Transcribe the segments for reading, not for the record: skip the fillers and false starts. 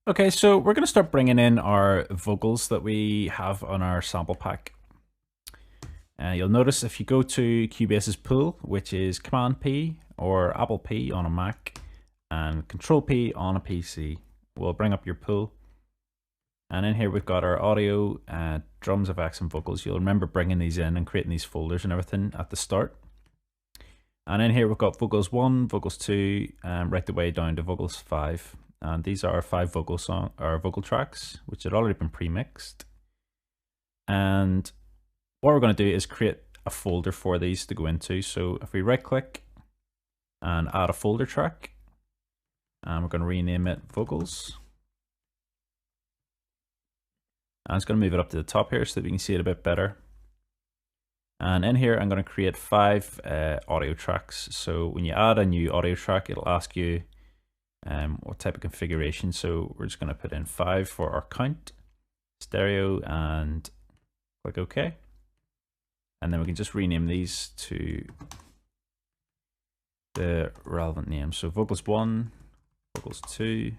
Okay, so we're going to start bringing in our vocals that we have on our sample pack. You'll notice if you go to Cubase's pool, which is Command P or Apple P on a Mac and Control P on a PC, we'll bring up your pool. And in here we've got our audio, drums, effects, and vocals. You'll remember bringing these in and creating these folders and everything at the start. And in here we've got vocals 1, vocals 2, right the way down to vocals 5. And these are 5 vocal tracks, which had already been pre-mixed. And what we're going to do is create a folder for these to go into. So if we right click and add a folder track, and we're going to rename it vocals. And it's going to move it up to the top here so that we can see it a bit better. And in here, I'm going to create 5 audio tracks. So when you add a new audio track, it'll ask you what type of configuration. So we're just going to put in 5 for our count, stereo, and click OK. And then we can just rename these to the relevant name. So vocals 1, vocals 2,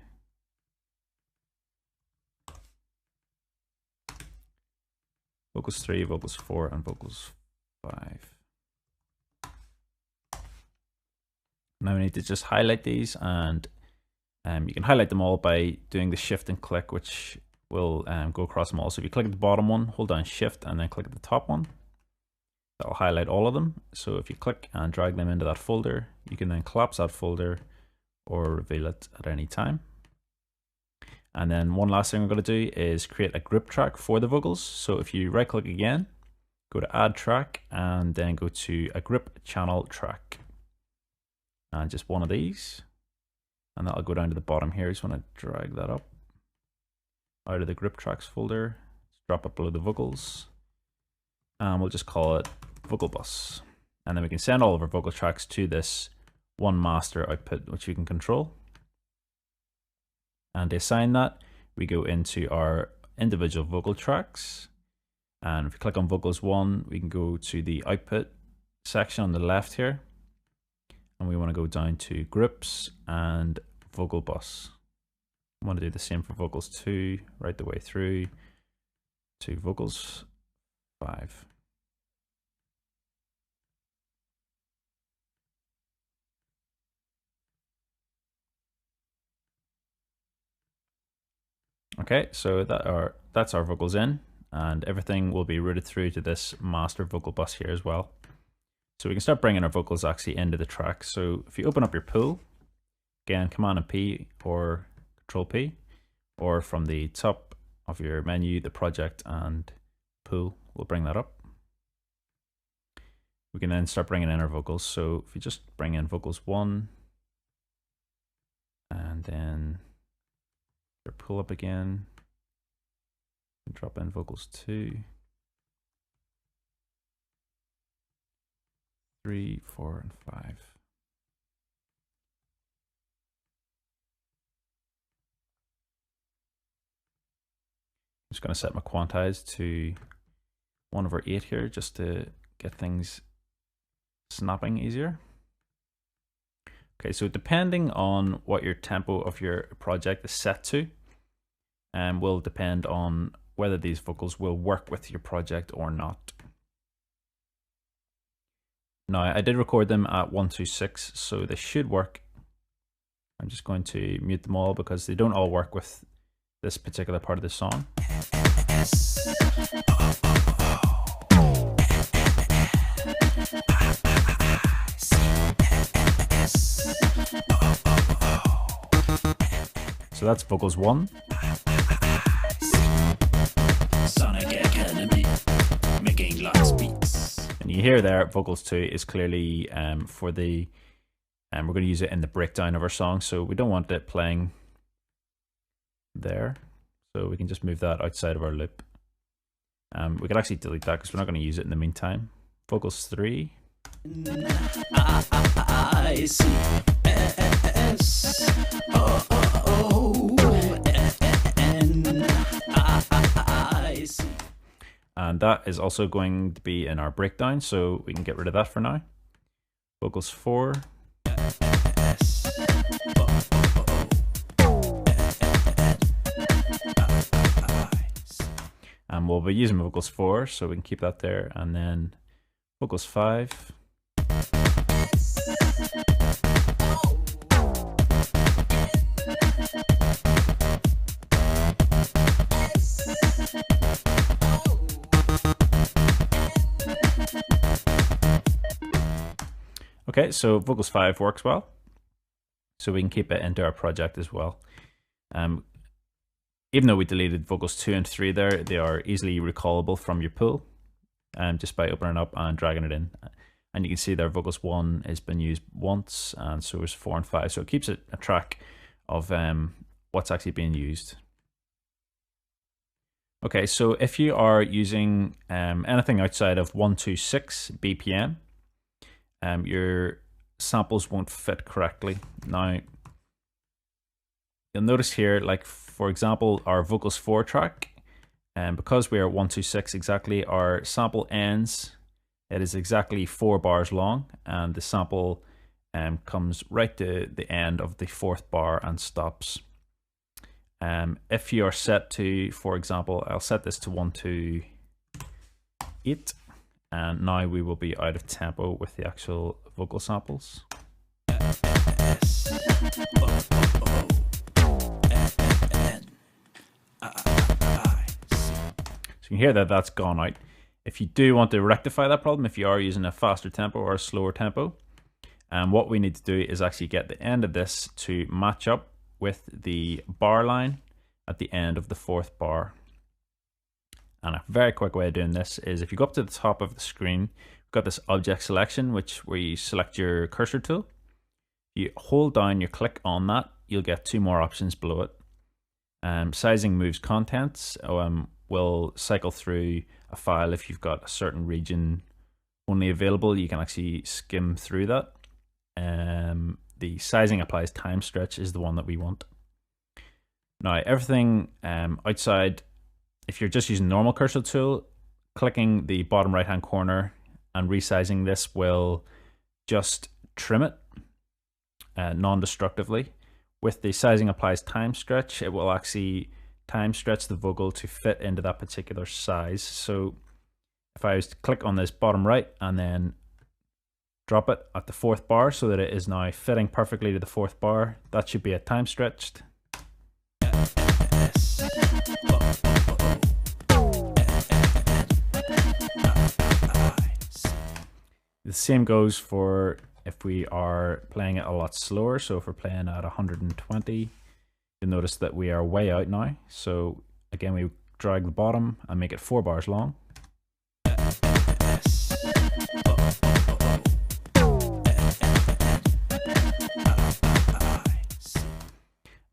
vocals 3, vocals 4, and vocals 5. Now we need to just highlight these, and you can highlight them all by doing the shift and click, which will go across them all. So if you click at the bottom one, hold down shift, and then click at the top one, that'll highlight all of them. So if you click and drag them into that folder, you can then collapse that folder or reveal it at any time. And then one last thing we're going to do is create a group track for the vocals. So if you right click again, go to add track, and then go to a group channel track, and just one of these, and that'll go down to the bottom here. Just want to drag that up out of the group tracks folder, drop it below the vocals, and we'll just call it vocal bus. And then we can send all of our vocal tracks to this one master output, which we can control. And to assign that, we go into our individual vocal tracks. And if we click on vocals 1, we can go to the output section on the left here. And we want to go down to groups and vocal bus. I want to do the same for vocals 2, right the way through to vocals 5. Okay, so that's our vocals in, and everything will be routed through to this master vocal bus here as well. So we can start bringing our vocals actually into the track. So if you open up your pool, again, Command and P or Control P, or from the top of your menu, the project and pool, we'll bring that up. We can then start bringing in our vocals. So if you just bring in vocals 1, and then pull up again, and drop in vocals 2, 3, 4, and 5. I'm just going to set my quantize to 1/8 here, just to get things snapping easier. Okay, so depending on what your tempo of your project is set to, will depend on whether these vocals will work with your project or not. Now, I did record them at 126, so they should work. I'm just going to mute them all because they don't all work with this particular part of the song. So that's vocals 1. And you hear there, vocals 2 is clearly for the, we're going to use it in the breakdown of our song, so we don't want it playing there. So we can just move that outside of our loop. We can actually delete that because we're not going to use it in the meantime. Vocals 3. I see. And that is also going to be in our breakdown, so we can get rid of that for now. Vocals 4. we'll be using vocals 4, so we can keep that there, and then vocals 5. Okay, so vocals 5 works well, so we can keep it into our project as well. Even though we deleted vocals 2 and 3 there, they are easily recallable from your pool, just by opening up and dragging it in. And you can see there vocals 1 has been used once, and so is 4 and 5. So it keeps a track of what's actually being used. Okay, so if you are using anything outside of 126 BPM, your samples won't fit correctly. Now, you'll notice here, like for example, our vocals 4 track, and because we are 126 exactly, our sample ends. It is exactly 4 bars long, and the sample comes right to the end of the 4th bar and stops. If you are set to, for example, I'll set this to 128, and now we will be out of tempo with the actual vocal samples. So you can hear that that's gone out. If you do want to rectify that problem, if you are using a faster tempo or a slower tempo, what we need to do is actually get the end of this to match up with the bar line at the end of the 4th bar. And a very quick way of doing this is if you go up to the top of the screen, we've got this object selection, where you select your cursor tool. You hold down, you click on that, you'll get 2 more options below it. Sizing moves contents will cycle through a file. If you've got a certain region only available, you can actually skim through that. The sizing applies time stretch is the one that we want. Now everything outside, if you're just using normal cursor tool, clicking the bottom right hand corner and resizing this will just trim it non-destructively. With the sizing applies time stretch, it will actually time stretch the vocal to fit into that particular size. So if I was to click on this bottom right and then drop it at the 4th bar so that it is now fitting perfectly to the 4th bar, that should be a time stretched. The same goes for if we are playing it a lot slower. So if we're playing at 120, you'll notice that we are way out now. So again, we drag the bottom and make it 4 bars long.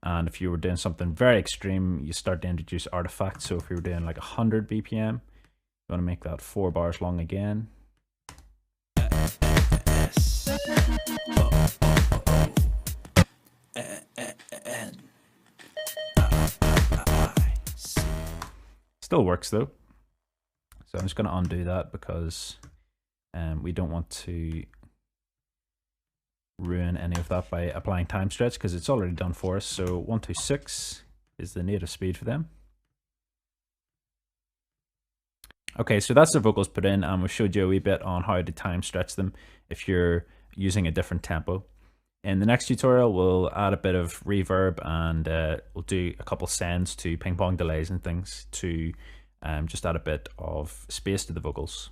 And if you were doing something very extreme, you start to introduce artifacts. So if we were doing like 100 BPM, you want to make that 4 bars long again. Still works though. So I'm just going to undo that because we don't want to ruin any of that by applying time stretch because it's already done for us. So 126 is the native speed for them. Okay, so that's the vocals put in, and we showed you a wee bit on how to time stretch them if you're using a different tempo. In the next tutorial, we'll add a bit of reverb, and we'll do a couple sends to ping pong delays and things to just add a bit of space to the vocals.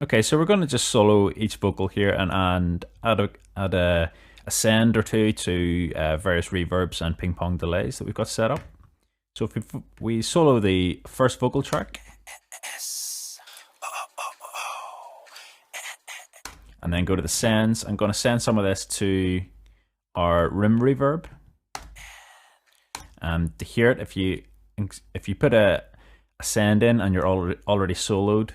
Okay, so we're going to just solo each vocal here and add a send or two to various reverbs and ping pong delays that we've got set up. So if we solo the first vocal track, and then go to the sends, I'm going to send some of this to our rim reverb. To hear it, if you put a send in and you're already soloed,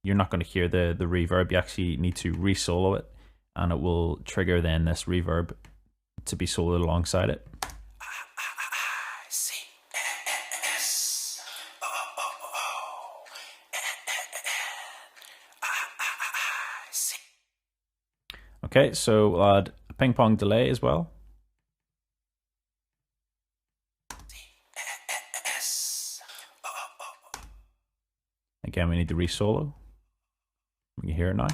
you're not going to hear the reverb. You actually need to re-solo it, and it will trigger then this reverb to be soloed alongside it. Okay, so we'll add a ping pong delay as well. Again, we need the re-solo. We can hear it now.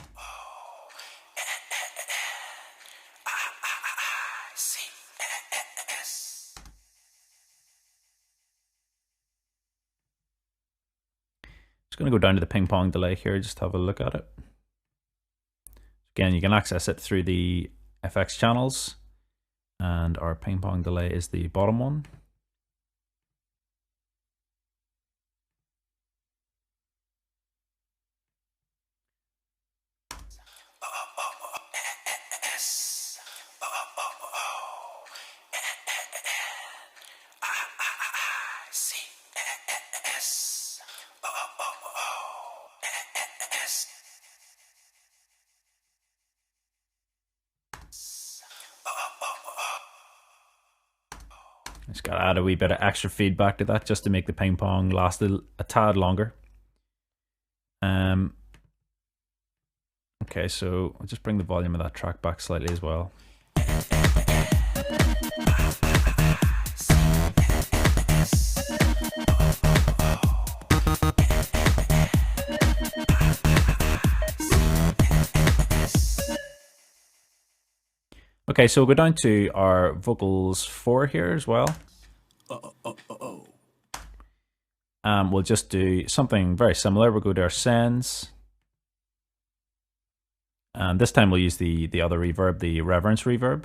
Just going to go down to the ping pong delay here, just have a look at it. Again, you can access it through the FX channels, and our ping pong delay is the bottom one. Just got to add a wee bit of extra feedback to that just to make the ping pong last a tad longer. Okay, so I'll just bring the volume of that track back slightly as well. Okay, so we'll go down to our vocals 4 here as well. We'll just do something very similar. We'll go to our sends. And this time we'll use the other reverb, the reverence reverb.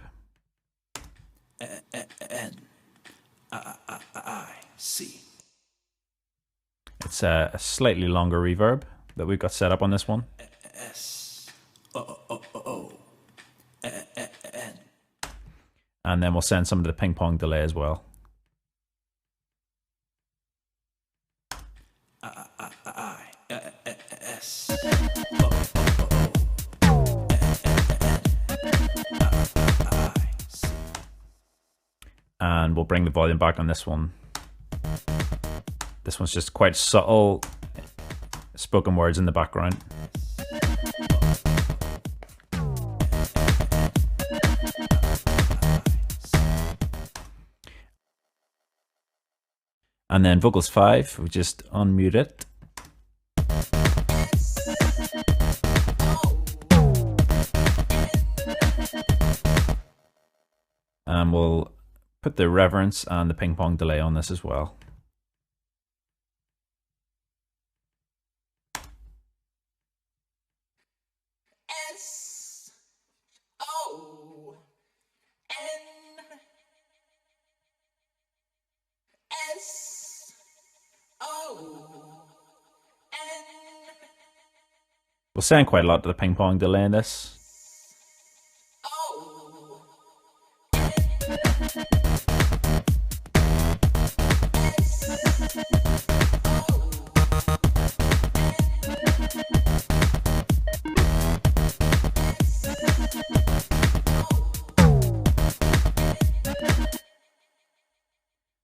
It's a slightly longer reverb that we've got set up on this one. And then we'll send some of the ping pong delay as well. And we'll bring the volume back on this one. This one's just quite subtle spoken words in the background. And then vocals 5, we just unmute it. And we'll put the reverence and the ping pong delay on this as well. We'll send quite a lot to the ping pong delay in this.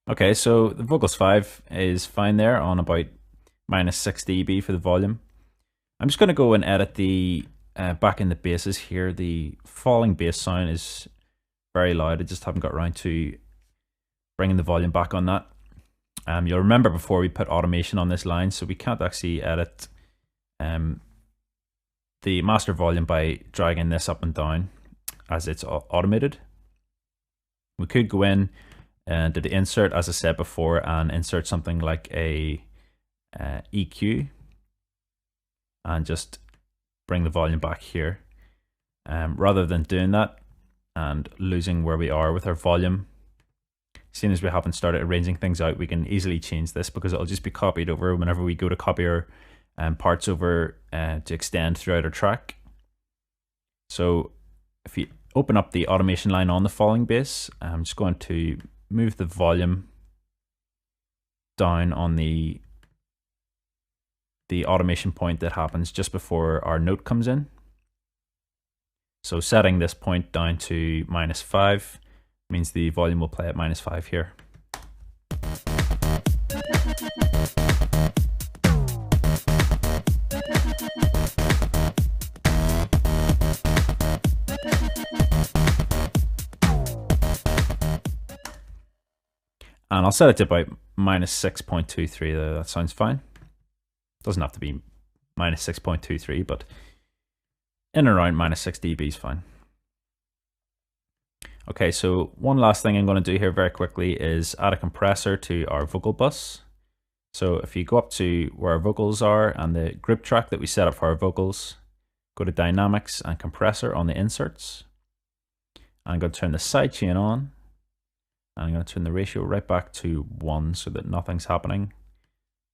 Okay, so the vocals 5 is fine there on about -6 dB for the volume. I'm just going to go and edit the back in the basses here. The falling bass sound is very loud. I just haven't got around to bringing the volume back on that. You'll remember before we put automation on this line, so we can't actually edit the master volume by dragging this up and down as it's automated. We could go in and do the insert, as I said before, and insert something like a EQ. And just bring the volume back here. Rather than doing that and losing where we are with our volume, seeing as we haven't started arranging things out, we can easily change this because it'll just be copied over whenever we go to copy our parts over to extend throughout our track. So if you open up the automation line on the falling bass, I'm just going to move the volume down on the automation point that happens just before our note comes in. So setting this point down to -5 means the volume will play at -5 here. And I'll set it to about -6.23 there. That sounds fine. Doesn't have to be -6.23, but in and around -6 dB is fine. Okay, so one last thing I'm going to do here very quickly is add a compressor to our vocal bus. So if you go up to where our vocals are and the group track that we set up for our vocals, go to Dynamics and Compressor on the inserts. I'm going to turn the sidechain on. And I'm going to turn the ratio right back to 1 so that nothing's happening.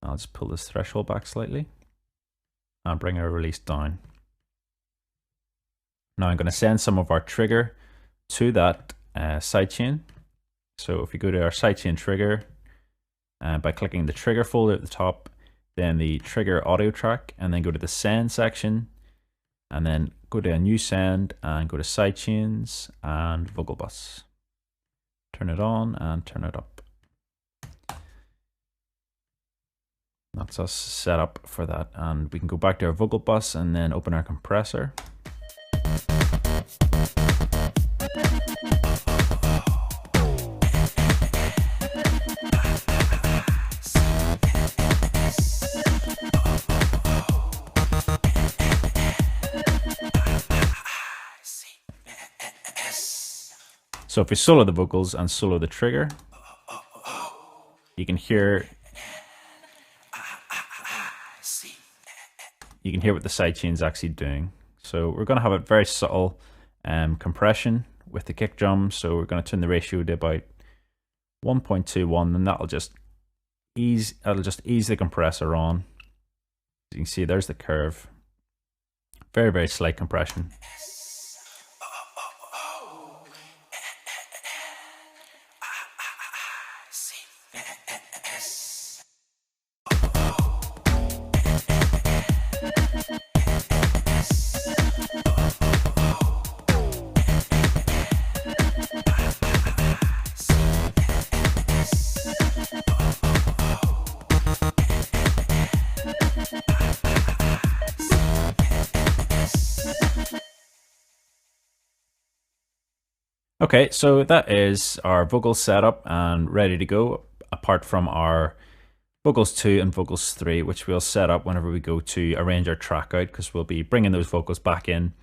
I'll just pull this threshold back slightly and bring our release down. Now I'm going to send some of our trigger to that sidechain. So if you go to our sidechain trigger, by clicking the trigger folder at the top, then the trigger audio track, and then go to the send section, and then go to a new send and go to sidechains and vocal bus. Turn it on and turn it up. That's us set up for that, and we can go back to our vocal bus and then open our compressor. So if we solo the vocals and solo the trigger, you can hear what the sidechain's actually doing. So we're going to have a very subtle compression with the kick drum. So we're going to turn the ratio to about 1.21, and that'll just ease the compressor on. As you can see, there's the curve. Very, very slight compression. Okay, so that is our vocals setup and ready to go, apart from our vocals 2 and vocals 3, which we'll set up whenever we go to arrange our track out, because we'll be bringing those vocals back in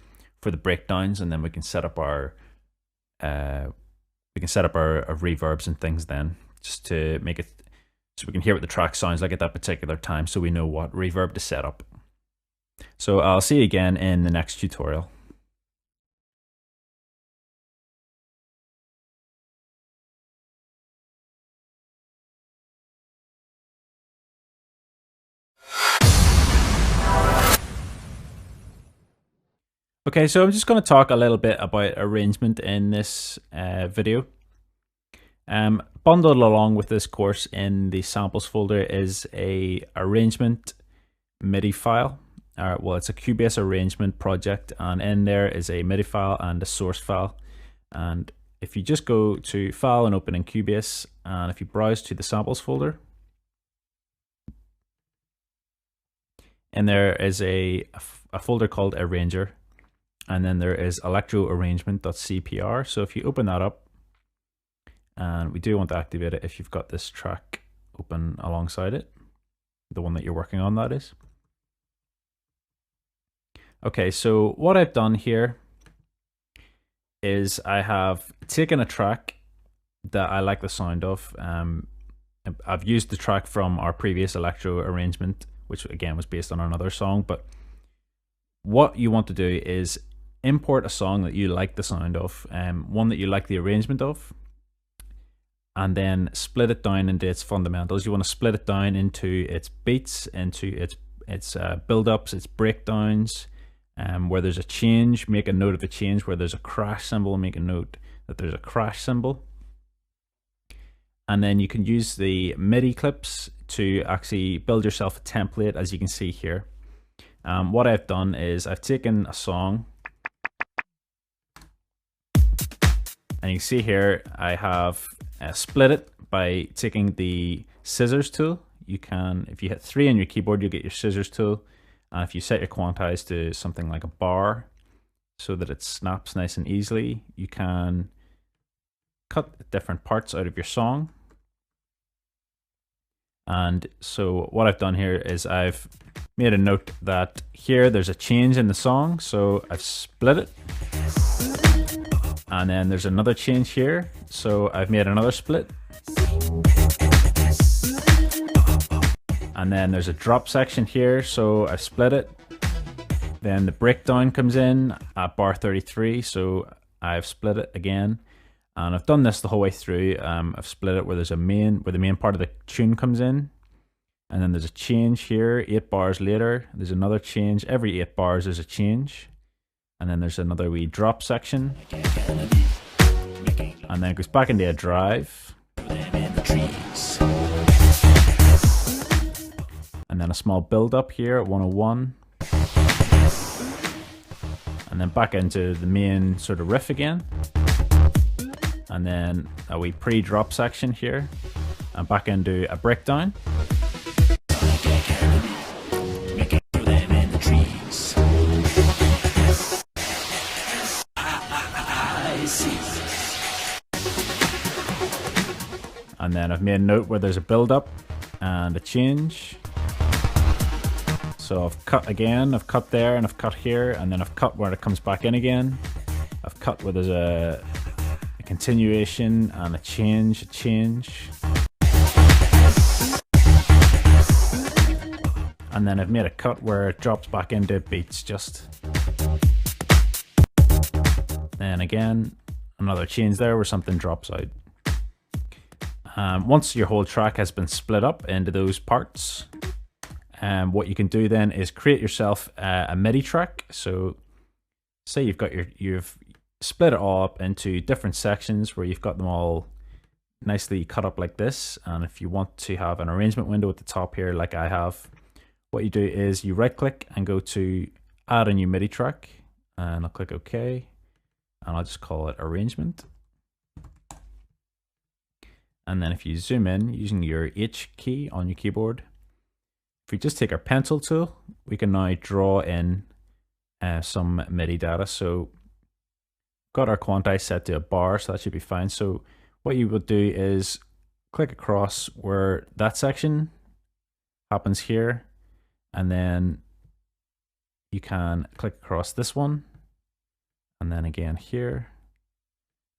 for the breakdowns, and then we can set up our reverbs and things then, just to make it so we can hear what the track sounds like at that particular time, so we know what reverb to set up. So I'll see you again in the next tutorial. Okay, so I'm just going to talk a little bit about arrangement in this video. Bundled along with this course in the samples folder is a arrangement MIDI file. Well, it's a Cubase arrangement project, and in there is a MIDI file and a source file. And if you just go to File and Open in Cubase, and if you browse to the samples folder, and there is a folder called Arranger. And then there is Electro arrangement.cpr. So if you open that up, and we do want to activate it if you've got this track open alongside it, the one that you're working on, that is. Okay, so what I've done here is I have taken a track that I like the sound of. I've used the track from our previous Electro arrangement, which again was based on another song, but what you want to do is import a song that you like the sound of, one that you like the arrangement of, and then split it down into its fundamentals. You want to split it down into its beats, into its build-ups, its breakdowns. Where there's a change, make a note of a change. Where there's a crash symbol, make a note that there's a crash symbol. And then you can use the MIDI clips to actually build yourself a template, as you can see here. What I've done is I've taken a song, and you can see here I have split it by taking the scissors tool. You can, if you hit 3 on your keyboard, you'll get your scissors tool, and if you set your quantize to something like a bar so that it snaps nice and easily, you can cut different parts out of your song. And so what I've done here is I've made a note that here there's a change in the song, so I've split it. And then there's another change here, so I've made another split. And then there's a drop section here, so I split it. Then the breakdown comes in at bar 33, so I've split it again. And I've done this the whole way through. I've split it where there's where the main part of the tune comes in. And then there's a change here, 8 bars later. There's another change. Every 8 bars there's a change. And then there's another wee drop section. And then it goes back into a drive. And then a small build up here at 101. And then back into the main sort of riff again. And then a wee pre-drop section here. And back into a breakdown. And then I've made a note where there's a build up and a change. So I've cut again, I've cut there and I've cut here, and then I've cut where it comes back in again. I've cut where there's a continuation and a change, And then I've made a cut where it drops back into beats just. Then again, another change there where something drops out. Once your whole track has been split up into those parts, what you can do then is create yourself a MIDI track. So say you've split it all up into different sections where you've got them all nicely cut up like this. And if you want to have an arrangement window at the top here, like I have, what you do is you right click and go to add a new MIDI track, and I'll click OK, and I'll just call it arrangement. And then if you zoom in using your H key on your keyboard, if we just take our pencil tool, we can now draw in some MIDI data. So got our quantize set to a bar, so that should be fine. So what you would do is click across where that section happens here, and then you can click across this one, and then again here,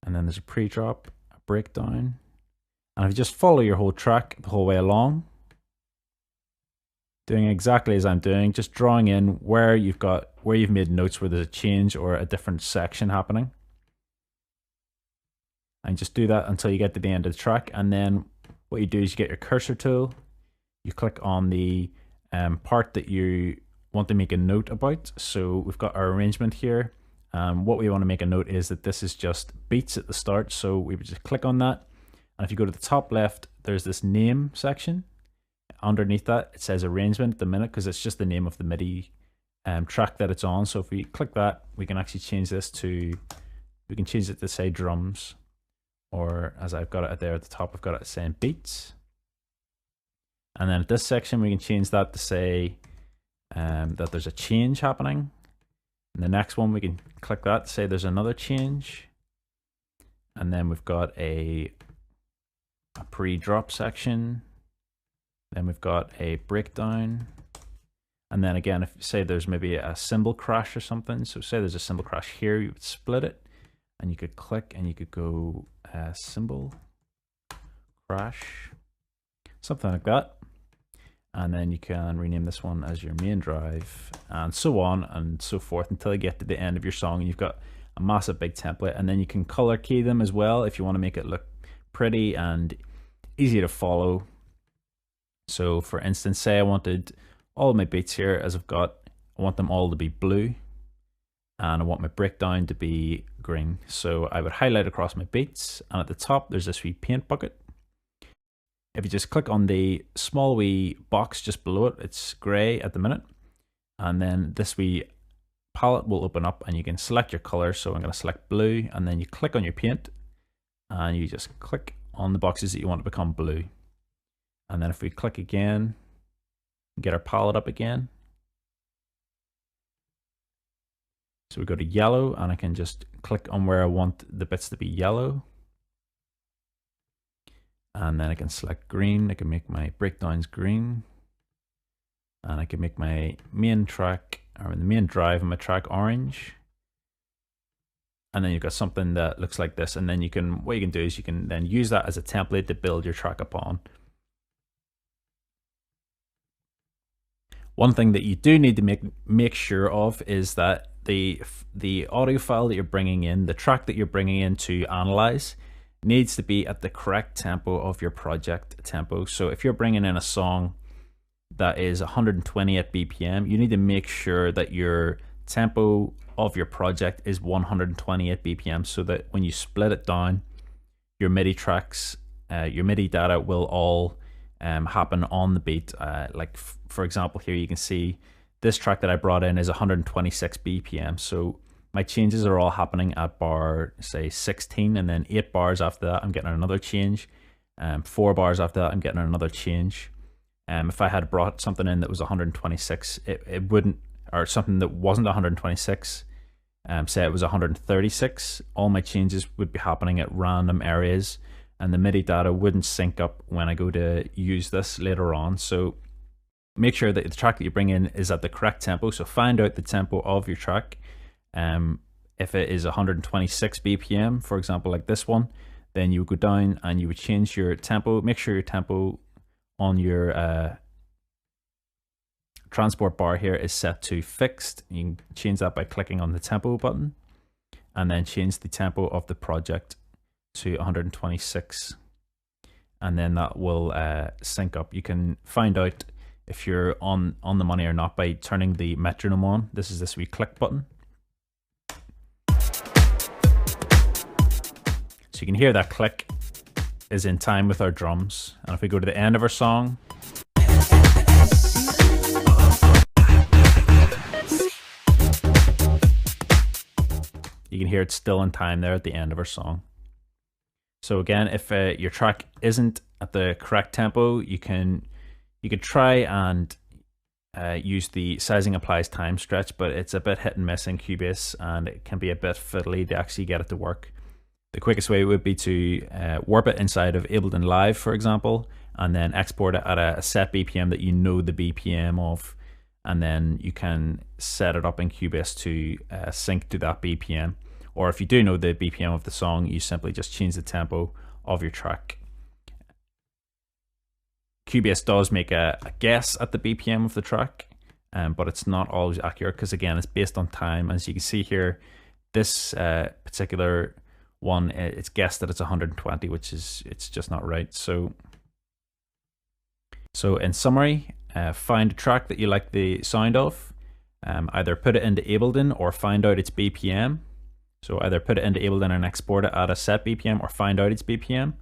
and then there's a pre-drop, a breakdown. And if you just follow your whole track the whole way along, doing exactly as I'm doing, just drawing in where you've made notes where there's a change or a different section happening. And just do that until you get to the end of the track. And then what you do is you get your cursor tool, you click on the part that you want to make a note about. So we've got our arrangement here. What we want to make a note is that this is just beats at the start. So we would just click on that. And if you go to the top left, there's this name section. Underneath that, it says arrangement at the minute because it's just the name of the MIDI track that it's on. So if we click that, we can actually change this to, we can change it to say drums, or as I've got it there at the top, I've got it saying beats. And then at this section, we can change that to say that there's a change happening. And the next one, we can click that to say there's another change. And then we've got a pre-drop section. Then we've got a breakdown. And then again, if you say there's maybe a cymbal crash or something, so say there's a cymbal crash here, you would split it and you could click and you could go cymbal crash, something like that. And then you can rename this one as your main drive, and so on and so forth until you get to the end of your song and you've got a massive big template. And then you can color key them as well if you want to make it look pretty and easy to follow. So for instance, say I wanted all of my beats here, as I want them all to be blue, and I want my breakdown to be green. So I would highlight across my beats, and at the top there's this wee paint bucket. If you just click on the small wee box just below it, it's gray at the minute, and then this wee palette will open up and you can select your color. So I'm going to select blue, and then you click on your paint and you just click on the boxes that you want to become blue. And then if we click again, get our palette up again. So we go to yellow, and I can just click on where I want the bits to be yellow. and then I can select green. I can make my breakdowns green, and I can make my main track, or the main drive of my track, orange. And then you've got something that looks like this, and then what you can do is you can then use that as a template to build your track upon. One thing that you do need to make sure of is that the audio file that you're bringing in, the track that you're bringing in to analyze, needs to be at the correct tempo of your project tempo. So if you're bringing in a song that is 128 BPM, you need to make sure that your tempo of your project is 128 BPM, so that when you split it down, your MIDI tracks, your MIDI data will all happen on the beat. Like for example, here you can see this track that I brought in is 126 BPM. So my changes are all happening at bar, say 16, and then 8 bars after that, I'm getting another change. 4 bars after that, I'm getting another change. If I had brought something in that was 126, it wouldn't, or something that wasn't 126, say it was 136, all my changes would be happening at random areas, and the MIDI data wouldn't sync up when I go to use this later on. So make sure that the track that you bring in is at the correct tempo. So find out the tempo of your track. If it is 126 BPM, for example, like this one, then you would go down and you would change your tempo. Make sure your tempo on your transport bar here is set to fixed. You can change that by clicking on the tempo button, and then change the tempo of the project to 126, and then that will sync up. You can find out if you're on the money or not by turning the metronome on. This is this wee click button. So you can hear that click is in time with our drums. And if we go to the end of our song, you can hear it's still in time there at the end of our song. So again, if your track isn't at the correct tempo, you could try and use the sizing applies time stretch, but it's a bit hit and miss in Cubase, and it can be a bit fiddly to actually get it to work. The quickest way would be to warp it inside of Ableton Live, for example, and then export it at a set BPM that you know the BPM of, and then you can set it up in Cubase to sync to that BPM. Or if you do know the BPM of the song, you simply just change the tempo of your track. Cubase does make a guess at the BPM of the track, but it's not always accurate, because again, it's based on time. As you can see here, this particular one, it's guessed that it's 120, which is, it's just not right. So in summary, find a track that you like the sound of, either put it into Ableton or find out its BPM. So either put it into Ableton and export it at a set BPM, or find out its BPM,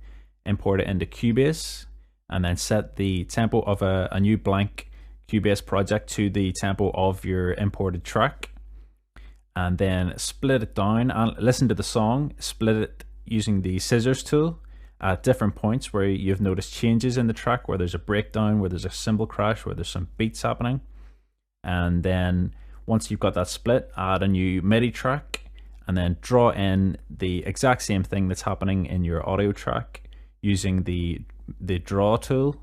import it into Cubase, and then set the tempo of a new blank Cubase project to the tempo of your imported track, and then split it down and listen to the song, split it using the scissors tool at different points where you've noticed changes in the track, where there's a breakdown, where there's a cymbal crash, where there's some beats happening. And then once you've got that split, add a new MIDI track, and then draw in the exact same thing that's happening in your audio track using the draw tool.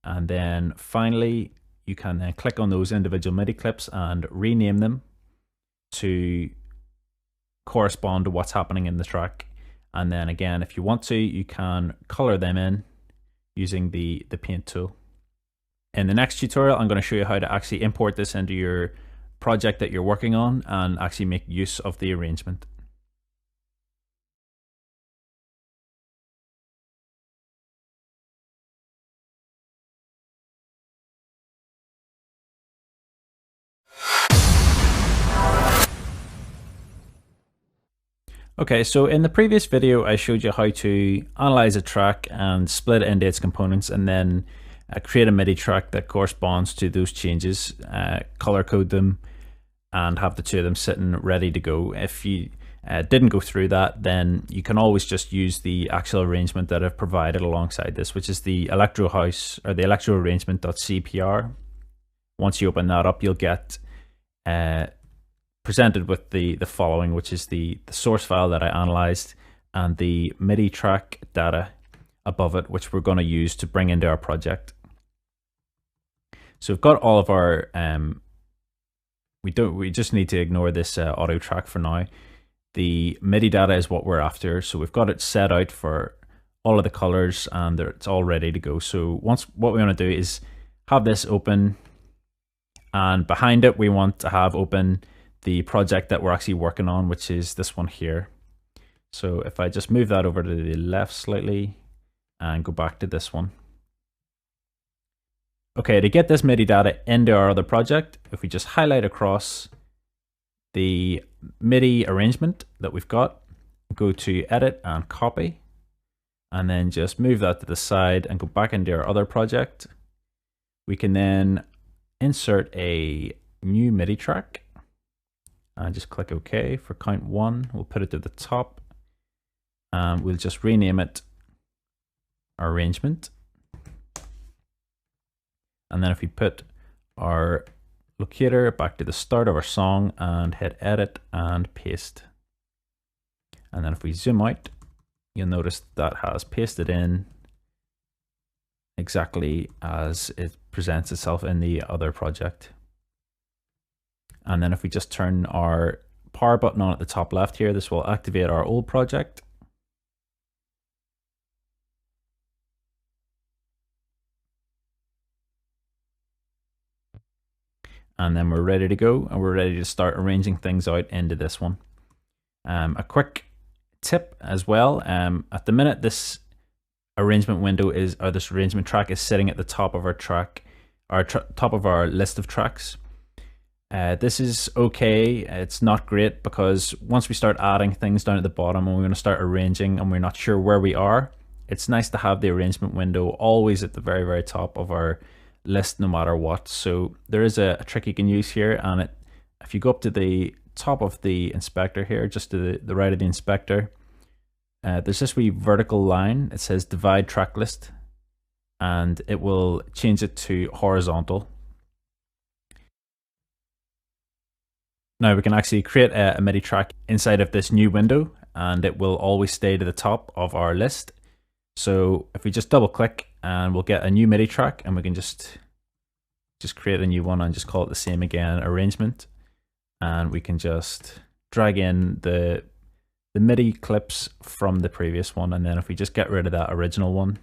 And then finally, you can then click on those individual MIDI clips and rename them to correspond to what's happening in the track. And then again, if you want to, you can color them in using the paint tool. In the next tutorial, I'm going to show you how to actually import this into your project that you're working on and actually make use of the arrangement. Okay, so in the previous video, I showed you how to analyze a track and split it into its components, and then create a MIDI track that corresponds to those changes, color code them, and have the two of them sitting ready to go. If you didn't go through that, then you can always just use the actual arrangement that I've provided alongside this, which is the Electro House, or the Electro arrangement.cpr. Once you open that up, you'll get presented with the following, which is the source file that I analyzed and the MIDI track data, above it, which we're going to use to bring into our project. So we've got all of our, we just need to ignore this audio track for now. The MIDI data is what we're after. So we've got it set out for all of the colors and it's all ready to go. So what we want to do is have this open, and behind it we want to have open the project that we're actually working on, which is this one here. So if I just move that over to the left slightly and go back to this one. Okay, to get this MIDI data into our other project, if we just highlight across the MIDI arrangement that we've got, go to edit and copy, and then just move that to the side and go back into our other project. We can then insert a new MIDI track and just click OK for count 1. We'll put it to the top and we'll just rename it arrangement. And then if we put our locator back to the start of our song and hit edit and paste. And then if we zoom out, you'll notice that has pasted in exactly as it presents itself in the other project. And then if we just turn our power button on at the top left here, this will activate our old project. And then we're ready to go, and we're ready to start arranging things out into this one. A quick tip as well, at the minute this arrangement window is, or this arrangement track is sitting at the top of our track, top of our list of tracks. This is okay, it's not great, because once we start adding things down at the bottom and we're going to start arranging and we're not sure where we are, it's nice to have the arrangement window always at the very, very top of our list no matter what. So there is a trick you can use here, and if you go up to the top of the inspector here, just to the right of the inspector, there's this wee vertical line. It says divide track list, and it will change it to horizontal. Now we can actually create a MIDI track inside of this new window, and it will always stay to the top of our list. So if we just double click, and we'll get a new MIDI track, and we can just create a new one and just call it the same again, arrangement. And we can just drag in the MIDI clips from the previous one. And then if we just get rid of that original one,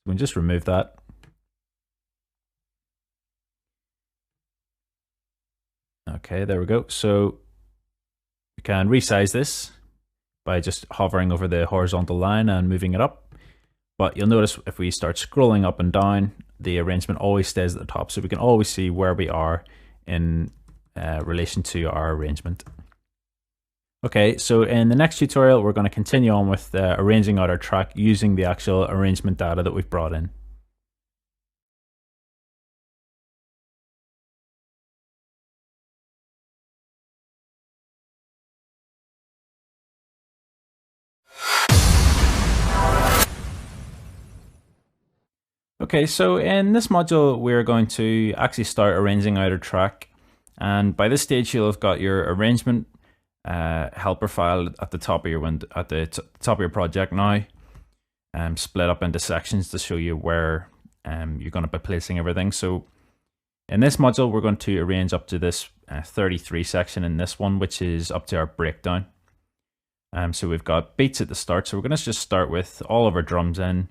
we can just remove that. Okay, there we go. So we can resize this by just hovering over the horizontal line and moving it up. But you'll notice if we start scrolling up and down, the arrangement always stays at the top, so we can always see where we are in relation to our arrangement. Okay, so in the next tutorial, we're going to continue on with arranging out our track using the actual arrangement data that we've brought in. Okay, so in this module, we're going to actually start arranging out a track. And by this stage, you'll have got your arrangement helper file at the top of your window, at the top of your project now, split up into sections to show you where you're going to be placing everything. So in this module, we're going to arrange up to this 33 section in this one, which is up to our breakdown. So we've got beats at the start. So we're going to just start with all of our drums in.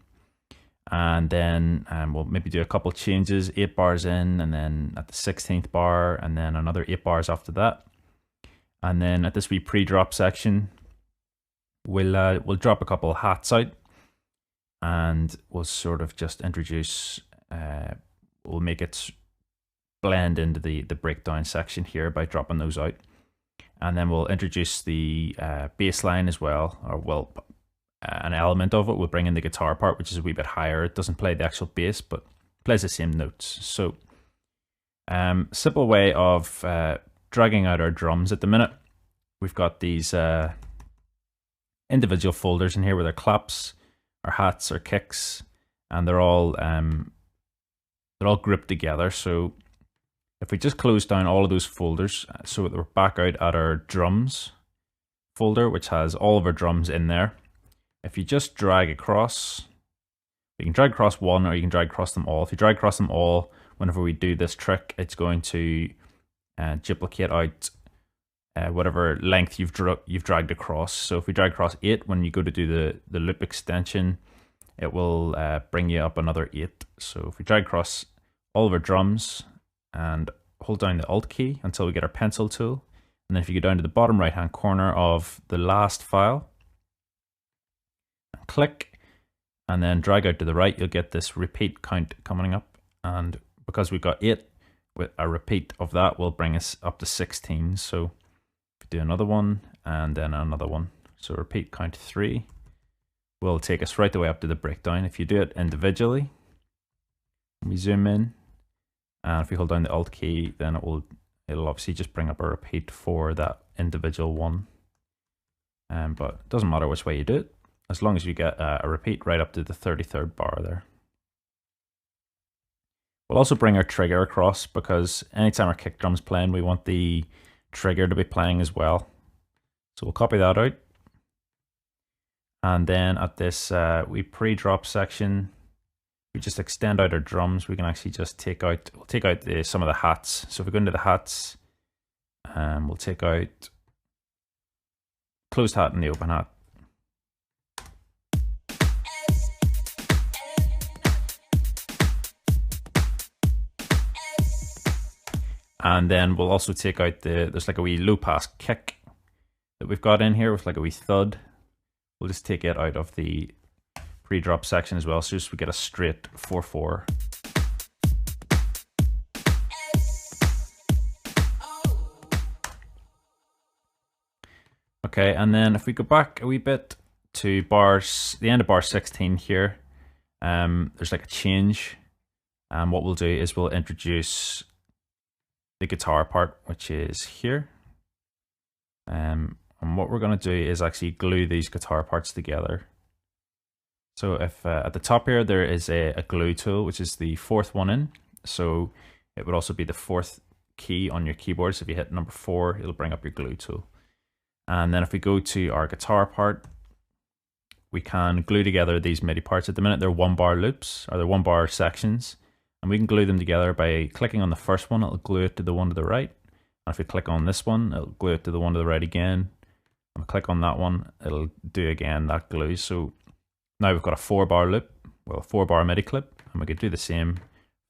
And then we'll maybe do a couple changes, 8 bars in, and then at the 16th bar, and then another 8 bars after that. And then at this wee pre-drop section, we'll drop a couple of hats out, and we'll sort of just introduce, we'll make it blend into the breakdown section here by dropping those out. And then we'll introduce the bass line as well, or well, an element of it. We'll bring in the guitar part, which is a wee bit higher. It doesn't play the actual bass, but plays the same notes. So simple way of dragging out our drums at the minute. We've got these individual folders in here with our claps, our hats, our kicks, and they're all grouped together. So if we just close down all of those folders, so that we're back out at our drums folder, which has all of our drums in there, if you just drag across, you can drag across one or you can drag across them all. If you drag across them all, whenever we do this trick, it's going to duplicate out whatever length you've dragged across. So if we drag across 8, when you go to do the loop extension, it will bring you up another 8. So if we drag across all of our drums and hold down the Alt key until we get our pencil tool, and then if you go down to the bottom right hand corner of the last file and click, and then drag out to the right, you'll get this repeat count coming up. And because we've got 8, with a repeat of that will bring us up to 16. So if we do another one and then another one, so repeat count 3 will take us right the way up to the breakdown. If you do it individually, we zoom in, and if we hold down the Alt key, then it'll obviously just bring up a repeat for that individual one. But it doesn't matter which way you do it, as long as you get a repeat right up to the 33rd bar there. We'll also bring our trigger across, because anytime our kick drum's playing, we want the trigger to be playing as well. So we'll copy that out. And then at this we pre-drop section, we just extend out our drums. We can actually just we'll take out some of the hats. So if we go into the hats, we'll take out closed hat and the open hat. And then we'll also take out there's like a wee low pass kick that we've got in here with like a wee thud. We'll just take it out of the pre-drop section as well, so just we get a straight 4/4. Okay, and then if we go back a wee bit to the end of bar 16 here, there's like a change. And what we'll do is we'll introduce the guitar part, which is here. And what we're going to do is actually glue these guitar parts together. So if at the top here there is a glue tool, which is the 4th one in, so it would also be the 4th key on your keyboard. So if you hit number 4, it'll bring up your glue tool. And then if we go to our guitar part, we can glue together these MIDI parts. At the minute they're 1-bar loops, or they're 1-bar sections, and we can glue them together by clicking on the first one. It'll glue it to the one to the right. And if we click on this one, it'll glue it to the one to the right again. And we click on that one, it'll do again that glue. So now we've got a 4-bar loop, well, a 4-bar MIDI clip, and we could do the same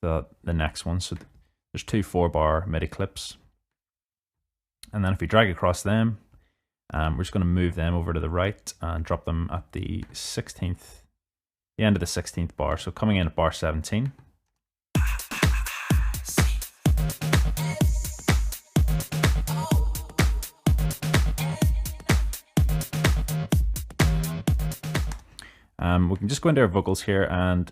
for the next one. So there's 2 4-bar MIDI clips. And then if we drag across them, we're just going to move them over to the right and drop them at the end of the 16th bar. So coming in at bar 17. We can just go into our vocals here, and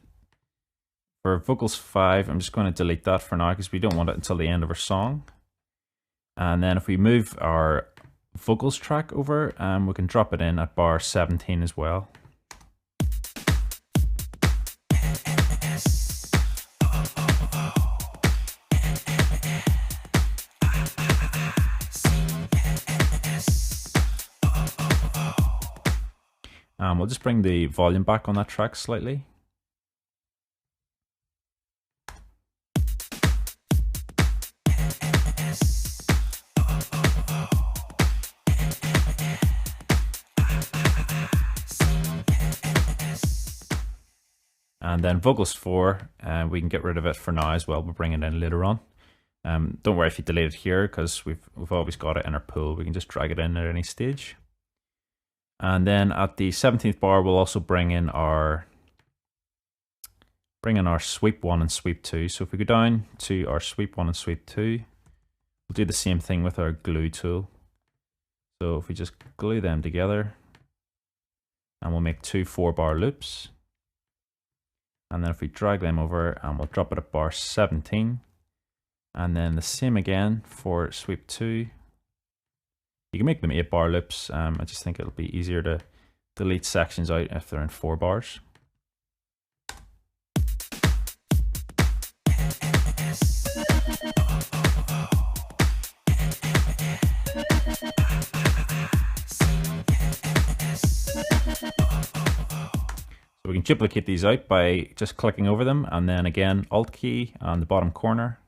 for vocals 5, I'm just going to delete that for now because we don't want it until the end of our song. And then if we move our vocals track over, we can drop it in at bar 17 as well. We'll just bring the volume back on that track slightly. And then vocals 4, we can get rid of it for now as well. We'll bring it in later on. Don't worry if you delete it here, because we've always got it in our pool. We can just drag it in at any stage. And then at the 17th bar, we'll also bring in our sweep 1 and sweep 2. So if we go down to our sweep 1 and sweep 2, we'll do the same thing with our glue tool. So if we just glue them together, and we'll make 2 4-bar loops. And then if we drag them over, and we'll drop it at bar 17. And then the same again for sweep 2. You can make them 8-bar loops. I just think it'll be easier to delete sections out if they're in 4 bars. we can duplicate these out by just clicking over them, and then again Alt key on the bottom corner,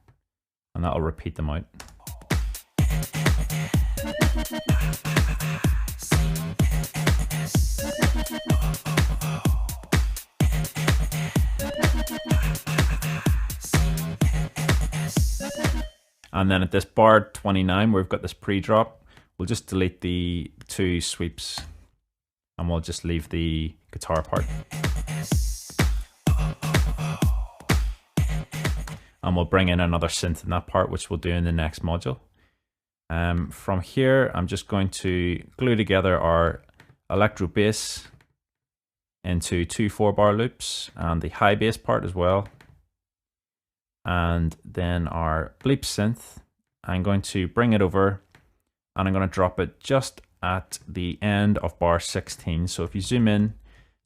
and that'll repeat them out. And then at this bar 29, where we've got this pre-drop, we'll just delete the 2 sweeps, and we'll just leave the guitar part. And we'll bring in another synth in that part, which we'll do in the next module. From here, I'm just going to glue together our electro bass into 2 4-bar loops, and the high bass part as well. And then our bleep synth, I'm going to bring it over, and I'm going to drop it just at the end of bar 16. So if you zoom in,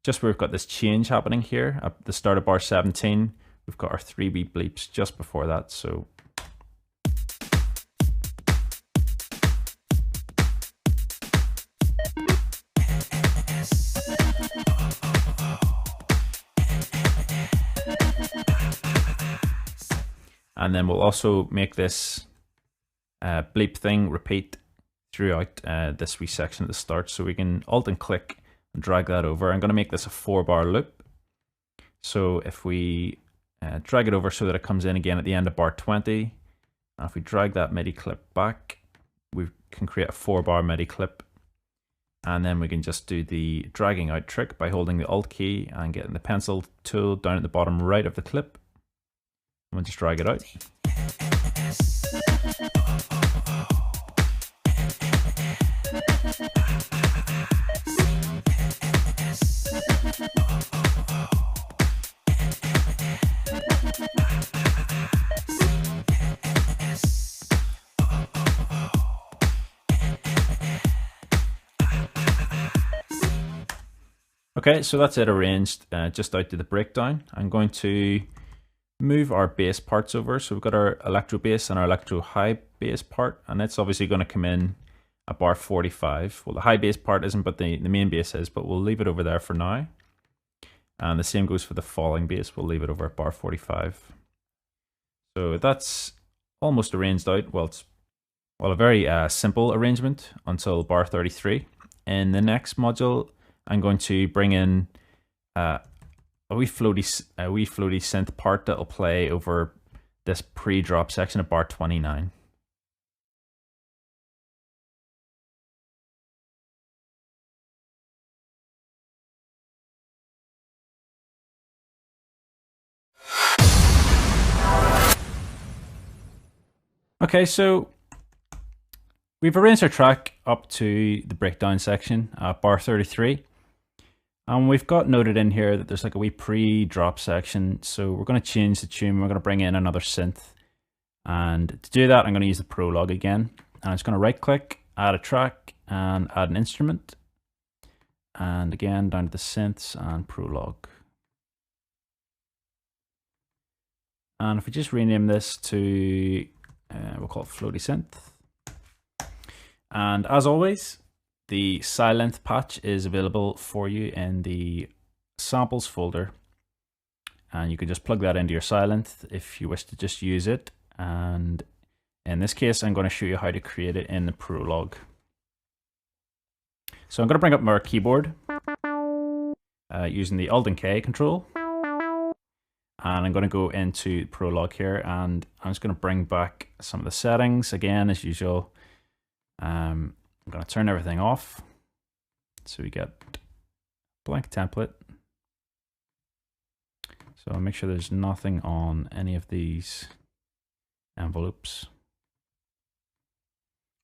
just where we've got this change happening here at the start of bar 17, we've got our 3 beat bleeps just before that. So and then we'll also make this bleep thing repeat throughout this wee section at the start. So we can Alt and click and drag that over. I'm going to make this a 4-bar loop. So if we drag it over so that it comes in again at the end of bar 20, and if we drag that MIDI clip back, we can create a 4-bar MIDI clip. And then we can just do the dragging out trick by holding the Alt key and getting the pencil tool down at the bottom right of the clip. We'll just drag it out. Okay, so that's it arranged just out to the breakdown. I'm going to move our bass parts over. So we've got our electro bass and our electro high bass part, and it's obviously going to come in at bar 45. Well, the high bass part isn't, but the main bass is, but we'll leave it over there for now. And the same goes for the falling bass. We'll leave it over at bar 45. So that's almost arranged out. Well, it's a very simple arrangement until bar 33. In the next module, I'm going to bring in a wee floaty synth part that'll play over this pre-drop section of bar 29. Okay, so we've arranged our track up to the breakdown section at bar 33. And we've got noted in here that there's like a wee pre-drop section. So we're going to change the tune. We're going to bring in another synth. And to do that, I'm going to use the prologue again. And I'm just going to right click, add a track, and add an instrument. And again, down to the synths and prologue. And if we just rename this to, we'll call it floaty synth. And as always, the silent patch is available for you in the samples folder, and you can just plug that into your silent if you wish to just use it. And in this case, I'm going to show you how to create it in the prologue. So I'm going to bring up my keyboard using the Alt and K control, and I'm going to go into prologue here, and I'm just going to bring back some of the settings again as usual. I'm going to turn everything off so we get blank template. So I'll make sure there's nothing on any of these envelopes.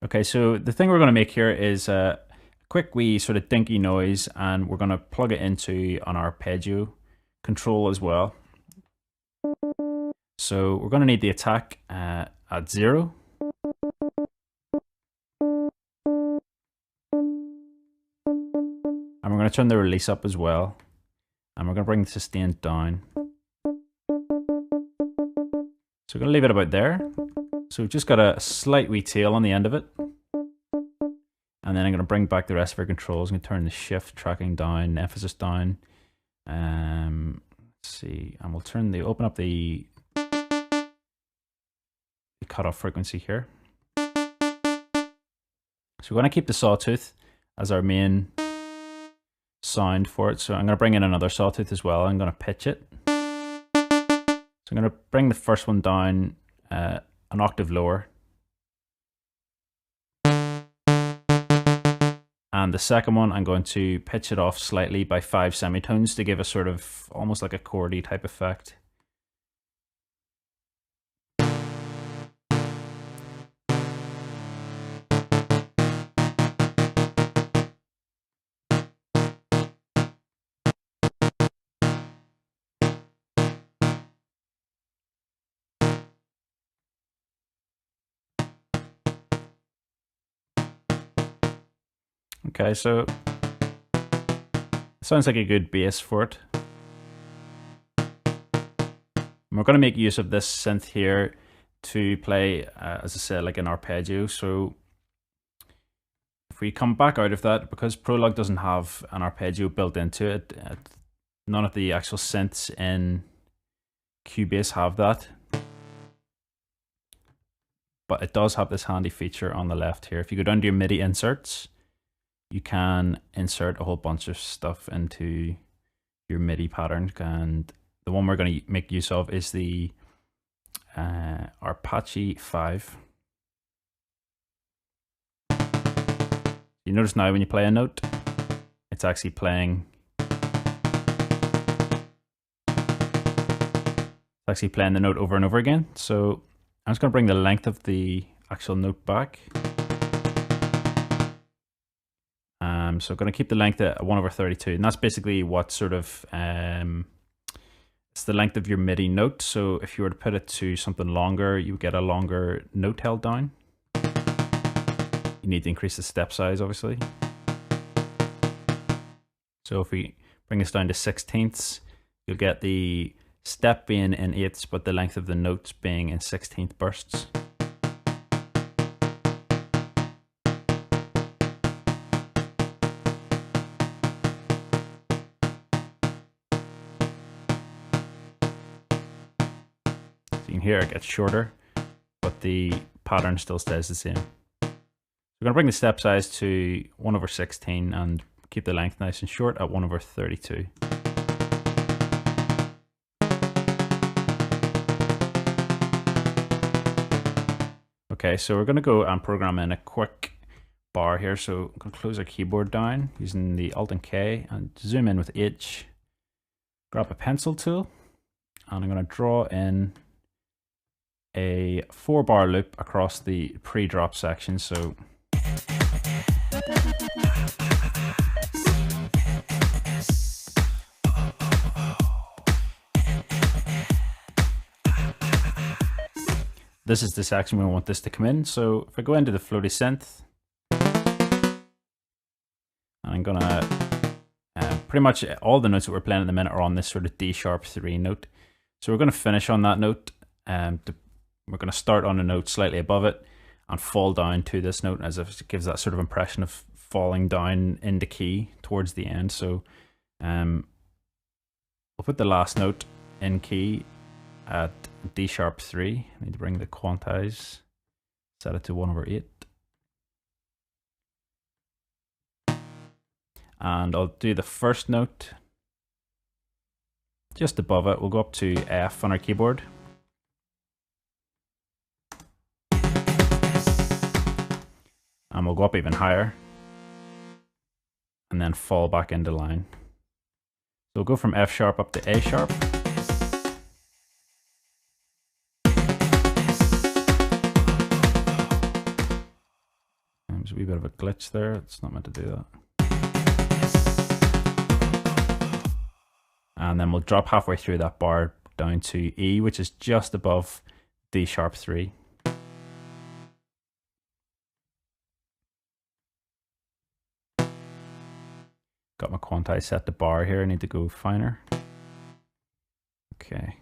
Okay, so the thing we're going to make here is a quick wee sort of dinky noise, and we're going to plug it into an arpeggio control as well. So we're going to need the attack at 0. And we're going to turn the release up as well. And we're going to bring the sustain down. So we're going to leave it about there. So we've just got a slight wee tail on the end of it. And then I'm going to bring back the rest of our controls. I'm going to turn the shift tracking down, emphasis down. Let's see, and we'll open up the cutoff frequency here. So we're going to keep the sawtooth as our main sound for it. So I'm going to bring in another sawtooth as well. I'm going to pitch it. So I'm going to bring the first one down an octave lower. And the second one, I'm going to pitch it off slightly by 5 semitones to give a sort of almost like a chordy type effect. Okay, so it sounds like a good bass for it. And we're going to make use of this synth here to play, as I said, like an arpeggio. So if we come back out of that, because Prologue doesn't have an arpeggio built into it, none of the actual synths in Cubase have that. But it does have this handy feature on the left here. If you go down to your MIDI inserts, you can insert a whole bunch of stuff into your MIDI pattern, and the one we're going to make use of is the Arpeggio 5. You notice now when you play a note, it's actually playing. It's actually playing the note over and over again. So I'm just going to bring the length of the actual note back. So I'm going to keep the length at 1/32, and that's basically what sort of it's the length of your MIDI note. So if you were to put it to something longer, you get a longer note held down. You need to increase the step size, obviously. So if we bring this down to 16ths, you'll get the step being in 8ths, but the length of the notes being in 16th bursts. You can hear it gets shorter, but the pattern still stays the same. We're going to bring the step size to 1/16 and keep the length nice and short at 1/32. Okay, so we're going to go and program in a quick bar here. So I'm going to close our keyboard down using the Alt and K and zoom in with H. Grab a pencil tool, and I'm going to draw in a 4-bar loop across the pre-drop section. So this is the section we want this to come in. So if I go into the floaty synth, I'm gonna pretty much all the notes that we're playing at the minute are on this sort of D#3 note. So we're gonna finish on that note. We're going to start on a note slightly above it and fall down to this note, as if it gives that sort of impression of falling down into key towards the end. So we'll put the last note in key at D#3. I need to bring the quantize, set it to 1/8. And I'll do the first note just above it. We'll go up to F on our keyboard. And we'll go up even higher and then fall back into line. So we'll go from F# up to A#. There's a wee bit of a glitch there. It's not meant to do that. And then we'll drop halfway through that bar down to E, which is just above D#3. Got my quantize set to bar here. I need to go finer. Okay.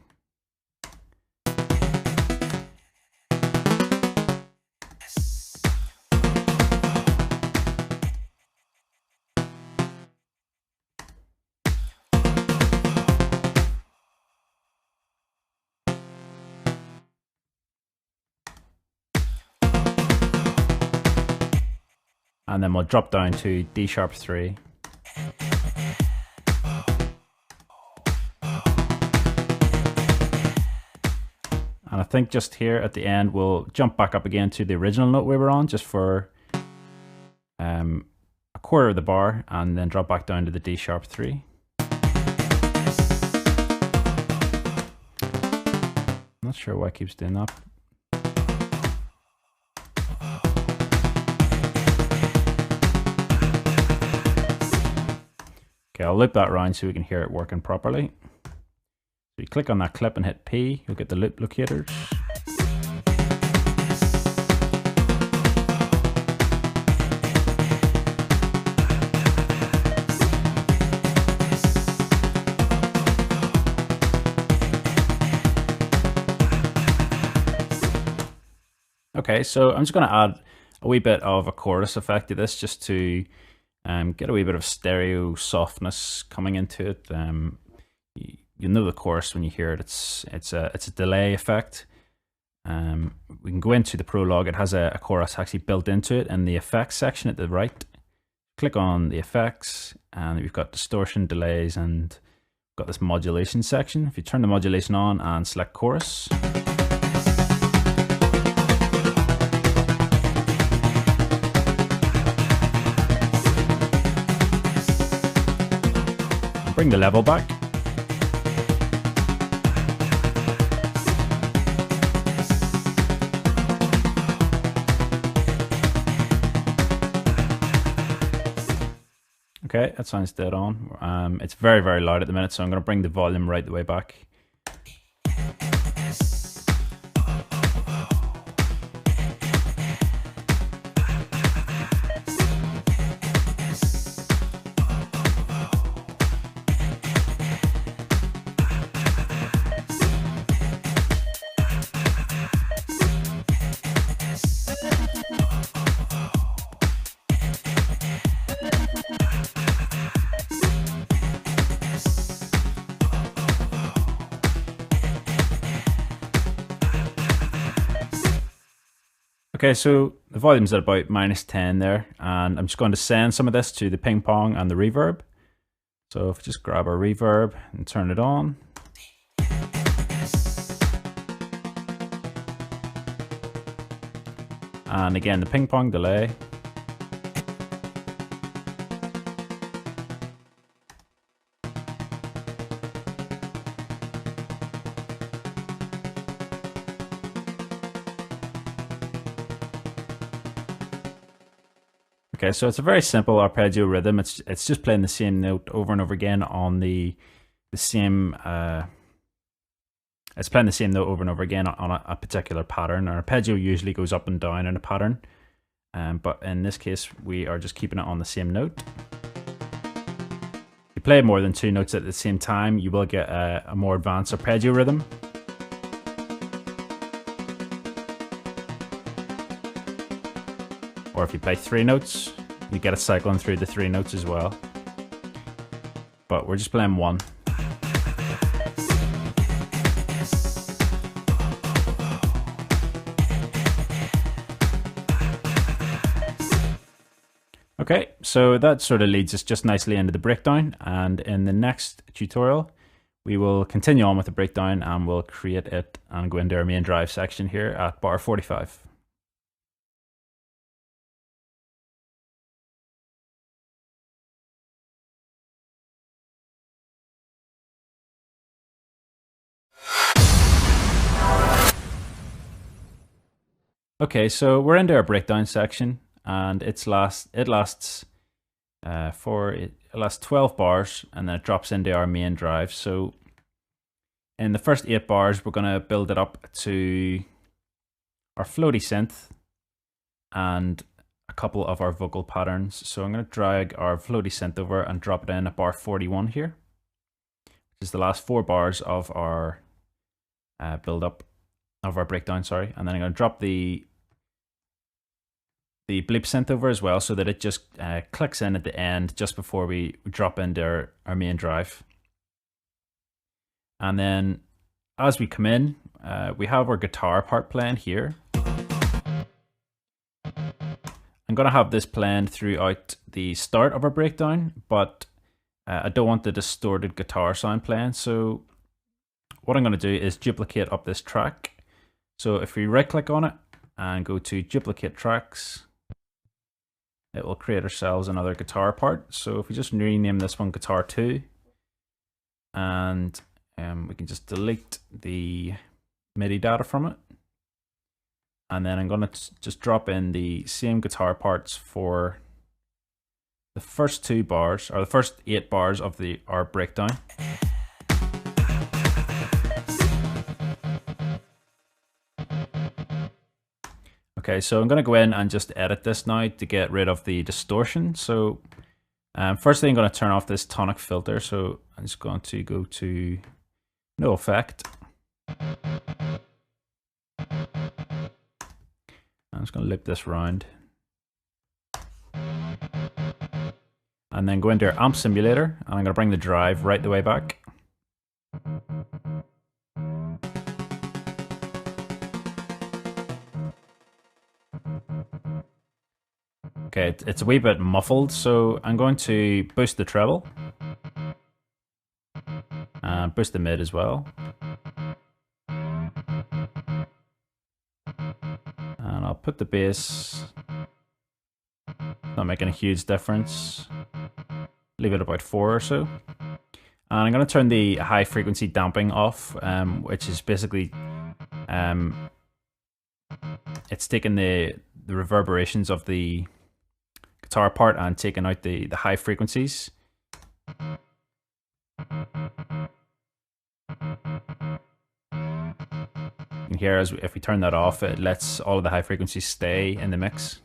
and then we'll drop down to D sharp 3. And I think just here at the end, we'll jump back up again to the original note we were on, just for a quarter of the bar, and then drop back down to the D sharp 3. Not sure why it keeps doing that. Okay, I'll loop that around so we can hear it working properly. So you click on that clip and hit P, you'll get the loop locators. Okay, so I'm just going to add a wee bit of a chorus effect to this, just to get a wee bit of stereo softness coming into it. You know the chorus when you hear it. It's a delay effect. We can go into the prologue. It has a chorus actually built into it in the effects section at the right. Click on the effects, and we've got distortion, delays, and we've got this modulation section. If you turn the modulation on and select chorus, bring the level back. Okay, that sounds dead on. It's very, very loud at the minute, so I'm going to bring the volume right the way back. Okay, so the volume's at about -10 there, and I'm just going to send some of this to the ping pong and the reverb. So if we just grab our reverb and turn it on. And again, the ping pong delay. Okay, so it's a very simple arpeggio rhythm. It's just playing the same note over and over again on the same. It's playing the same note over and over again on a particular pattern. An arpeggio usually goes up and down in a pattern, but in this case, we are just keeping it on the same note. If you play more than 2 notes at the same time, you will get a more advanced arpeggio rhythm. Or if you play 3 notes, you get a cycling through the 3 notes as well. But we're just playing 1. Okay, so that sort of leads us just nicely into the breakdown, and in the next tutorial we will continue on with the breakdown, and we'll create it and go into our main drive section here at bar 45. Okay, so we're into our breakdown section, and it lasts 12 bars, and then it drops into our main drive. So in the first 8 bars, we're going to build it up to our floaty synth and a couple of our vocal patterns. So I'm going to drag our floaty synth over and drop it in at bar 41 here, which is the last 4 bars of our build up of our breakdown, sorry. And then I'm going to drop the bleep synth over as well, so that it just clicks in at the end just before we drop into our main drive. And then as we come in, we have our guitar part playing here. And I'm going to have this playing throughout the start of our breakdown, but I don't want the distorted guitar sound playing. So what I'm going to do is duplicate up this track. So if we right click on it and go to duplicate tracks, it will create ourselves another guitar part. So if we just rename this one guitar 2, and we can just delete the MIDI data from it. And then I'm going to just drop in the same guitar parts for the first 2 bars, or the first 8 bars of our breakdown. Okay, so I'm going to go in and just edit this now to get rid of the distortion. So first thing, I'm going to turn off this tonic filter. So I'm just going to go to no effect. I'm just going to loop this round. And then go into our amp simulator, and I'm going to bring the drive right the way back. Okay, it's a wee bit muffled, so I'm going to boost the treble. And boost the mid as well. And I'll put the bass, not making a huge difference. Leave it about 4 or so. And I'm going to turn the high frequency damping off, which is basically, it's taking the reverberations of the guitar part and taking out the high frequencies. And here, if we turn that off, it lets all of the high frequencies stay in the mix.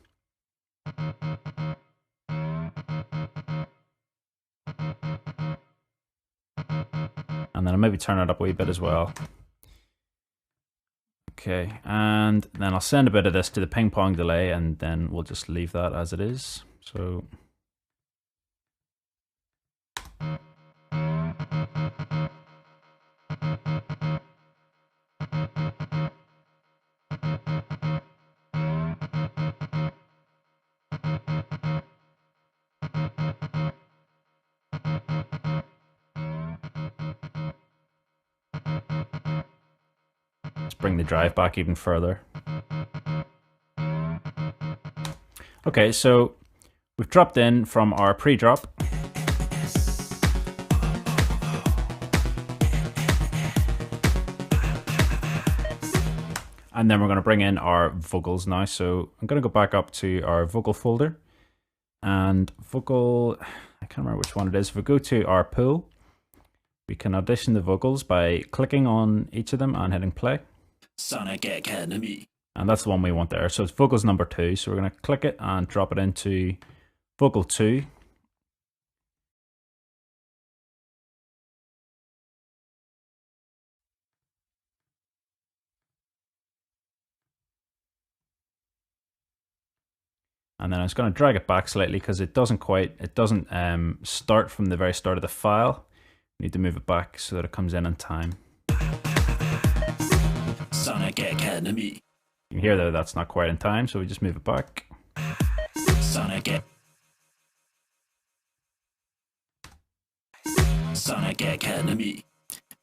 And then I'll maybe turn it up a wee bit as well. Okay, and then I'll send a bit of this to the ping pong delay, and then we'll just leave that as it is. So let's bring the drive back even further. Okay, so we've dropped in from our pre-drop. And then we're going to bring in our vocals now. So I'm going to go back up to our vocal folder. And vocal, I can't remember which one it is. If we go to our pool, we can audition the vocals by clicking on each of them and hitting play. Sonic Academy. And that's the one we want there. So it's vocals number 2. So we're going to click it and drop it into vocal 2. And then I was going to drag it back slightly because it doesn't start from the very start of the file. We need to move it back so that it comes in time. Sonic Academy. You can hear that that's not quite in time, so we just move it back. Sonic Academy.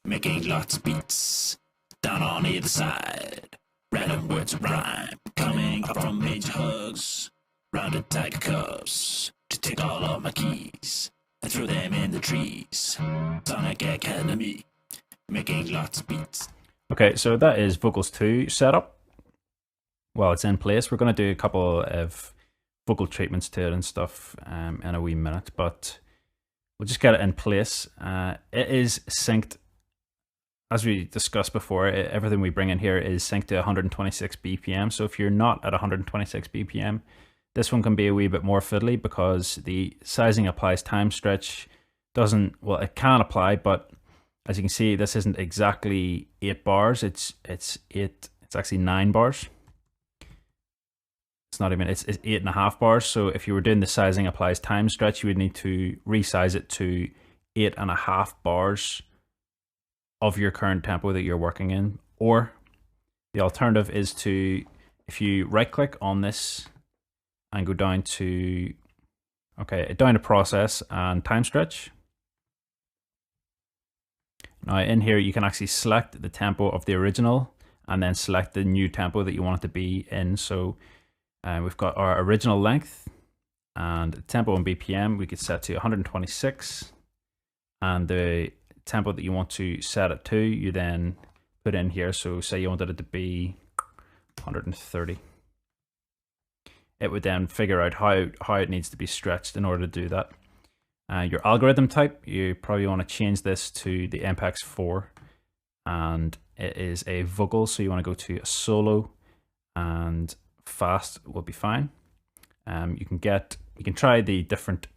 Making lots of beats. Down on either side. Random words of rhyme. Coming up from major hugs. Rounded tiger cups. To take all of my keys. And throw them in the trees. Sonic Academy. Making lots of beats. Okay, so that is vocals 2 setup. While it's in place, we're going to do a couple of vocal treatments to it and stuff in a wee minute, but we'll just get it in place. It is synced, as we discussed before, everything we bring in here is synced to 126 BPM. So if you're not at 126 BPM, this one can be a wee bit more fiddly because the sizing applies time stretch doesn't, well, it can apply, but as you can see, this isn't exactly 8 bars. It's actually 9 bars. It's not even, it's 8.5 bars. So if you were doing the sizing applies time stretch, you would need to resize it to 8.5 bars of your current tempo that you're working in. Or the alternative is to, if you right click on this and go down to, okay, down to process and time stretch. Now in here, you can actually select the tempo of the original and then select the new tempo that you want it to be in. So we've got our original length and tempo and BPM, we could set to 126. And the tempo that you want to set it to, you then put in here. So say you wanted it to be 130. It would then figure out how it needs to be stretched in order to do that. Your algorithm type, you probably want to change this to the MPEG-4, and it is a vocal, so you want to go to a solo, and fast will be fine. You can try the different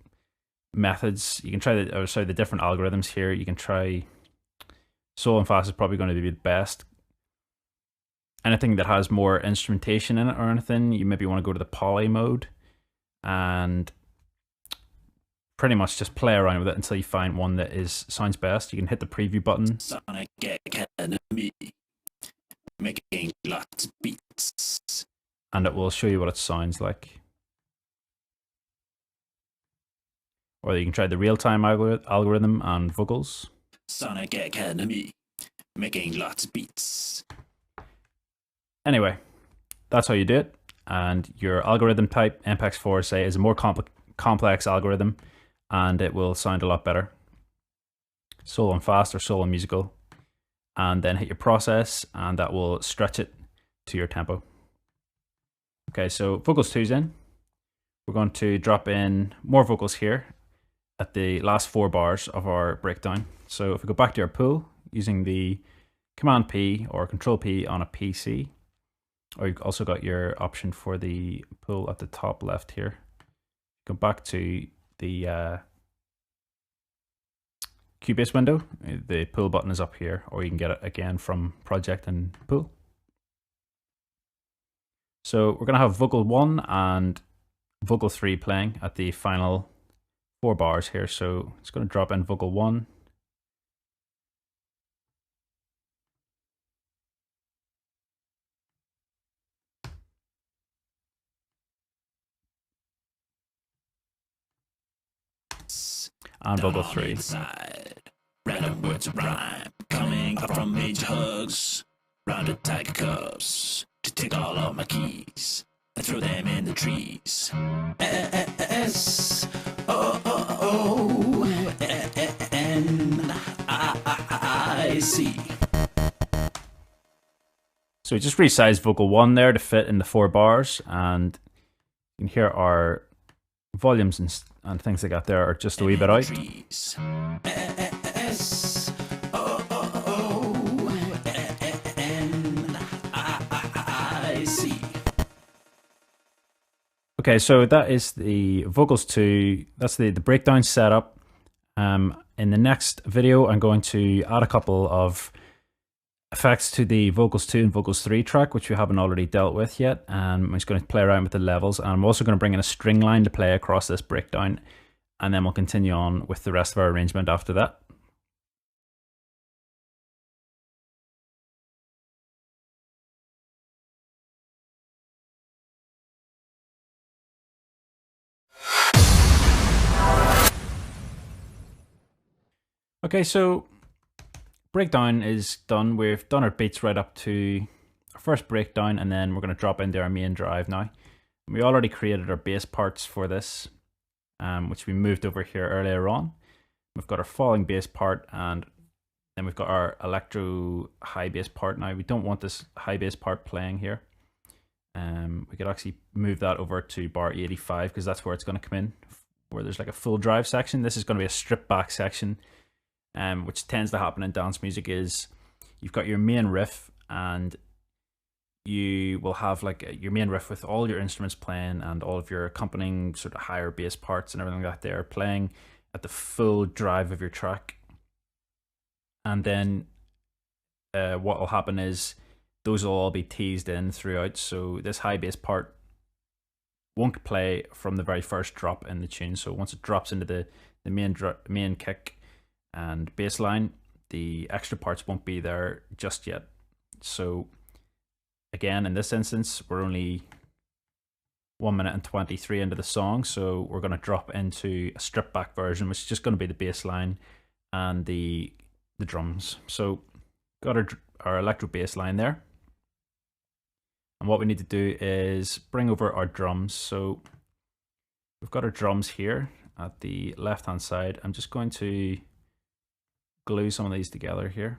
methods. You can try the different algorithms here. You can try solo and fast is probably going to be the best. Anything that has more instrumentation in it or anything, you maybe want to go to the poly mode and pretty much just play around with it until you find one that sounds best. You can hit the preview button. Sonic Academy, making lots of beats. And it will show you what it sounds like. Or you can try the real-time algorithm and vocals. Sonic Academy, making lots of beats. Anyway, that's how you do it. And your algorithm type, MPEG-4, say, is a more complex algorithm, and it will sound a lot better. Solo and fast or solo and musical. And then hit your process, and that will stretch it to your tempo. Okay, so vocals 2's in. We're going to drop in more vocals here at the last 4 bars of our breakdown. So if we go back to our pool using the Command P or Control P on a PC, or you've also got your option for the pool at the top left here. Go back to the Cubase window. The pool button is up here, or you can get it again from Project and Pool. So we're going to have vocal 1 and vocal 3 playing at the final 4 bars here. So it's going to drop in vocal 1. And vocal 3. Random words of rhyme coming up from major hugs. Rounded tiger cubs to take all of my keys and throw them in the trees. S O O O N I C. So we just resized vocal 1 there to fit in the 4 bars, and you can hear our volumes and things like that there are just a wee bit out. Okay, so that is the vocals 2. That's the breakdown setup. In the next video, I'm going to add a couple of effects to the vocals 2 and vocals 3 track, which we haven't already dealt with yet. I'm just going to play around with the levels, and I'm also going to bring in a string line to play across this breakdown, and then we'll continue on with the rest of our arrangement after that. Okay, so breakdown is done. We've done our beats right up to our first breakdown, and then we're going to drop into our main drive now. We already created our bass parts for this, which we moved over here earlier on. We've got our falling bass part, and then we've got our electro high bass part. Now we don't want this high bass part playing here. We could actually move that over to bar 85 because that's where it's going to come in, where there's like a full drive section. This is going to be a stripped back section. Which tends to happen in dance music is you've got your main riff, and you will have like your main riff with all your instruments playing and all of your accompanying sort of higher bass parts and everything like that they're playing at the full drive of your track. And then what will happen is those will all be teased in throughout. So this high bass part won't play from the very first drop in the tune. So once it drops into the main kick and bass line, the extra parts won't be there just yet. So again, in this instance, we're only 1 minute and 23 into the song, so we're going to drop into a stripped back version, which is just going to be the bass line and the drums. So got our electro bass line there, and what we need to do is bring over our drums. So we've got our drums here at the left hand side. I'm just going to glue some of these together here.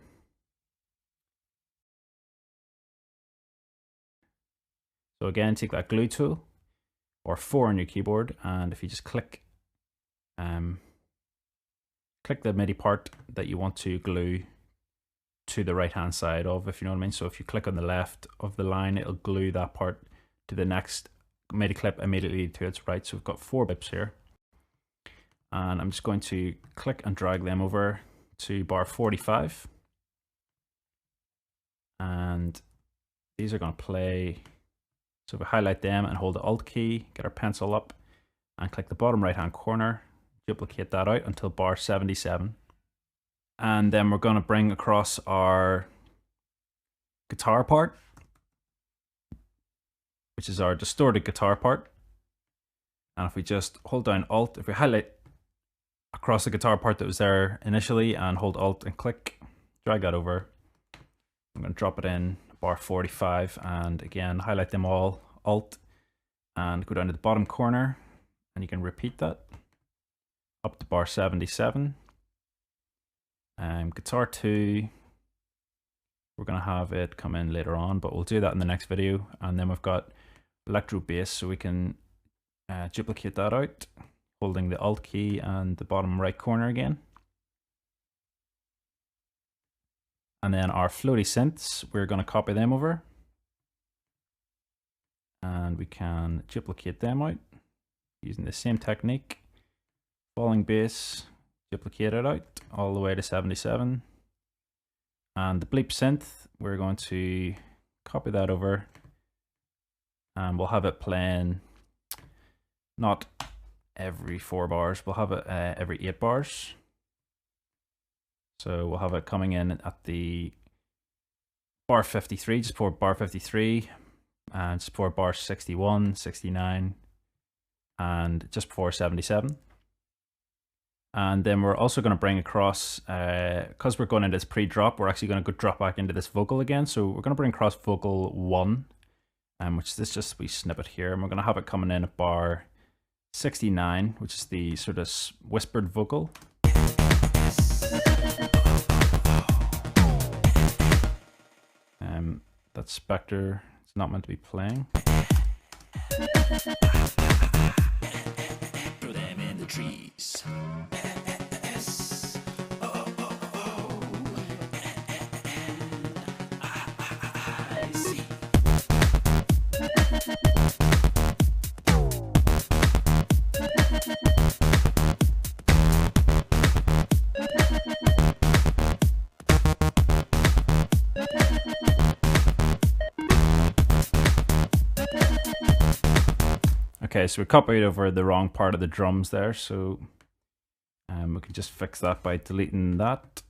So again, take that glue tool or 4 on your keyboard, and if you just click the MIDI part that you want to glue to the right hand side of, if you know what I mean. So if you click on the left of the line, it'll glue that part to the next MIDI clip immediately to its right. So we've got 4 bips here, and I'm just going to click and drag them over to bar 45, and these are going to play. So if we highlight them and hold the Alt key, get our pencil up and click the bottom right hand corner, duplicate that out until bar 77. And then we're going to bring across our guitar part, which is our distorted guitar part. And if we just hold down Alt, if we highlight across the guitar part that was there initially and hold Alt and click, drag that over, I'm going to drop it in bar 45, and again highlight them all, Alt, and go down to the bottom corner, and you can repeat that up to bar 77. Guitar 2, we're going to have it come in later on, but we'll do that in the next video. And then we've got electro bass, so we can duplicate that out, holding the Alt key and the bottom right corner again. And then our floaty synths, we're going to copy them over, and we can duplicate them out using the same technique. Falling bass, duplicate it out all the way to 77. And the bleep synth, we're going to copy that over, and we'll have it playing not every 4 bars, we'll have it every 8 bars. So we'll have it coming in at the bar 53, just before bar 53, and just before bar 61, 69, and just before 77. And then we're also going to bring across, because we're going into this pre-drop, we're actually going to go drop back into this vocal again. So we're going to bring across vocal 1, which is just a wee snippet here, and we're going to have it coming in at bar 69, which is the sort of whispered vocal. That Spectre is not meant to be playing. Throw them in the trees. I see. Okay, so we copied over the wrong part of the drums there, so we can just fix that by deleting that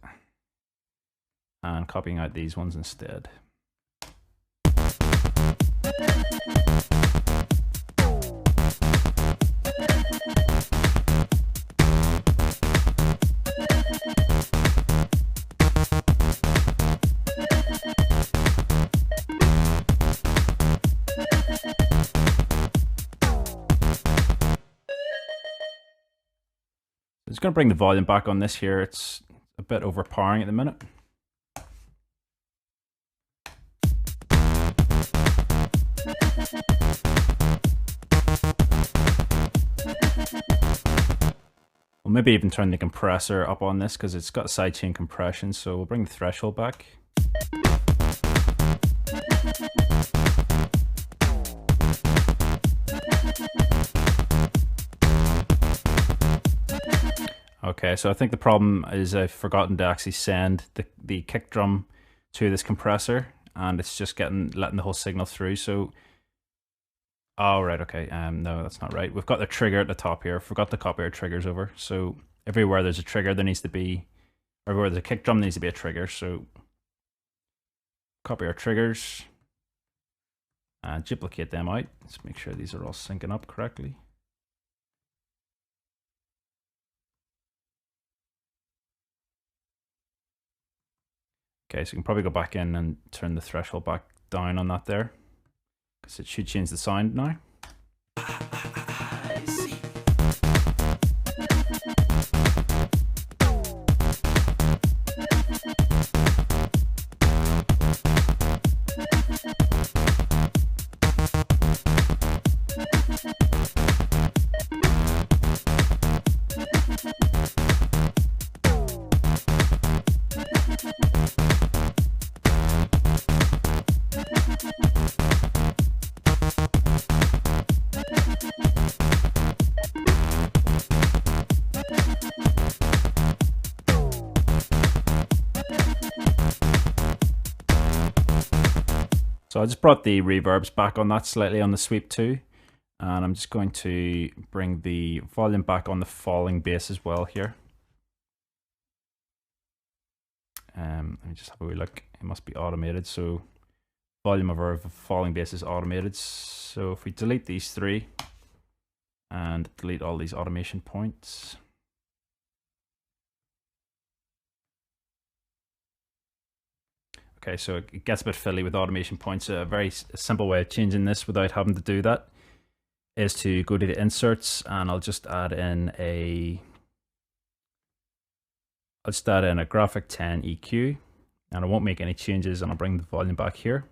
and copying out these ones instead. Just going to bring the volume back on this here. It's a bit overpowering at the minute. We'll maybe even turn the compressor up on this because it's got sidechain compression, so we'll bring the threshold back. Okay, so I think the problem is I've forgotten to actually send the kick drum to this compressor, and it's just letting the whole signal through. So, oh right, okay, no, that's not right. We've got the trigger at the top here. Forgot to copy our triggers over. So everywhere there's a trigger, there needs to be, or everywhere there's a kick drum, there needs to be a trigger. So copy our triggers. and duplicate them out. Let's make sure these are all syncing up correctly. Okay, so you can probably go back in and turn the threshold back down on that there, because it should change the sound now. So I just brought the reverbs back on that slightly on the sweep too. And I'm just going to bring the volume back on the falling bass as well here. Let me just have a wee look. It must be automated. So volume of our falling bass is automated. So if we delete these three and delete all these automation points. Okay, so it gets a bit fiddly with automation points. A very simple way of changing this without having to do that is to go to the inserts, and I'll just add in a graphic 10 EQ, and I won't make any changes, and I'll bring the volume back here.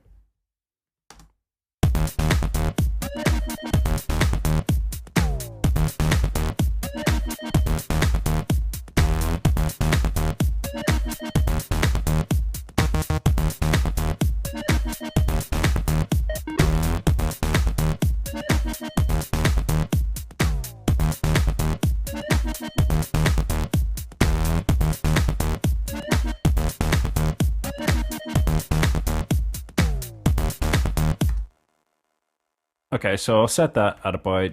Okay, so I'll set that at about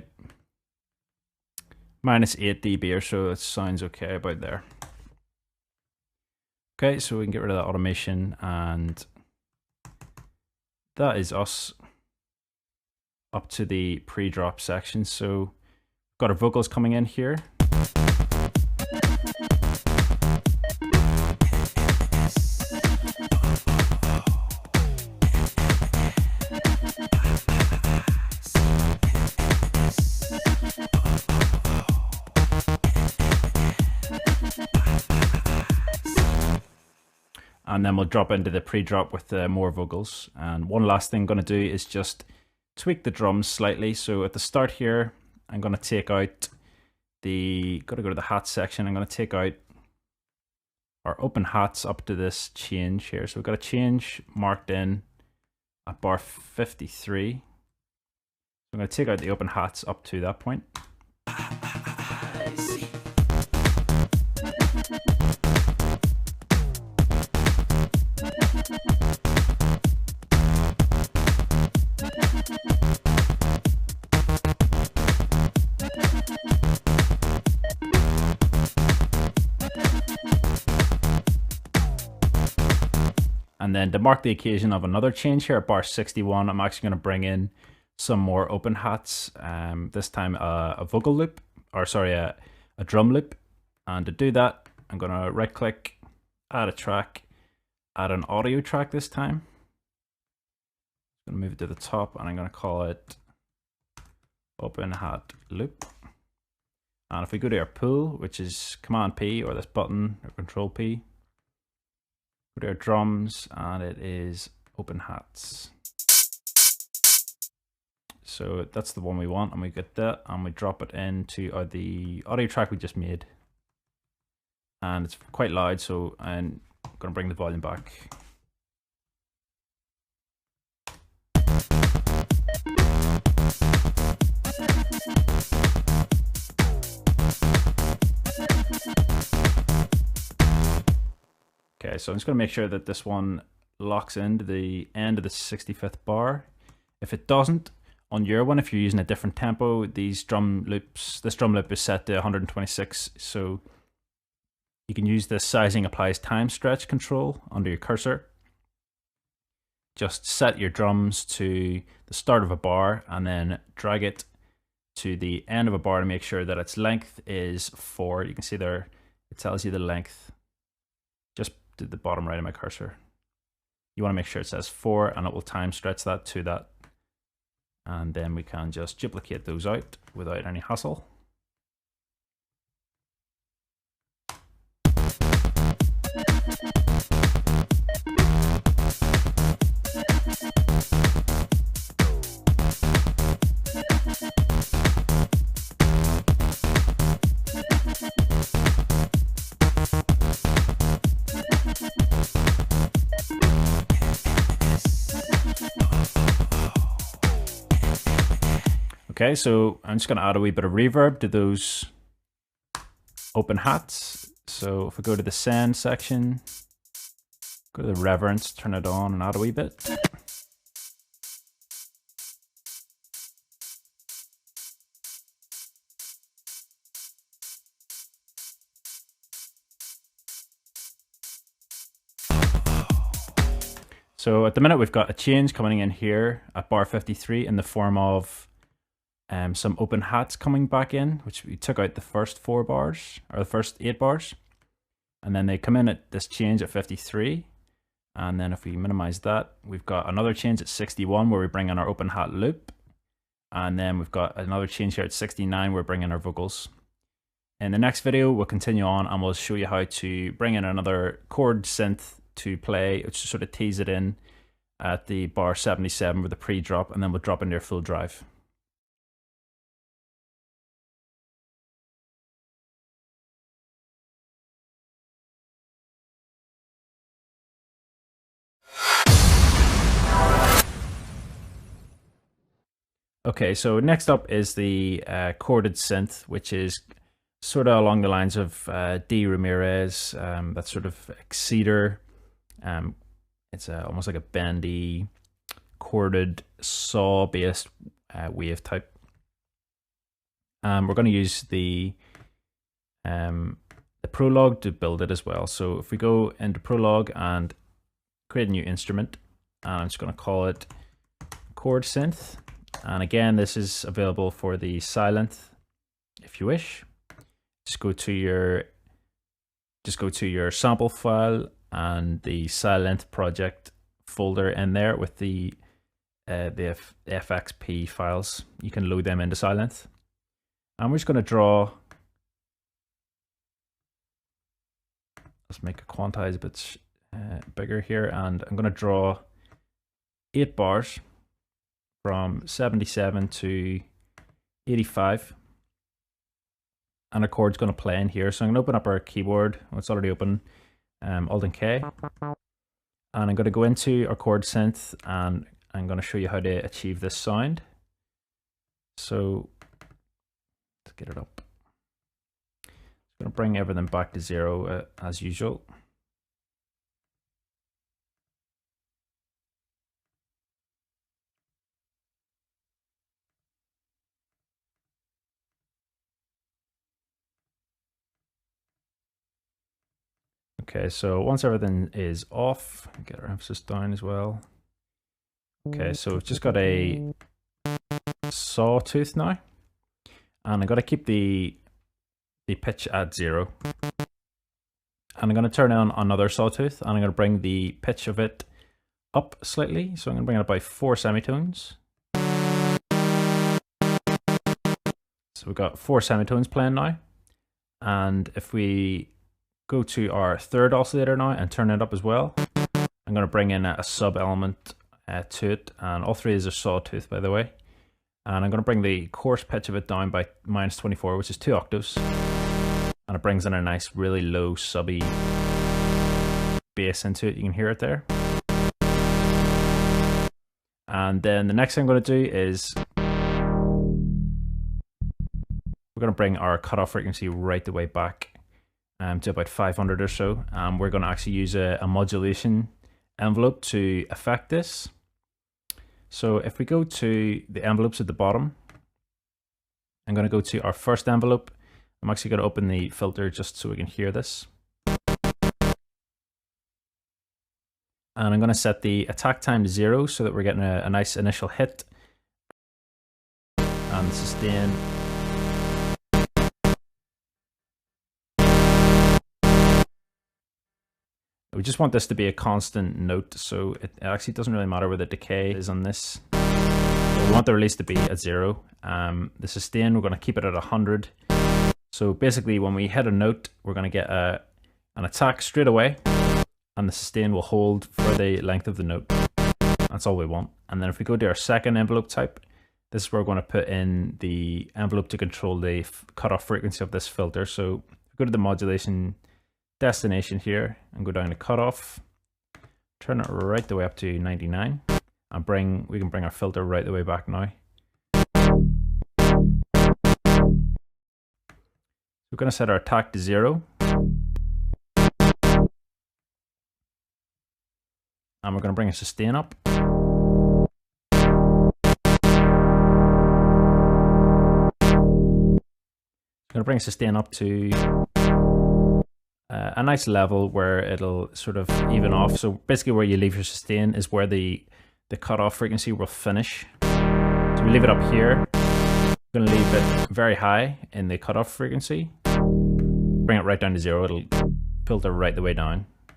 -8 dB or so. It sounds okay about there. Okay, so we can get rid of that automation, and that is us up to the pre-drop section. So we've got our vocals coming in here. And then we'll drop into the pre-drop with more vocals. And one last thing I'm going to do is just tweak the drums slightly. So at the start here, I'm going to take out got to go to the hats section. I'm going to take out our open hats up to this change here. So we've got a change marked in at bar 53. I'm going to take out the open hats up to that point. And then to mark the occasion of another change here at bar 61, I'm actually going to bring in some more open hats. This time a vocal loop, or sorry, a drum loop. And to do that, I'm going to right click, add a track, add an audio track this time. I'm going to move it to the top, and I'm going to call it open hat loop. And if we go to our pool, which is Command P or this button or Control P, go to our drums, and it is open hats. So that's the one we want, and we get that, and we drop it into the audio track we just made. And it's quite loud, so I'm going to bring the volume back. Okay, so I'm just going to make sure that this one locks into the end of the 65th bar. If it doesn't, on your one, if you're using a different tempo, this drum loop is set to 126, so you can use this sizing applies time stretch control under your cursor. just set your drums to the start of a bar and then drag it to the end of a bar to make sure that its length is 4. You can see there it tells you the length just to the bottom right of my cursor. You want to make sure it says 4 and it will time stretch that to that. And then we can just duplicate those out without any hassle. Okay, so I'm just going to add a wee bit of reverb to those open hats. So if we go to the send section, go to the reverence, turn it on and add a wee bit. So at the minute we've got a change coming in here at bar 53 in the form of some open hats coming back in, which we took out the first 4 bars, or the first 8 bars. And then they come in at this change at 53. And then if we minimize that, we've got another change at 61 where we bring in our open hat loop. And then we've got another change here at 69 where we bring in our vocals. In the next video, we'll continue on and we'll show you how to bring in another chord synth to play, which sort of tease it in at the bar 77 with the pre-drop, and then we'll drop into your full drive. Okay, so next up is the chorded synth, which is sort of along the lines of D. Ramirez, that sort of Cedar. It's almost like a bendy, chorded, saw-based wave type. We're going to use the Prologue to build it as well. So if we go into Prologue and create a new instrument, and I'm just going to call it Chord Synth. And again, this is available for the Silent if you wish. Just go to your sample file and the Silent project folder in there with the FXP files. You can load them into Silent. And we're just going to draw. Let's make it quantize a bit bigger here, and I'm going to draw 8 bars from 77 to 85, and a chord's going to play in here. So I'm going to open up our keyboard. Oh, it's already open. Alt and K, and I'm going to go into our chord synth, and I'm going to show you how to achieve this sound. So let's get it up. I'm going to bring everything back to 0 as usual. Okay, so once everything is off, get our emphasis down as well. Okay, so we've just got a sawtooth now, and I'm going to keep the pitch at 0. And I'm going to turn on another sawtooth, and I'm going to bring the pitch of it up slightly. So I'm going to bring it up by 4 semitones. So we've got 4 semitones playing now. And if we go to our third oscillator now and turn it up as well, I'm going to bring in a sub element to it, and all 3 is a sawtooth, by the way. And I'm going to bring the coarse pitch of it down by -24, which is 2 octaves, and it brings in a nice really low subby bass into it. You can hear it there. And then the next thing I'm going to do is we're going to bring our cutoff frequency right the way back to about 500 or so. We're going to actually use a modulation envelope to affect this. So if we go to the envelopes at the bottom, I'm going to go to our first envelope. I'm actually going to open the filter just so we can hear this. And I'm going to set the attack time to 0 so that we're getting a nice initial hit. And sustain. We just want this to be a constant note, so it actually doesn't really matter where the decay is on this. So we want the release to be at 0. The sustain, we're going to keep it at 100. So basically when we hit a note, we're going to get an attack straight away, and the sustain will hold for the length of the note. That's all we want. And then if we go to our second envelope type, this is where we're going to put in the envelope to control the cutoff frequency of this filter. So go to the modulation destination here and go down to cutoff, turn it right the way up to 99, and we can bring our filter right the way back now. We're going to set our attack to 0. And we're going to bring a sustain up. I'm going to bring a sustain up to a nice level where it'll sort of even off. So basically where you leave your sustain is where the cutoff frequency will finish. So we leave it up here. We're going to leave it very high in the cutoff frequency. Bring it right down to 0. It'll filter right the way down. I'm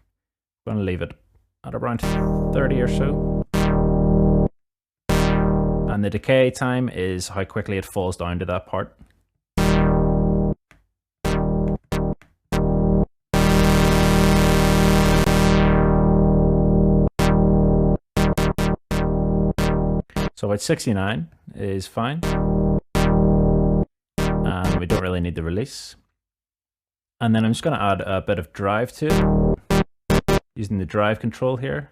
going to leave it at around 30 or so. And the decay time is how quickly it falls down to that part. So at 69 is fine. And we don't really need the release. And then I'm just going to add a bit of drive to it, using the drive control here.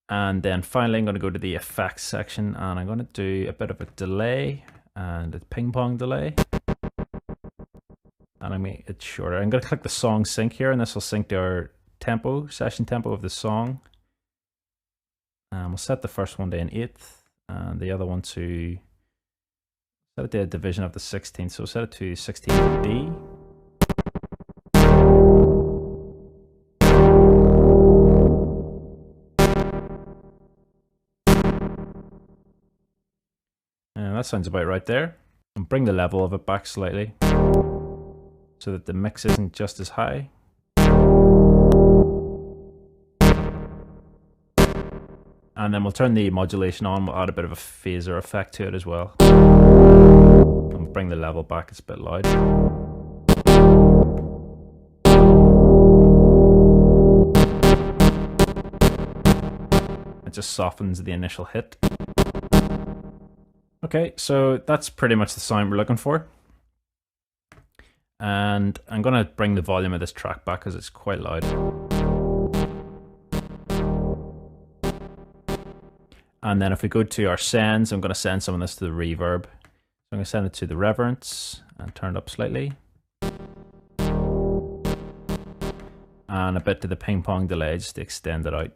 And then finally I'm going to go to the effects section, and I'm going to do a bit of a delay and a ping pong delay. And I make it shorter. I'm going to click the song sync here, and this will sync to our tempo, session tempo of the song. And we'll set the first one to an 8th, and the other one to set it to a division of the 16th. So we'll set it to 16D. And that sounds about right there. And bring the level of it back slightly so that the mix isn't just as high. And then we'll turn the modulation on. We'll add a bit of a phaser effect to it as well. And we'll bring the level back. It's a bit loud. It just softens the initial hit. Okay, so that's pretty much the sound we're looking for. And I'm going to bring the volume of this track back because it's quite loud. And then if we go to our sends, I'm going to send some of this to the reverb. So I'm going to send it to the reverence and turn it up slightly. And a bit to the ping pong delay just to extend it out.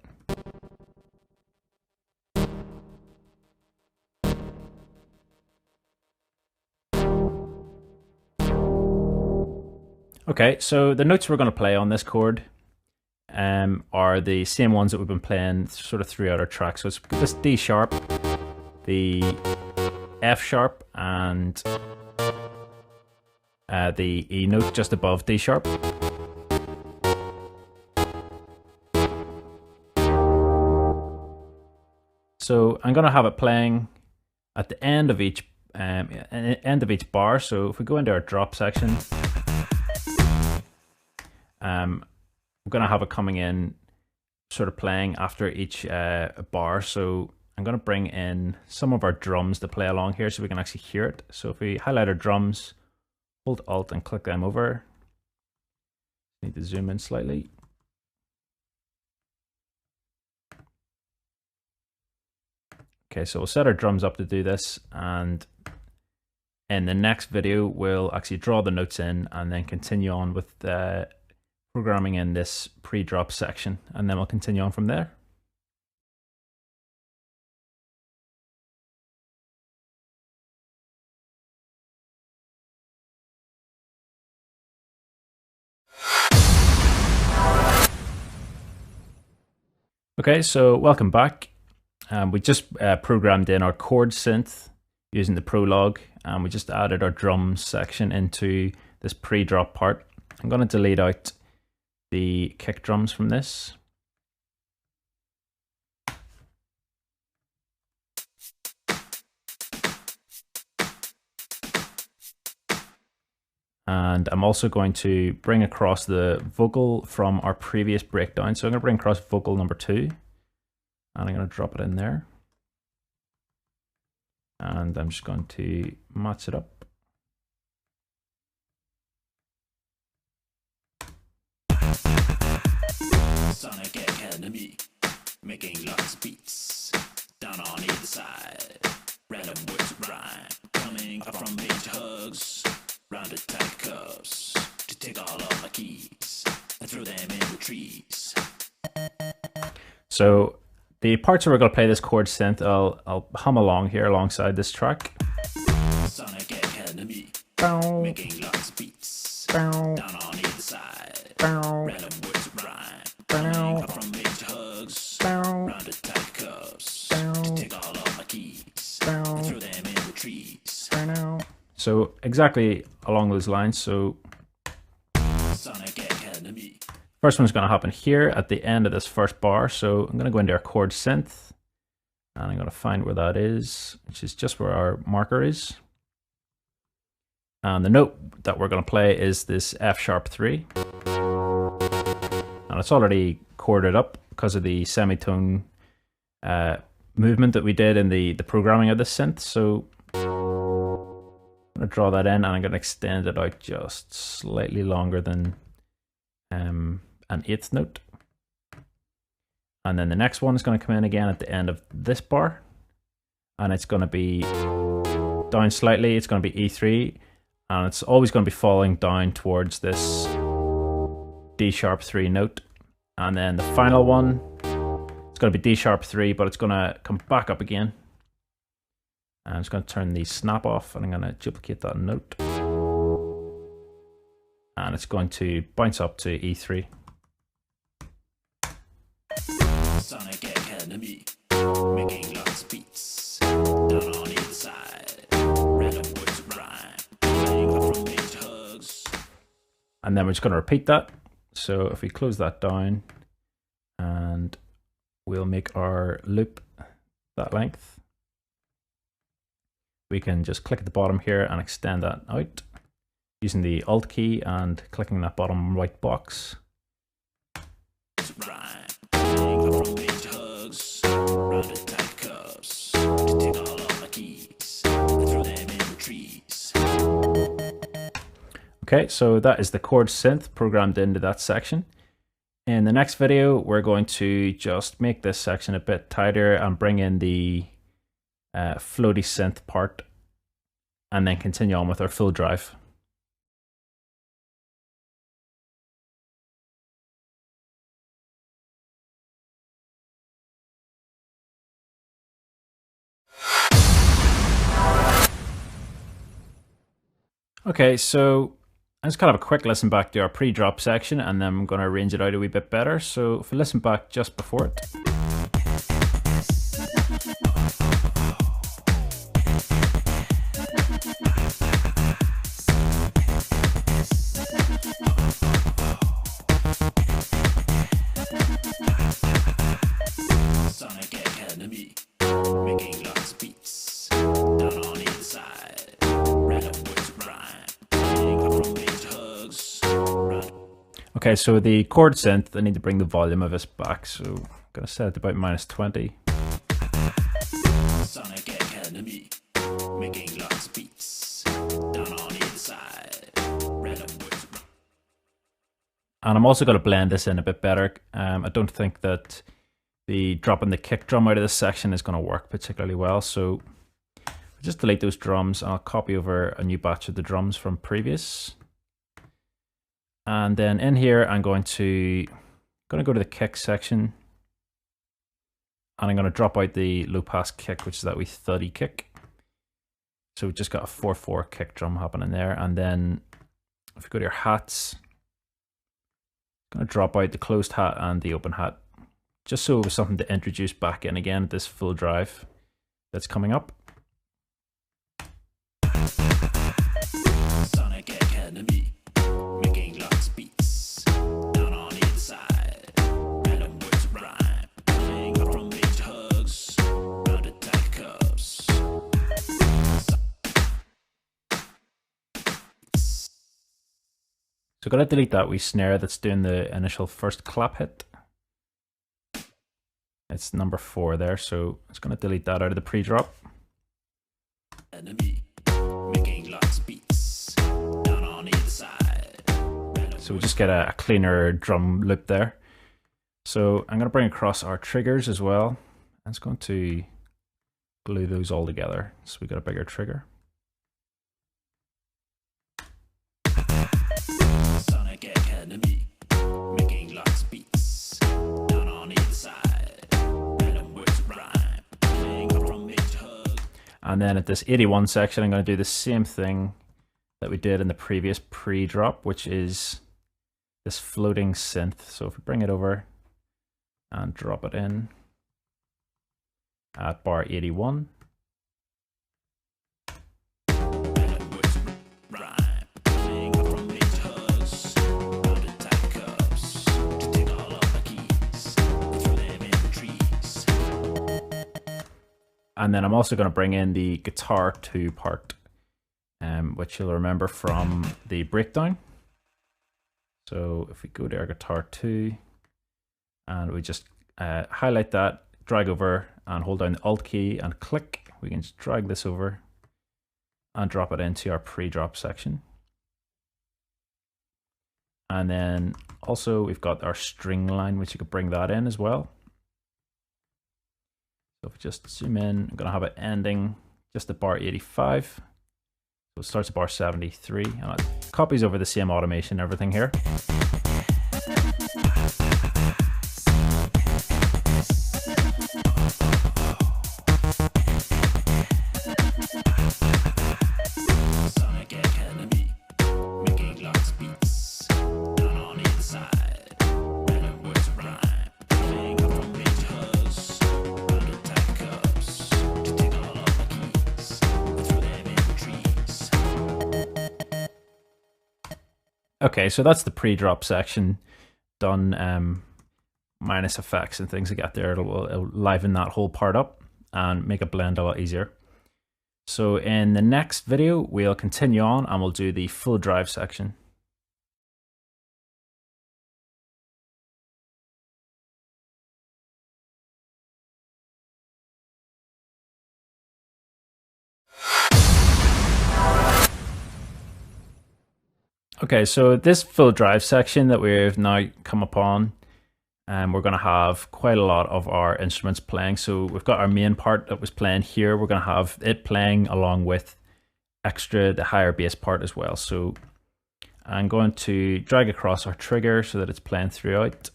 Okay, so the notes we're going to play on this chord are the same ones that we've been playing sort of throughout our track. So it's this D sharp, the F sharp, and the E note just above D sharp. So I'm going to have it playing at the end of each bar. So if we go into our drop section, I'm going to have it coming in sort of playing after each bar. So I'm going to bring in some of our drums to play along here so we can actually hear it. So if we highlight our drums, hold Alt and click them over. Need to zoom in slightly. Okay, so we'll set our drums up to do this, and in the next video we'll actually draw the notes in and then continue on with programming in this pre-drop section, and then we'll continue on from there. Okay, so welcome back. We just programmed in our chord synth using the prologue, and we just added our drums section into this pre-drop part. I'm going to delete out the kick drums from this. And I'm also going to bring across the vocal from our previous breakdown. So I'm going to bring across vocal number 2, and I'm going to drop it in there. And I'm just going to match it up. Sonic Academy, making lots of beats, down on either side, random words of rhyme, coming up from major hugs, rounded tight cups, to take all of my keys, and throw them in the trees. So the parts where we're going to play this chord synth, I'll hum along here alongside this track. Sonic Academy, making lots of beats, down on either side, random words of rhyme, coming up from major hugs, rounded tight cups, to take all of my keys, and throw them in the trees. So exactly along those lines. So Sonic Academy. First one's going to happen here at the end of this first bar. So I'm going to go into our chord synth, and I'm going to find where that is, which is just where our marker is. And the note that we're going to play is this F#3. And it's already chorded up because of the semitone movement that we did in the programming of the synth. So I'm going to draw that in, and I'm going to extend it out just slightly longer than an 8th note. And then the next one is going to come in again at the end of this bar, and it's going to be down slightly. It's going to be E3, and it's always going to be falling down towards this D#3 note. And then the final one, it's going to be D#3, but it's going to come back up again. And I'm just going to turn the snap off, and I'm going to duplicate that note. And it's going to bounce up to E3. Sonic Academy, making lots of beats, down on either side, random words of rhyme, playing up from major hugs. And then we're just going to repeat that. So if we close that down, and we'll make our loop that length, we can just click at the bottom here and extend that out using the Alt key and clicking that bottom right box. Rhyme, playing up from major hugs, rounded tight cups, to take all of my keys, and throw them in the trees. Okay, so that is the chord synth programmed into that section. In the next video, we're going to just make this section a bit tighter and bring in the floaty synth part, and then continue on with our full drive. Okay, so let's kind of a quick listen back to our pre-drop section, and then I'm going to arrange it out a wee bit better. So if we listen back just before it. Sonic Academy, making lots of beats, down on either side, random words of rhyme, playing up from major hugs. Okay, so the chord synth, I need to bring the volume of this back, so I'm going to set it to about -20. Sonic Academy, making lots of beats, down on either side, random words of rhyme. And I'm also going to blend this in a bit better. I don't think that the dropping the kick drum out of this section is going to work particularly well, so I'll just delete those drums, and I'll copy over a new batch of the drums from previous. And then in here, I'm going to go to the kick section, and I'm going to drop out the low pass kick, which is that wee thuddy kick. So we've just got a 4/4 kick drum happening there. And then if you go to your hats, I'm going to drop out the closed hat and the open hat. just so it was something to introduce back in again, this full drive that's coming up. Sonic Academy, making lots of beats, down on either side, random words of rhyme, coming up from major hugs, round attack cups. So gotta delete that wee snare that's doing the initial first clap hit. It's number 4 there, so it's gonna delete that out of the pre-drop. Enemy, making lots of beats, down on either side. So we just get a cleaner drum loop there. So I'm gonna bring across our triggers as well. And it's going to glue those all together. So we got a bigger trigger. Sonic Academy, making lots of beats, down on either side. Random words of rhyme, coming up from major hug. And then at this 81 section, I'm going to do the same thing that we did in the previous pre-drop, which is this floating synth. So if we bring it over and drop it in at bar 81. Random words of rhyme, coming up from major hugs, round attack cups. To take all of the keys, throw them in the trees. And then I'm also going to bring in the guitar 2 part, which you'll remember from the breakdown. So if we go to our guitar 2 and we just highlight that, drag over and hold down the Alt key and click, we can just drag this over and drop it into our pre-drop section. And then also we've got our string line, which you could bring that in as well. So if we just zoom in, I'm going to have it ending just at bar 85. So it starts at bar 73 and it copies over the same automation and everything here. Sonic Academy, making lots of beats, down on either side. Random words of rhyme, coming up from major hugs, round attack cups. To take all of the keys, throw them in the trees. Okay, so that's the pre-drop section done, minus effects and things like that there. It'll liven that whole part up and make a blend a lot easier. So in the next video, we'll continue on and we'll do the full drive section. Okay, so this full drive section that we've now come upon, we're going to have quite a lot of our instruments playing. So we've got our main part that was playing here. We're going to have it playing along with extra, the higher bass part as well. So I'm going to drag across our trigger so that it's playing throughout.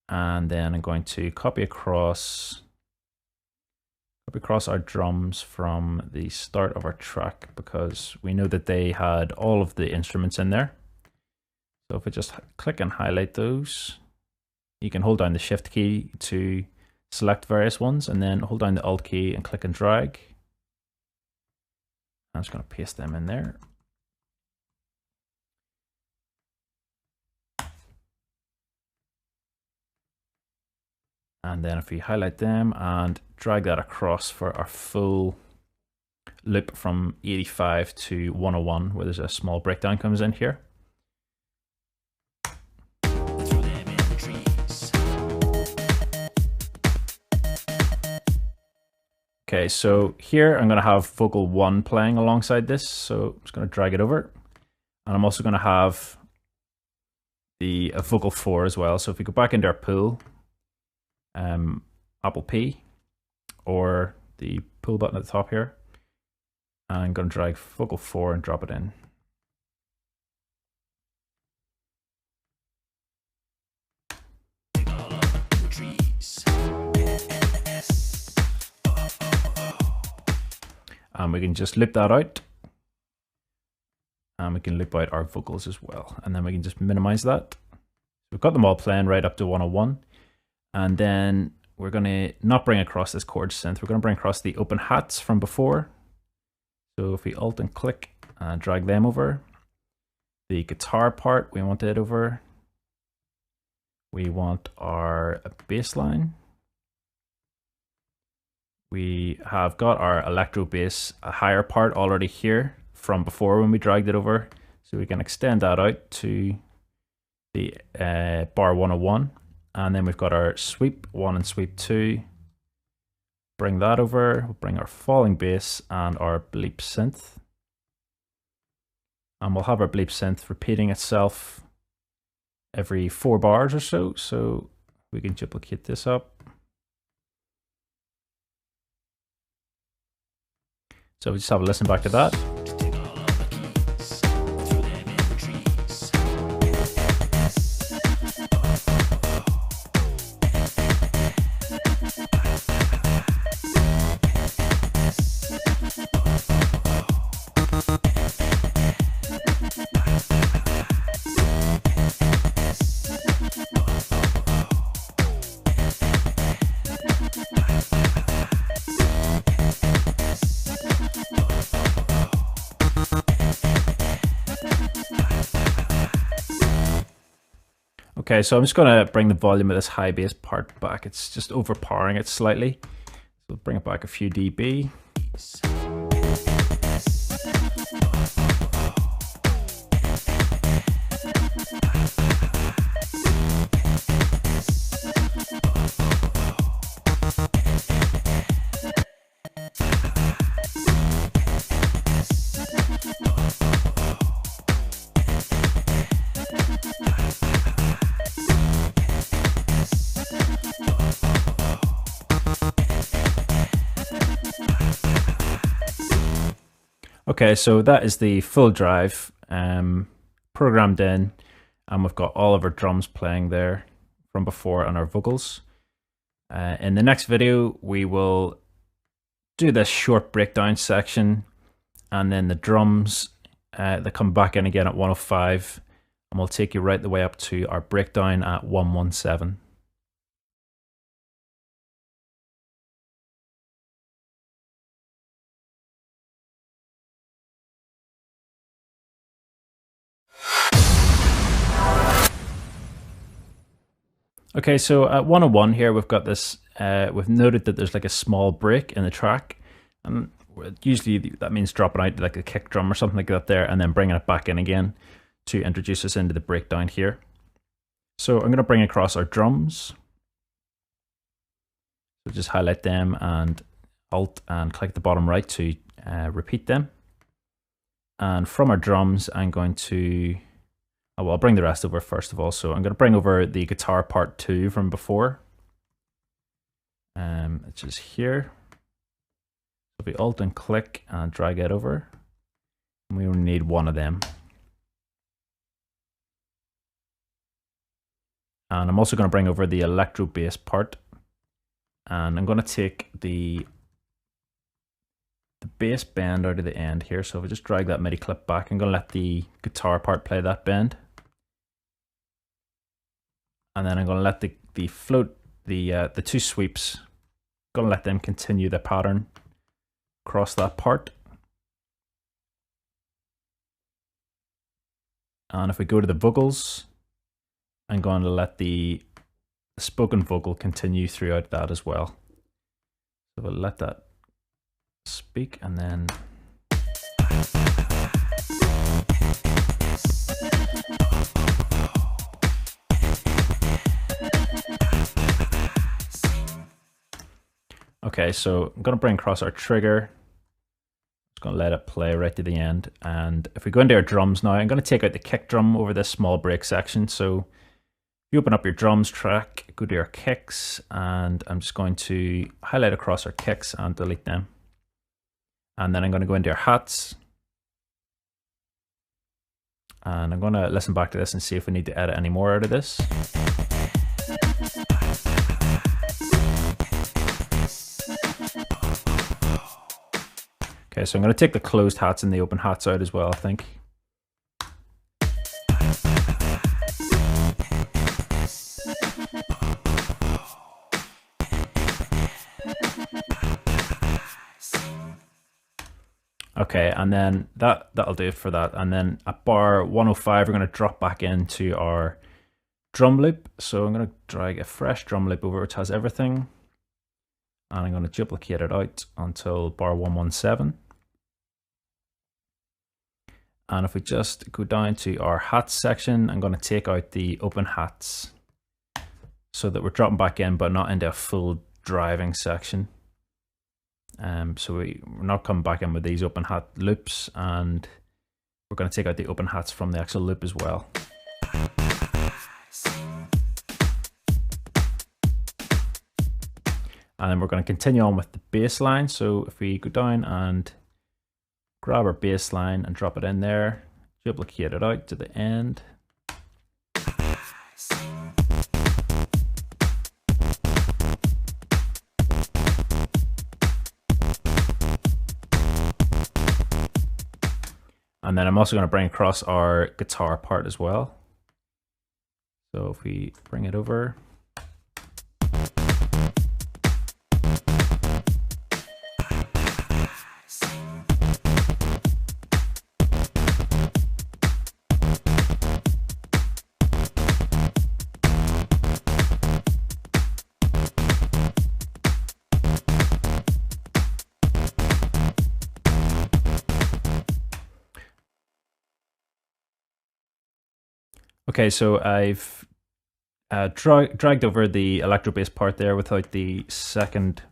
And then I'm going to copy across our drums from the start of our track, because we know that they had all of the instruments in there. So if I just click and highlight those, you can hold down the Shift key to select various ones and then hold down the Alt key and click and drag. I'm just going to paste them in there. And then if we highlight them and drag that across for our full loop from 85 to 101, where there's a small breakdown comes in here. Okay, so here I'm going to have vocal 1 playing alongside this, so I'm just going to drag it over. And I'm also going to have the vocal 4 as well. So if we go back into our pool, Apple P, or the pool button at the top here, and I'm going to drag vocal 4 and drop it in. And we can just loop that out, and we can loop out our vocals as well, and then we can just minimize that. We've got them all playing right up to 101, And then we're going to not bring across this chord synth. We're going to bring across the open hats from before. So if we Alt and click and drag them over, the guitar part, we want it over. We want our bass line. We have got our electro bass, a higher part already here from before when we dragged it over. So we can extend that out to the bar 101. And then we've got our sweep 1 and sweep 2. Bring that over, we'll bring our falling bass and our bleep synth. And we'll have our bleep synth repeating itself every 4 bars or so. So we can duplicate this up. So we just have a listen back to that. Okay, so I'm just going to bring the volume of this high bass part back. It's just overpowering it slightly. So bring it back a few dB. Okay, so that is the full drive programmed in, and we've got all of our drums playing there from before and our vocals. In the next video, we will do this short breakdown section, and then the drums, they come back in again at 105, and we'll take you right the way up to our breakdown at 117. Okay, so at 101 here, we've got this, we've noted that there's like a small break in the track. And usually that means dropping out like a kick drum or something like that there, and then bringing it back in again to introduce us into the breakdown here. So I'm going to bring across our drums. So just highlight them and Alt and click the bottom right to repeat them. And from our drums, I'm going to... Oh, well, I'll bring the rest over first of all. So I'm going to bring over the guitar part 2 from before, which is here. So we Alt and click and drag it over. And we only need one of them. And I'm also going to bring over the electro bass part. And I'm going to take the bass bend out of the end here. So if I just drag that MIDI clip back, I'm going to let the guitar part play that bend. And then I'm going to let the float, the 2 sweeps, going to let them continue the pattern across that part. And if we go to the vocals, I'm going to let the spoken vocal continue throughout that as well. So we'll let that speak, and then okay, so I'm going to bring across our trigger. Just going to let it play right to the end. And if we go into our drums now, I'm going to take out the kick drum over this small break section. So if you open up your drums track, go to your kicks, and I'm just going to highlight across our kicks and delete them. And then I'm going to go into our hats. And I'm going to listen back to this and see if we need to edit any more out of this. Okay, so I'm going to take the closed hats and the open hats out as well, I think. Okay, and then that'll do it for that. And then at bar 105, we're going to drop back into our drum loop. So I'm going to drag a fresh drum loop over which has everything. And I'm going to duplicate it out until bar 117. And if we just go down to our hats section, I'm going to take out the open hats so that we're dropping back in, but not into a full driving section. So we're not coming back in with these open hat loops, and we're going to take out the open hats from the actual loop as well. And then we're going to continue on with the bass line. So if we go down and grab our bass line and drop it in there, duplicate it out to the end. And then I'm also going to bring across our guitar part as well. So if we bring it over. Okay, so I've dragged over the electro bass part there without the second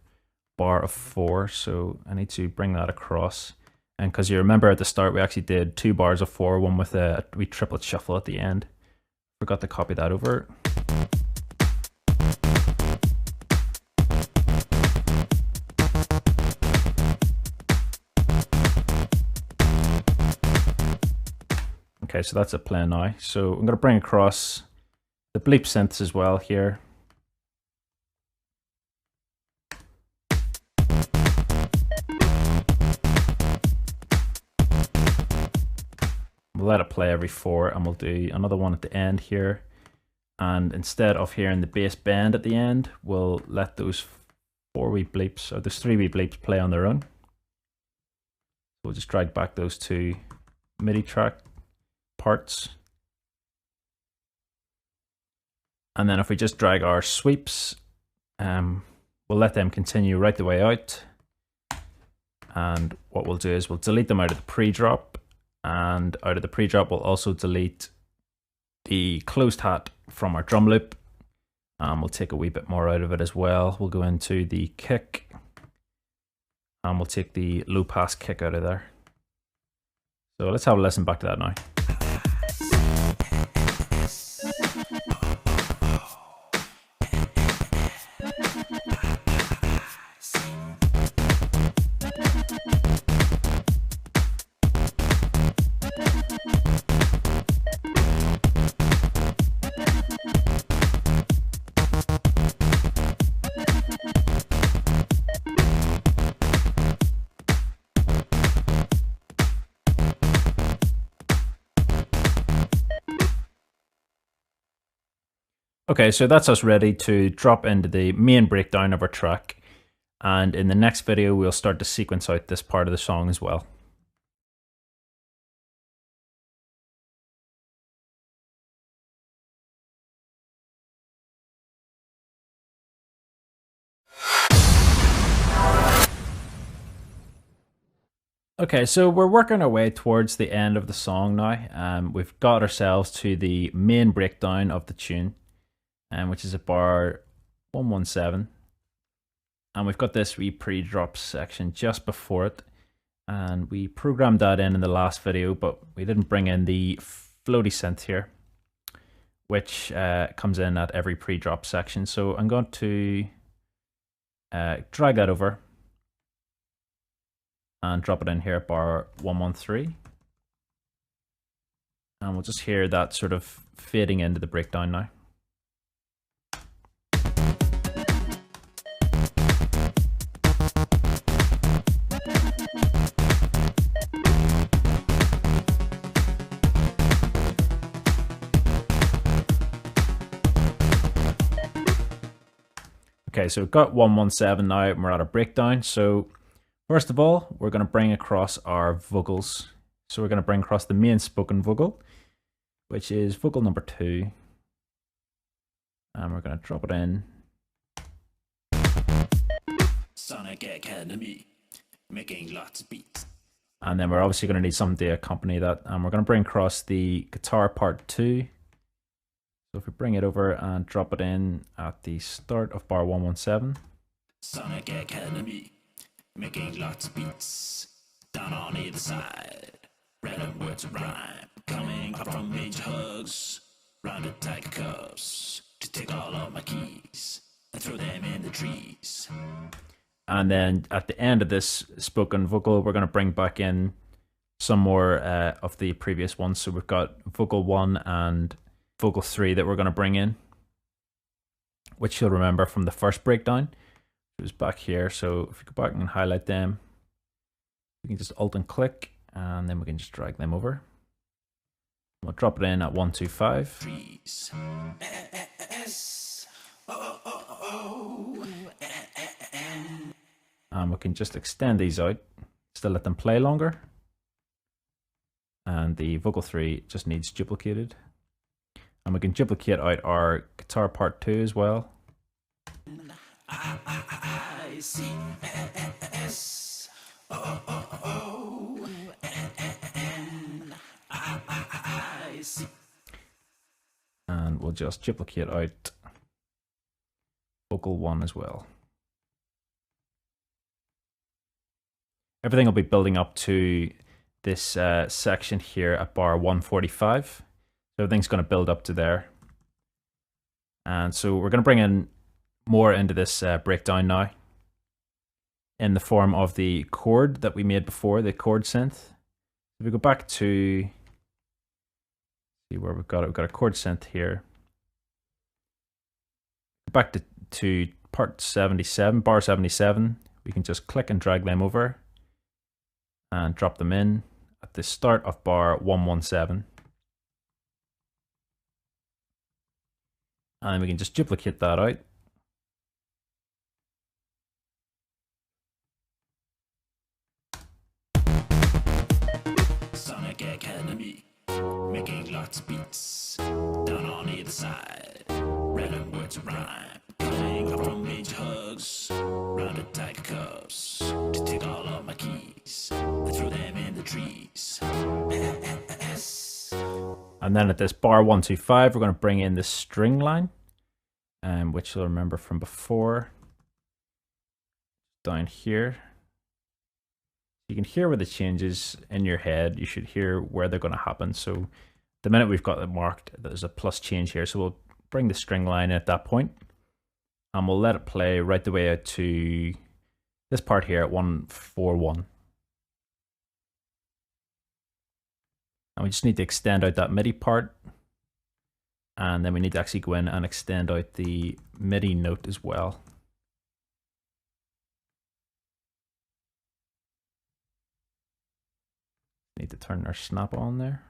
bar of 4, so I need to bring that across. And because you remember at the start we actually did 2 bars of 4, one with a wee triplet shuffle at the end. Forgot to copy that over. Okay, so that's it playing now. So I'm going to bring across the bleep synths as well here. We'll let it play every 4, and we'll do another one at the end here. And instead of hearing the bass bend at the end, we'll let those 4 wee bleeps, or those 3 wee bleeps, play on their own. We'll just drag back those 2 MIDI track parts. And then if we just drag our sweeps, we'll let them continue right the way out. And what we'll do is we'll delete them out of the pre-drop, and out of the pre-drop we'll also delete the closed hat from our drum loop. We'll take a wee bit more out of it as well. We'll go into the kick, and we'll take the low pass kick out of there. So let's have a listen back to that now. Okay, so that's us ready to drop into the main breakdown of our track. And in the next video, we'll start to sequence out this part of the song as well. Okay, so we're working our way towards the end of the song now. We've got ourselves to the main breakdown of the tune, which is at bar 117. And we've got this wee pre-drop section just before it. And we programmed that in the last video, but we didn't bring in the floaty synth here, which comes in at every pre-drop section. So I'm going to drag that over and drop it in here at bar 113. And we'll just hear that sort of fading into the breakdown now. Okay, so we've got 117 now, and we're at a breakdown. So First of all, we're going to bring across our vocals. So we're going to bring across the main spoken vocal, which is vocal number 2. And we're going to drop it in. Sonic Academy, making lots of beats. And then we're obviously going to need something to accompany that. And we're going to bring across the guitar part 2. So if we bring it over and drop it in at the start of bar 117. Sonic Academy, making lots of beats. Down on either side, random words of rhyme. Coming up from major hugs, rounded tiger cups. To take all of my keys and throw them in the trees. And then at the end of this spoken vocal, we're going to bring back in some more of the previous ones. So we've got vocal 1 and vocal 3 that we're going to bring in, which you'll remember from the first breakdown. It was back here. So if you go back and highlight them, we can just Alt and click, and then we can just drag them over. We'll drop it in at 125. Trees. And we can just extend these out, still let them play longer. And the vocal 3 just needs duplicated. And we can duplicate out our guitar part 2 as well. And we'll just duplicate out vocal 1 as well. Everything will be building up to this section here at bar 145. So everything's going to build up to there. And so we're going to bring in more into this breakdown now in the form of the chord that we made before, the chord synth. If we go back to see where we've got a chord synth here. Back to part 77, bar 77. We can just click and drag them over and drop them in at the start of bar 117. And we can just duplicate that out. Sonic Academy, making lots of beats. Down on either side, random words of rhyme. Coming up from major hugs, rounded tiger cups. To take all of my keys and throw them in the trees. And then at this bar 125, we're going to bring in the string line, which you'll remember from before. Down here. You can hear where the changes in your head. You should hear where they're going to happen. So the minute we've got it marked, there's a plus change here. So we'll bring the string line in at that point, and we'll let it play right the way out to this part here at 141. And we just need to extend out that MIDI part. And then we need to actually go in and extend out the MIDI note as well. Need to turn our snap on there.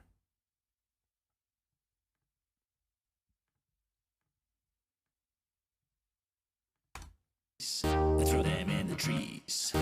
Throw them in the trees.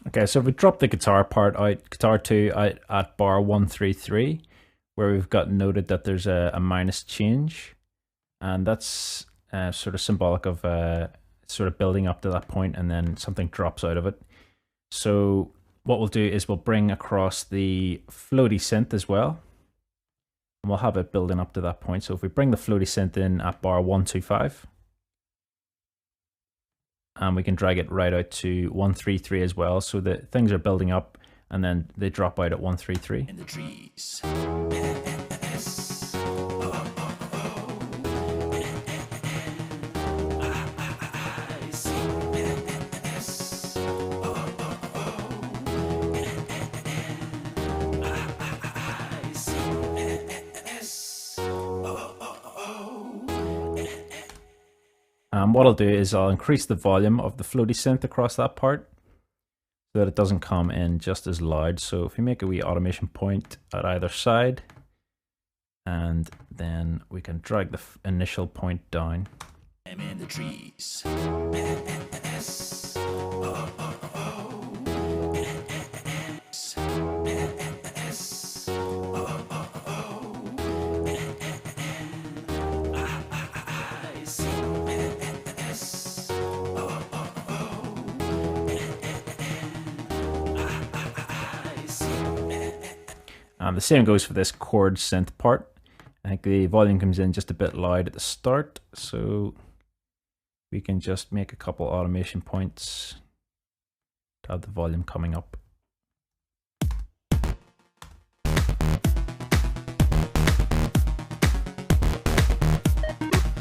Okay, so if we drop the guitar part out, guitar 2 out at bar 133, where we've got noted that there's a minus change, and that's sort of symbolic of sort of building up to that point, and then something drops out of it. So what we'll do is we'll bring across the floaty synth as well, and we'll have it building up to that point. So if we bring the floaty synth in at bar 125, and we can drag it right out to 133 as well, so that things are building up and then they drop out at 133. In the trees. What I'll do is I'll increase the volume of the floaty synth across that part so that it doesn't come in just as loud. So if we make a wee automation point at either side, and then we can drag the initial point down. I'm in the trees. The same goes for this chord synth part. I think the volume comes in just a bit loud at the start, so we can just make a couple automation points to have the volume coming up.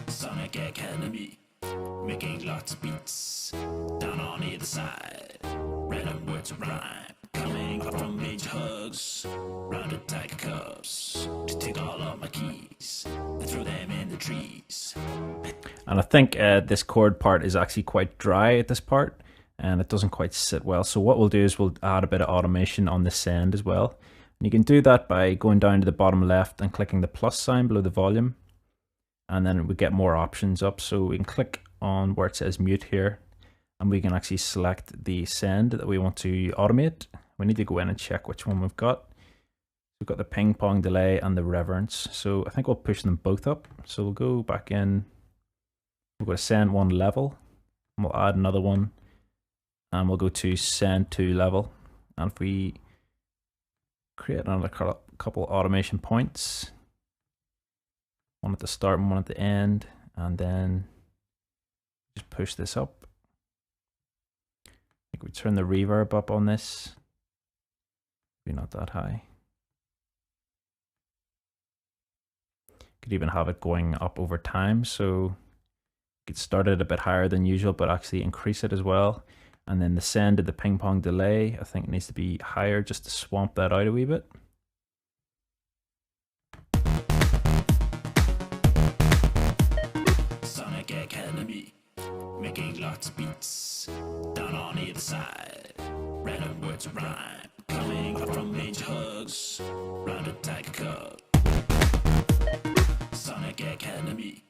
Sonic Academy, making lots of beats down on either side. Random words of rhyme coming up from major hugs. Rounded tiger cubs to take all of my keys and throw them in the trees. And I think this chord part is actually quite dry at this part, and it doesn't quite sit well. So what we'll do is we'll add a bit of automation on this end as well. And you can do that by going down to the bottom left and clicking the plus sign below the volume. And then we get more options up. So we can click on where it says mute here, and we can actually select the send that we want to automate. We need to go in and check which one we've got. We've got the ping pong delay and the reverence. So I think we'll push them both up. So we'll go back in, we'll go to send one level, and we'll add another one, and we'll go to send two level. And if we create another couple automation points, one at the start and one at the end, and then just push this up. I think we turn the reverb up on this, maybe not that high. Could even have it going up over time, so you could start it a bit higher than usual, but actually increase it as well. And then the send to the ping pong delay, I think it needs to be higher just to swamp that out a wee bit. Sonic Academy, making lots of beats down on either side. Random words of rhyme coming up from major hugs. Rounded tiger cub. Sonic Academy,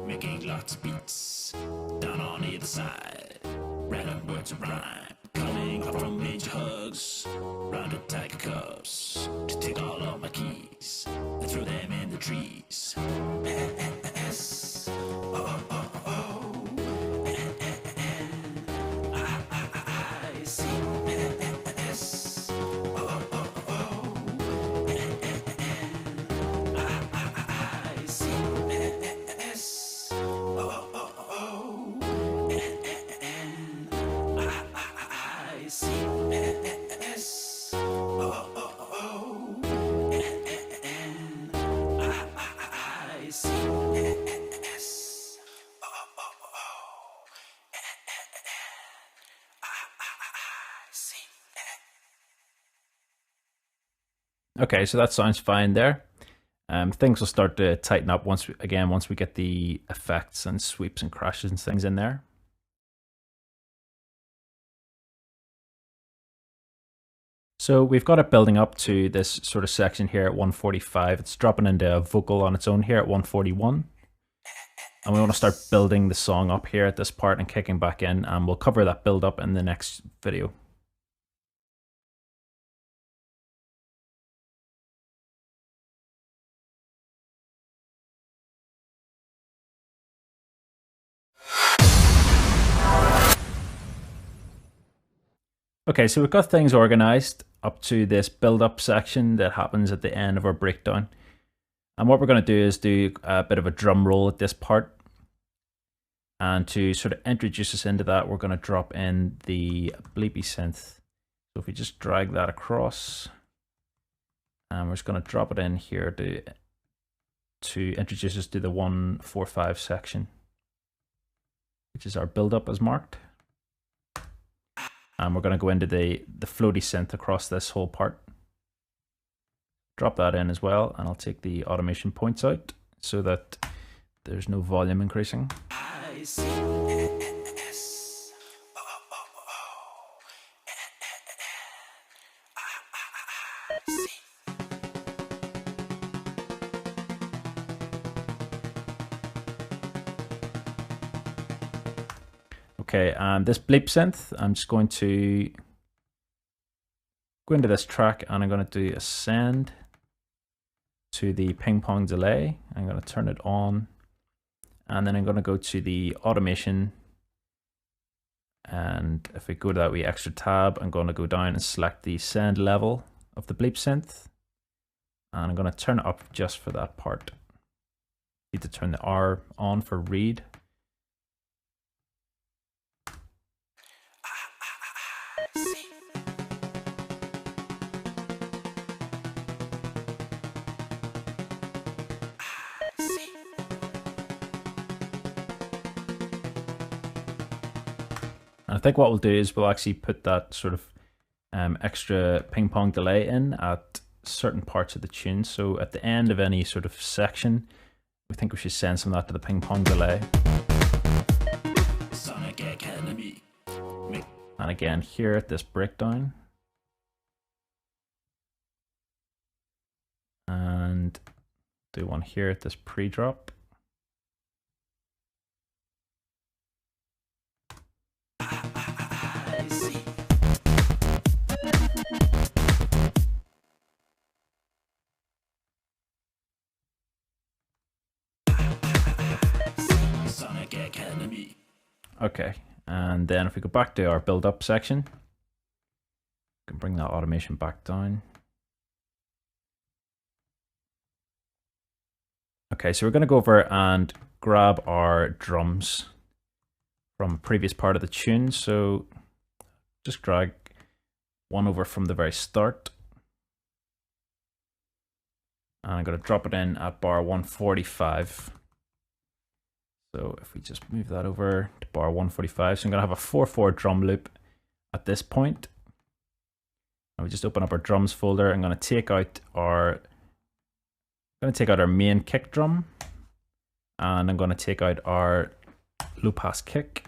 making lots of beats down on either side. Random words of rhyme coming up from major hugs. Rounded tiger cubs to take all of my keys and throw them in the trees. Okay, so that sounds fine there. Things will start to tighten up once we get the effects and sweeps and crashes and things in there. So we've got it building up to this sort of section here at 145. It's dropping into a vocal on its own here at 141. And we want to start building the song up here at this part and kicking back in, and we'll cover that build up in the next video. Okay, so we've got things organized up to this build-up section that happens at the end of our breakdown. And what we're going to do is do a bit of a drum roll at this part. And to sort of introduce us into that, we're going to drop in the bleepy synth. So if we just drag that across, and we're just going to drop it in here to introduce us to the 145 section, which is our build-up as marked. And we're going to go into the floaty synth across this whole part. Drop that in as well, and I'll take the automation points out so that there's no volume increasing. I Okay, and this bleep synth, I'm just going to go into this track and I'm going to do a send to the ping pong delay. I'm going to turn it on, and then I'm going to go to the automation, and if we go to that wee extra tab, I'm going to go down and select the send level of the bleep synth, and I'm going to turn it up just for that part. Need to turn the R on for read. And I think what we'll do is we'll actually put that sort of extra ping pong delay in at certain parts of the tune. So at the end of any sort of section, we think we should send some of that to the ping pong delay. Sonic Academy. And again, here at this breakdown. And do one here at this pre-drop. Sonic Academy. Okay, and then if we go back to our build up section, we can bring that automation back down. Okay, so we're going to go over and grab our drums from a previous part of the tune. So just drag one over from the very start. And I'm going to drop it in at bar 145. So if we just move that over to bar 145, so I'm going to have a 4/4 drum loop at this point. And we just open up our drums folder. I'm going to take out our main kick drum, and I'm going to take out our low pass kick.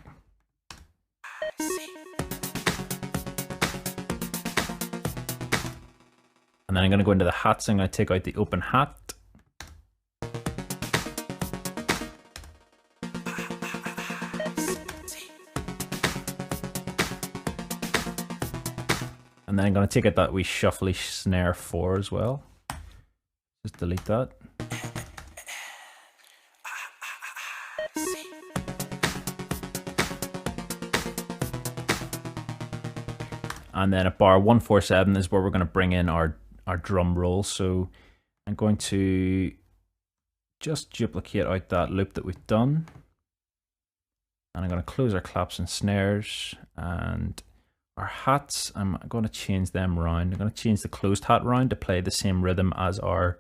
And then I'm going to go into the hats. I'm going to take out the open hat. And then I'm going to take out that wee shuffly snare 4 as well. Just delete that. And then at bar 147 is where we're going to bring in our drum roll. So I'm going to just duplicate out that loop that we've done. And I'm going to close our claps and snares, and our hats, I'm going to change them around. I'm going to change the closed hat round to play the same rhythm as our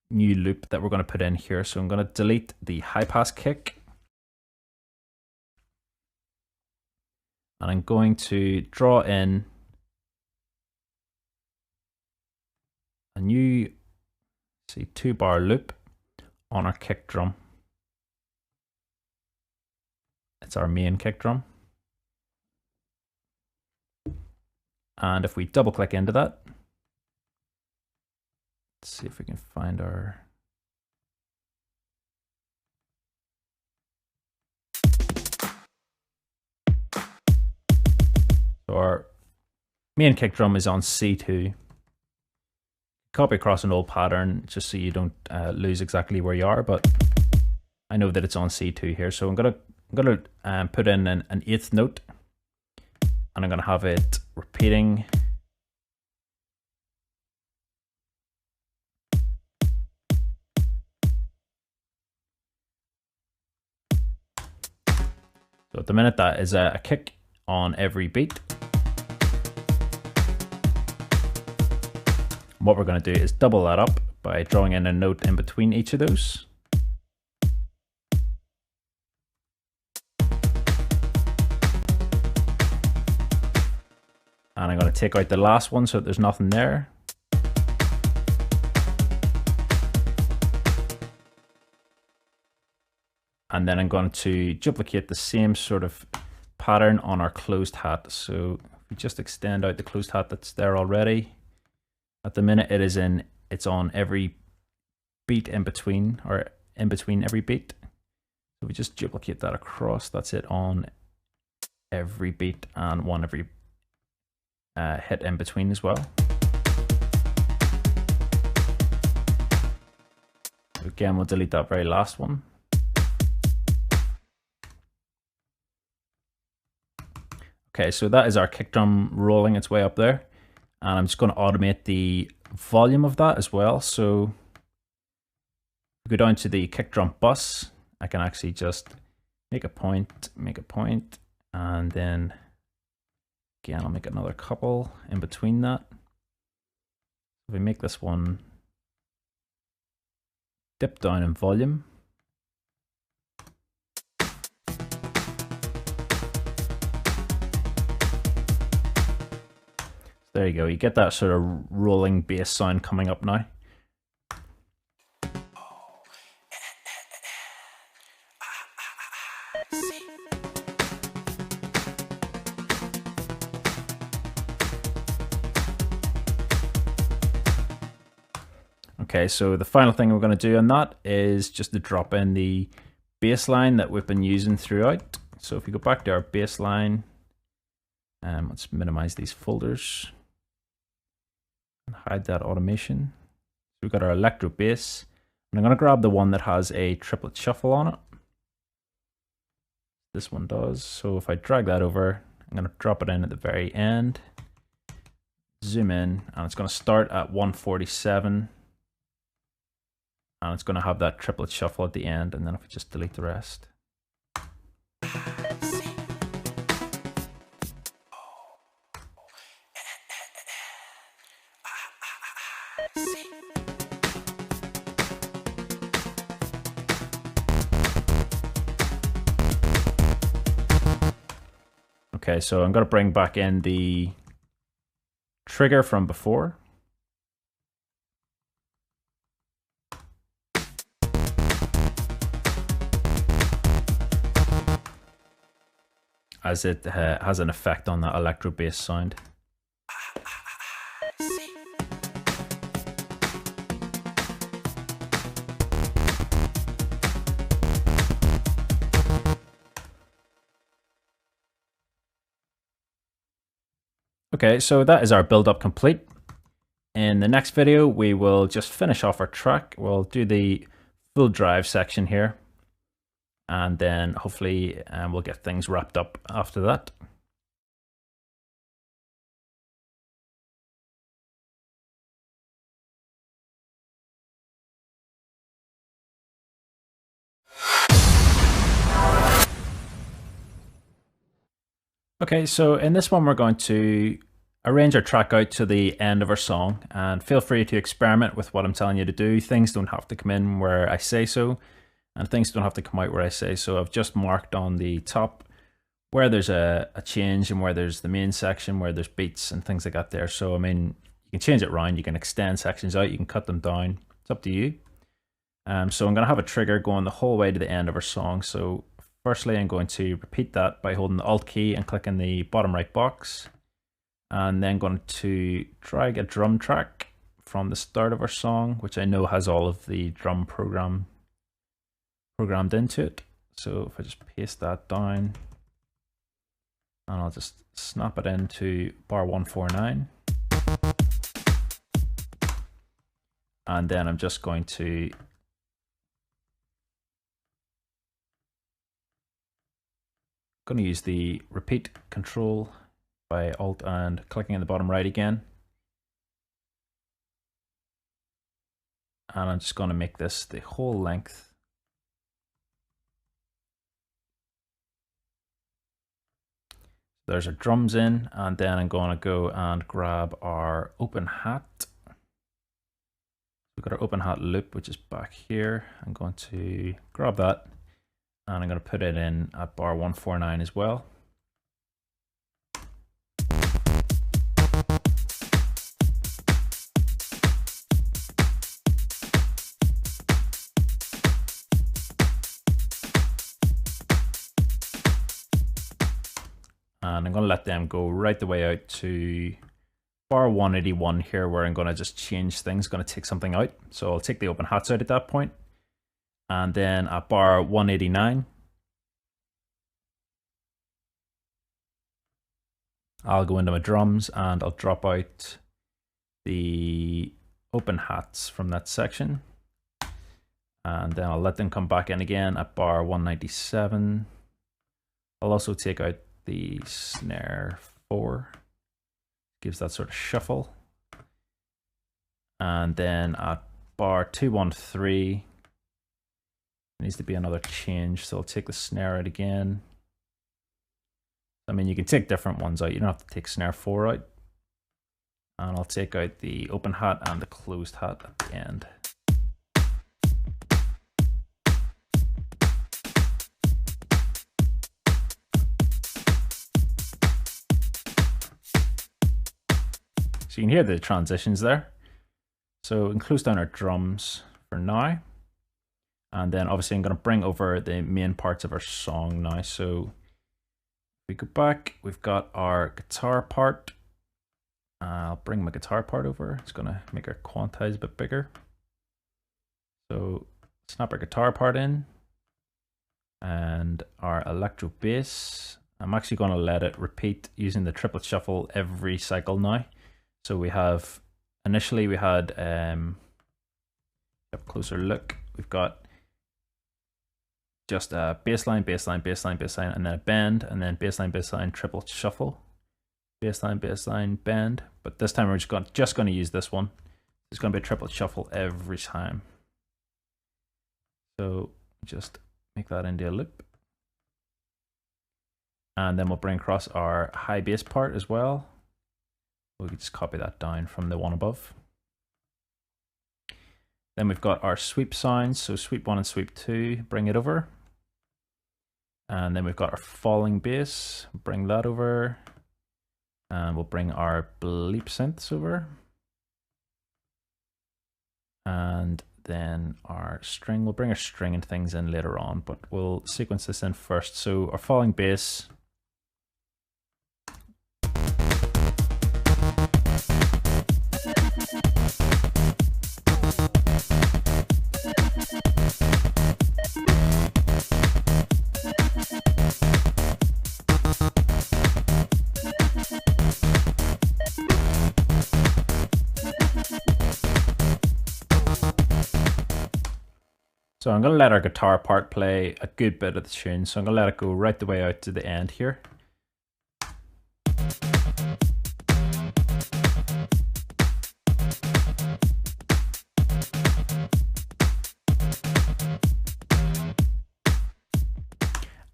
new loop that we're going to put in here. So I'm going to delete the high pass kick. And I'm going to draw in a new 2-bar loop on our kick drum. It's our main kick drum. And if we double click into that, let's see if we can find our... So our main kick drum is on C2. Copy across an old pattern just so you don't lose exactly where you are, but I know that it's on C2 here. So I'm gonna put in an 8th note, and I'm gonna have it repeating. So at the minute that is a kick on every beat. What we're going to do is double that up by drawing in a note in between each of those. And I'm going to take out the last one so that there's nothing there. And then I'm going to duplicate the same sort of pattern on our closed hat. So if we just extend out the closed hat that's there already, at the minute it's on every beat in between, or in between every beat. So we just duplicate that across. That's it on every beat and one every hit in between as well. Again, we'll delete that very last one. Okay, so that is our kick drum rolling its way up there. And I'm just going to automate the volume of that as well. So go down to the kick drum bus. I can actually just make a point, and then again, I'll make another couple in between that. If we make this one dip down in volume. There you go, you get that sort of rolling bass sound coming up now. Okay, so the final thing we're going to do on that is just to drop in the bass line that we've been using throughout. So if we go back to our bass line, let's minimize these folders and hide that automation. So we've got our electro bass, and I'm going to grab the one that has a triplet shuffle on it. This one does. So if I drag that over, I'm going to drop it in at the very end, zoom in, and it's going to start at 147. And it's going to have that triplet shuffle at the end, and then if we just delete the rest. Okay, so I'm going to bring back in the trigger from before. As it has an effect on that electro bass sound. Okay, so that is our build up complete. In the next video, we will just finish off our track. We'll do the full drive section here, and then hopefully we'll get things wrapped up after that. Okay, so in this one, we're going to arrange our track out to the end of our song, and feel free to experiment with what I'm telling you to do. Things don't have to come in where I say so, and things don't have to come out where I say so. I've just marked on the top where there's a change and where there's the main section, where there's beats and things like that there. So, I mean, you can change it around, you can extend sections out, you can cut them down. It's up to you. So I'm going to have a trigger going the whole way to the end of our song. So firstly, I'm going to repeat that by holding the Alt key and clicking the bottom right box. And then going to drag a drum track from the start of our song, which I know has all of the drum programmed into it. So if I just paste that down, and I'll just snap it into bar 149. And then I'm just going to use the repeat control by Alt and clicking in the bottom right again. And I'm just going to make this the whole length. There's our drums in, and then I'm going to go and grab our open hat. We've got our open hat loop, which is back here. I'm going to grab that, and I'm going to put it in at bar 149 as well. And I'm going to let them go right the way out to bar 181 here, where I'm going to just change things, going to take something out. So I'll take the open hats out at that point. And then at bar 189, I'll go into my drums and I'll drop out the open hats from that section. And then I'll let them come back in again at bar 197. I'll also take out the snare 4. Gives that sort of shuffle. And then at bar 213, there needs to be another change. So I'll take the snare out again. I mean, you can take different ones out. You don't have to take snare 4 out. And I'll take out the open hat and the closed hat at the end. So you can hear the transitions there. So we can close down our drums for now. And then obviously I'm going to bring over the main parts of our song now. So if we go back, we've got our guitar part. I'll bring my guitar part over. It's going to make our quantize a bit bigger. So snap our guitar part in. And our electro bass. I'm actually going to let it repeat using the triplet shuffle every cycle now. So we have, initially we had, a closer look, we've got just a bassline, bassline, bassline, bassline, and then a bend, and then bassline, bassline, triple shuffle, bassline, bassline, bend. But this time we're just going to use this one. It's going to be a triple shuffle every time. So just make that into a loop. And then we'll bring across our high bass part as well. We can just copy that down from the one above. Then we've got our sweep sounds. So sweep 1 and sweep 2, bring it over. And then we've got our falling bass, bring that over. And we'll bring our bleep synths over. And then our string, we'll bring our string and things in later on, but we'll sequence this in first. So our falling bass. So I'm going to let our guitar part play a good bit of the tune. So I'm going to let it go right the way out to the end here.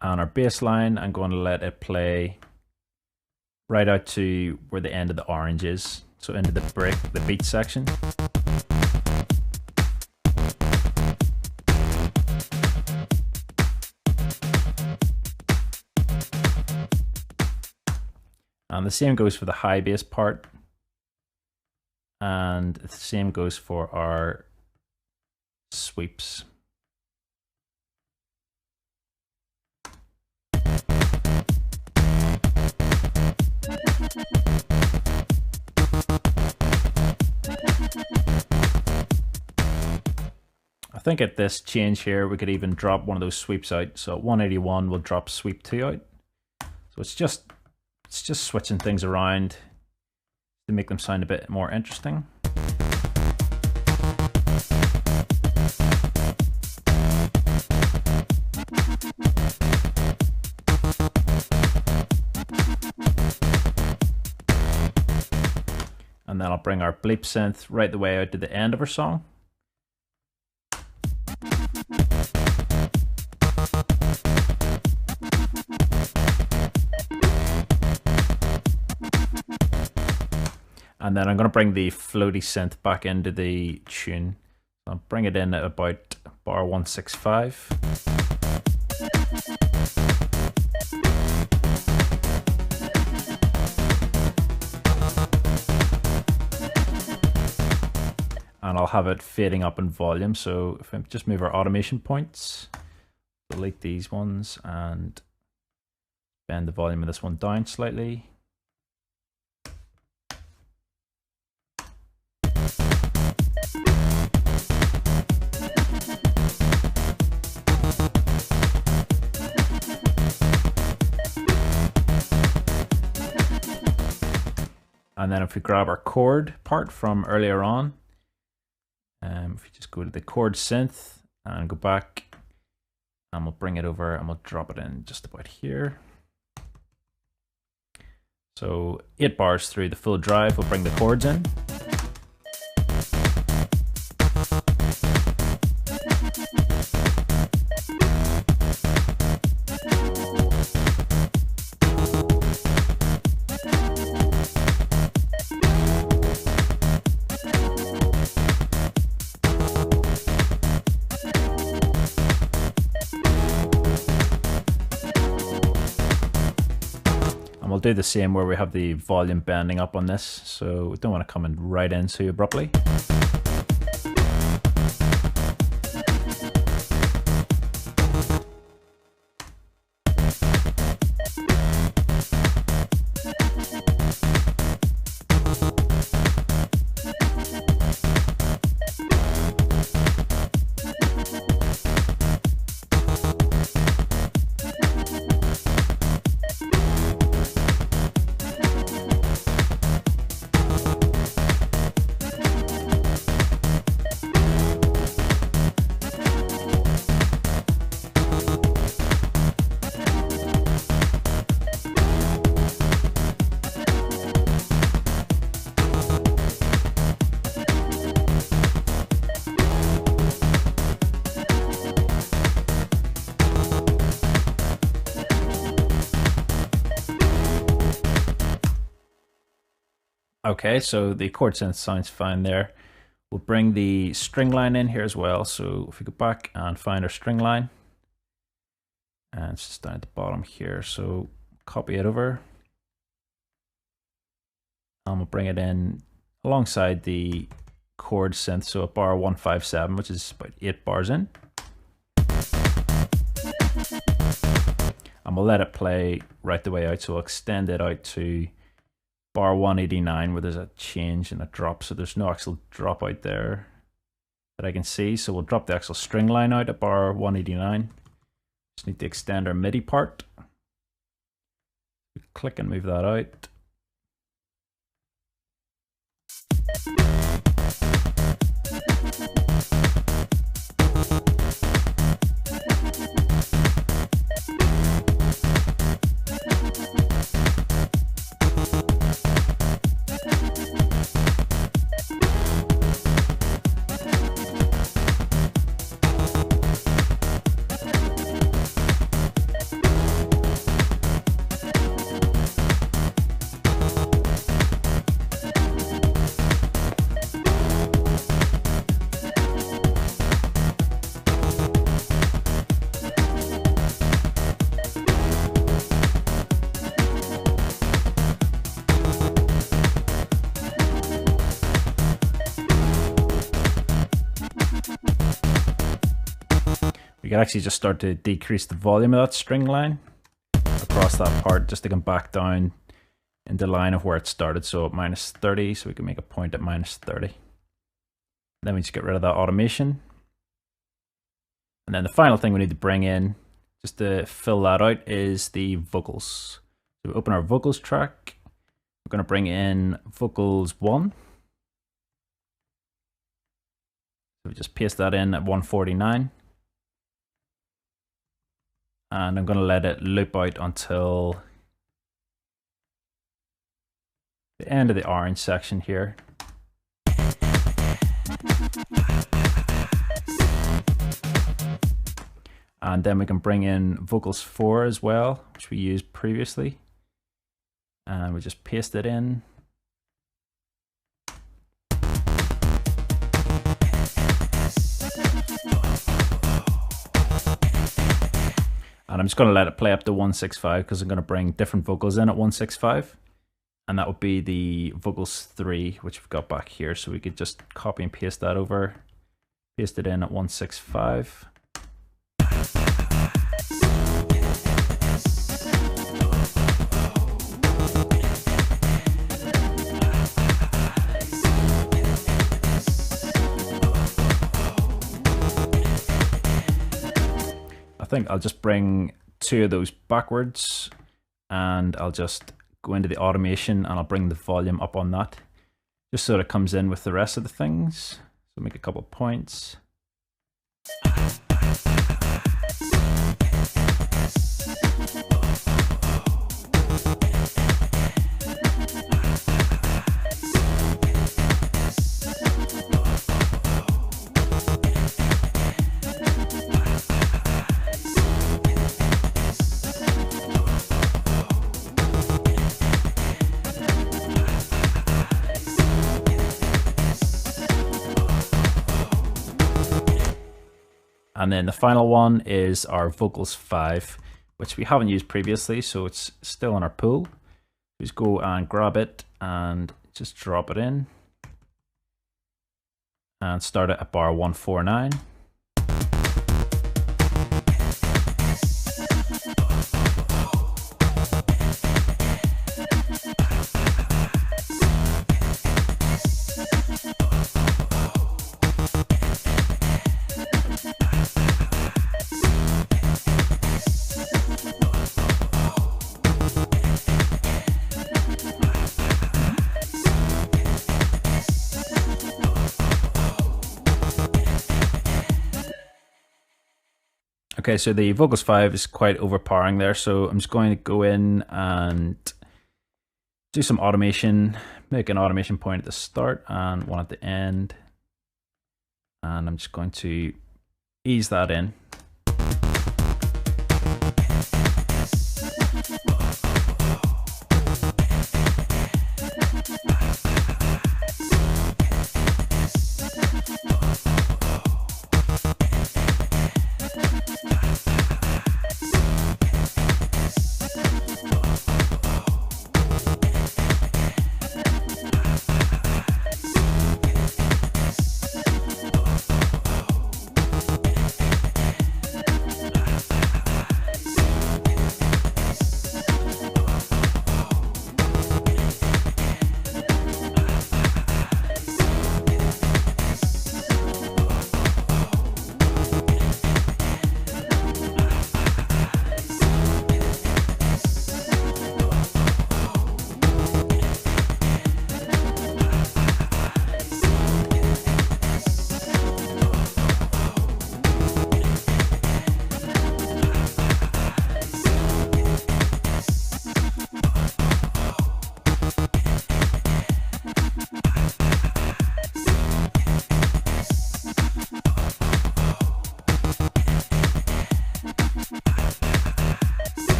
And our bass line, I'm going to let it play right out to where the end of the orange is. So into the beat section. And the same goes for the high bass part. And the same goes for our sweeps. I think at this change here, we could even drop one of those sweeps out. So at 181, we'll drop sweep 2 out. So it's just switching things around to make them sound a bit more interesting. And then I'll bring our bleep synth right the way out to the end of our song. And then I'm going to bring the floaty synth back into the tune. I'll bring it in at about bar 165. And I'll have it fading up in volume. So if I just move our automation points, delete these ones and bend the volume of this one down slightly. And then if we grab our chord part from earlier on, if we just go to the chord synth and go back, and we'll bring it over and we'll drop it in just about here. So 8 bars through the full drive, we'll bring the chords in. We'll do the same where we have the volume bending up on this, so we don't want to come in right in too abruptly. Okay, so the chord synth sounds fine there. We'll bring the string line in here as well. So if we go back and find our string line, and it's just down at the bottom here. So copy it over, and we'll bring it in alongside the chord synth. So at bar 157, which is about 8 bars in. And we'll let it play right the way out. So we'll extend it out to bar 189 where there's a change and a drop, so there's no actual drop out there that I can see. So we'll drop the actual string line out at bar 189. Just need to extend our MIDI part. Click and move that out. We can actually just start to decrease the volume of that string line across that part just to come back down in the line of where it started. So at -30, so we can make a point at -30. Then we just get rid of that automation. And then the final thing we need to bring in, just to fill that out, is the vocals. So we open our vocals track. We're going to bring in vocals 1. So we just paste that in at 149. And I'm going to let it loop out until the end of the orange section here. And then we can bring in vocals 4 as well, which we used previously. And we just paste it in. And I'm just going to let it play up to 165 because I'm going to bring different vocals in at 165. And that would be the vocals 3, which we've got back here. So we could just copy and paste that over, paste it in at 165. think I'll just bring 2 of those backwards, and I'll just go into the automation and I'll bring the volume up on that, just so it comes in with the rest of the things. So make a couple points. And then the final one is our vocals 5, which we haven't used previously, so it's still in our pool. Just go and grab it and just drop it in and start it at bar 149. Okay, so the vocals 5 is quite overpowering there, so I'm just going to go in and do some automation, make an automation point at the start and one at the end, and I'm just going to ease that in.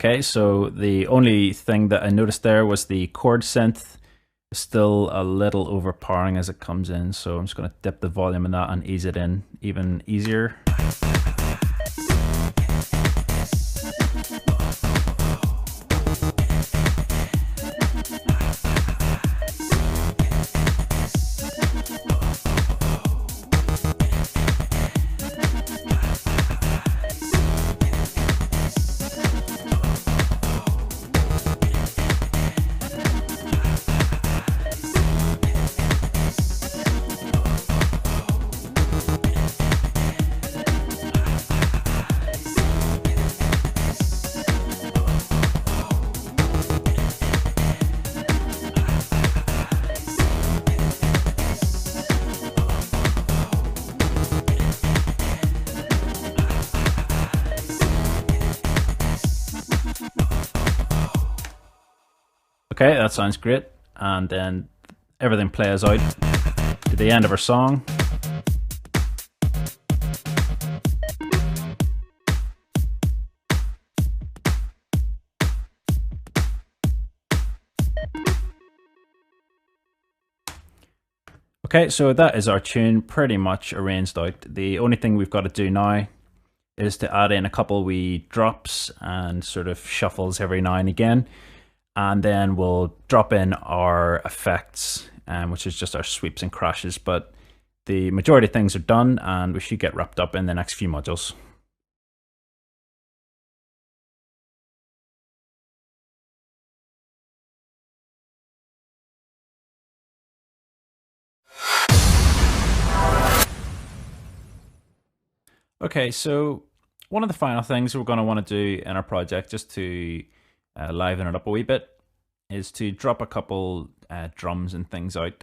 Okay, so the only thing that I noticed there was the chord synth is still a little overpowering as it comes in, so I'm just going to dip the volume in that and ease it in even easier. Okay, that sounds great. And then everything plays out to the end of our song. Okay, so that is our tune pretty much arranged out. The only thing we've got to do now is to add in a couple wee drops and sort of shuffles every now and again. And then we'll drop in our effects, which is just our sweeps and crashes. But the majority of things are done, and we should get wrapped up in the next few modules. Okay, so one of the final things we're going to want to do in our project, just to liven it up a wee bit, is to drop a couple drums and things out.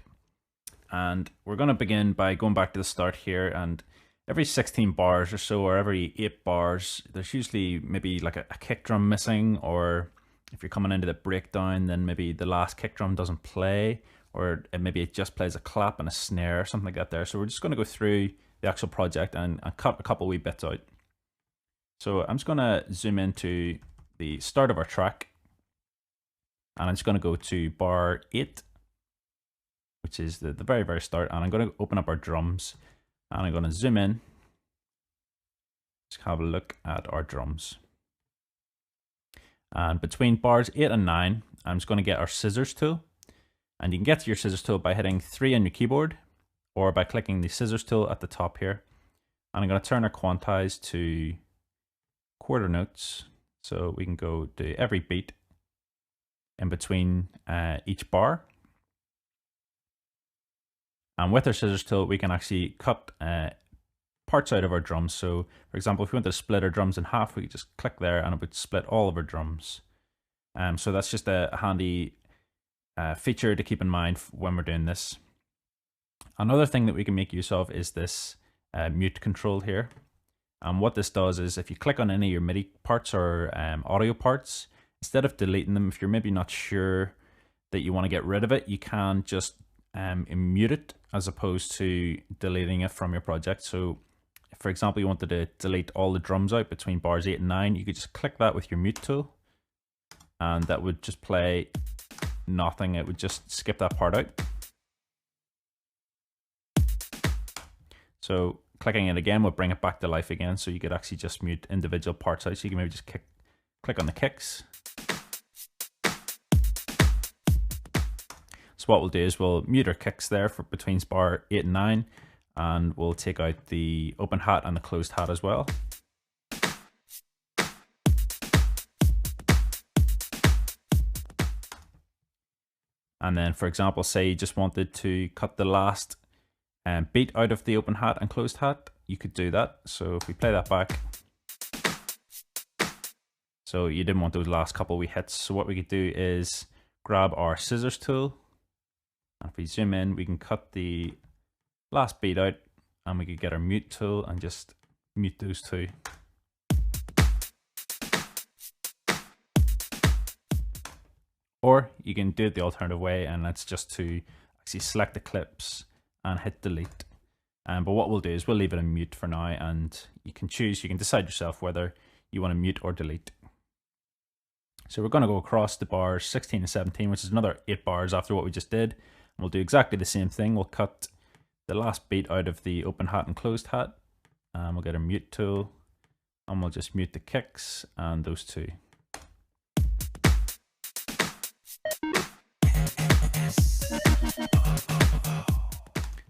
And we're going to begin by going back to the start here, and every 16 bars or so, or every 8 bars, there's usually maybe like a kick drum missing, or if you're coming into the breakdown, then maybe the last kick drum doesn't play, or maybe it just plays a clap and a snare, something like that there. So we're just going to go through the actual project and cut a couple wee bits out. So I'm just going to zoom into the start of our track, and I'm just going to go to bar 8, which is the very, very start, and I'm going to open up our drums, and I'm going to zoom in, just have a look at our drums. And between bars 8 and 9, I'm just going to get our scissors tool, and you can get to your scissors tool by hitting 3 on your keyboard, or by clicking the scissors tool at the top here. And I'm going to turn our quantize to quarter notes, so we can go to every beat in between each bar. And with our scissors tool, we can actually cut parts out of our drums. So for example, if we want to split our drums in half, we could just click there and it would split all of our drums. So that's just a handy feature to keep in mind when we're doing this. Another thing that we can make use of is this mute control here. And what this does is if you click on any of your MIDI parts or audio parts, instead of deleting them, if you're maybe not sure that you want to get rid of it, you can just mute it as opposed to deleting it from your project. So if, for example, you wanted to delete all the drums out between bars 8 and 9, you could just click that with your mute tool, and that would just play nothing. It would just skip that part out. So clicking it again will bring it back to life again, so you could actually just mute individual parts out. So you can maybe just click on the kicks. So what we'll do is we'll mute our kicks there for between bar 8 and 9, and we'll take out the open hat and the closed hat as well. And then, for example, say you just wanted to cut the last beat out of the open hat and closed hat, you could do that. So if we play that back, so you didn't want those last couple wee hits. So what we could do is grab our scissors tool, and if we zoom in, we can cut the last beat out, and we could get our mute tool and just mute those two. Or you can do it the alternative way, and that's just to actually select the clips and hit delete. But what we'll do is we'll leave it on mute for now, and you can decide yourself whether you want to mute or delete. So we're going to go across the bars 16 and 17, which is another 8 bars after what we just did. And we'll do exactly the same thing. We'll cut the last beat out of the open hat and closed hat, and we'll get a mute tool, and we'll just mute the kicks and those two.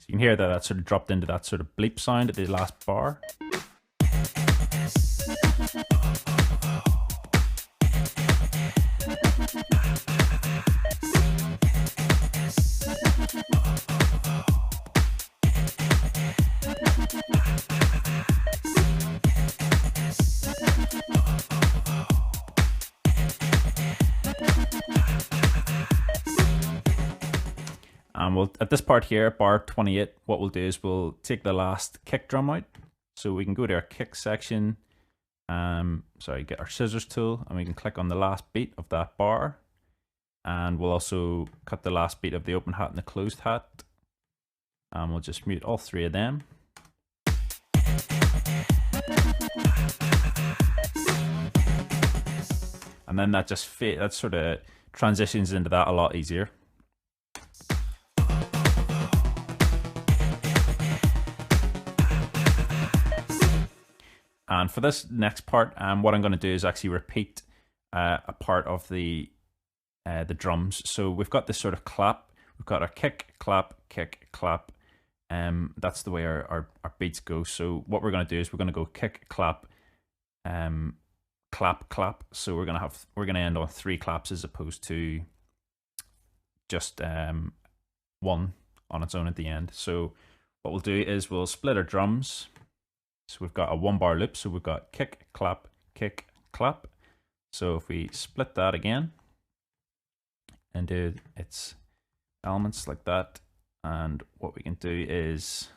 You can hear that sort of dropped into that sort of bleep sound at the last bar. And we'll, at this part here, bar 28, what we'll do is we'll take the last kick drum out. So we can go to our kick section, get our scissors tool, and we can click on the last beat of that bar. And we'll also cut the last beat of the open hat and the closed hat. And we'll just mute all 3 of them. And then that sort of transitions into that a lot easier. And for this next part, what I'm going to do is actually repeat a part of the drums. So we've got this sort of clap. We've got our kick, clap, clap. That's the way our beats go. So what we're going to do is we're going to go kick, clap, clap, clap. So we're going to end on 3 claps as opposed to just 1 on its own at the end. So what we'll do is we'll split our drums. So we've got a 1-bar loop. So we've got kick, clap, kick, clap. So if we split that again and do its elements like that, and what we can do is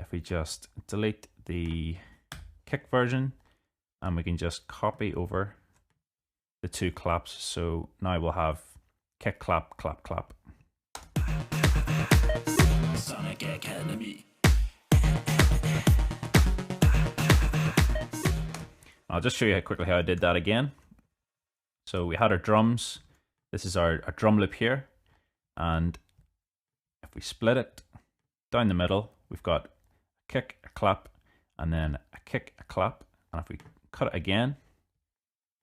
if we just delete the kick version and we can just copy over the 2 claps. So now we'll have kick, clap, clap, clap. Sonic Academy. I'll just show you quickly how I did that again. So we had our drums. This is our drum loop here. And if we split it down the middle, we've got a kick, a clap, and then a kick, a clap. And if we cut it again,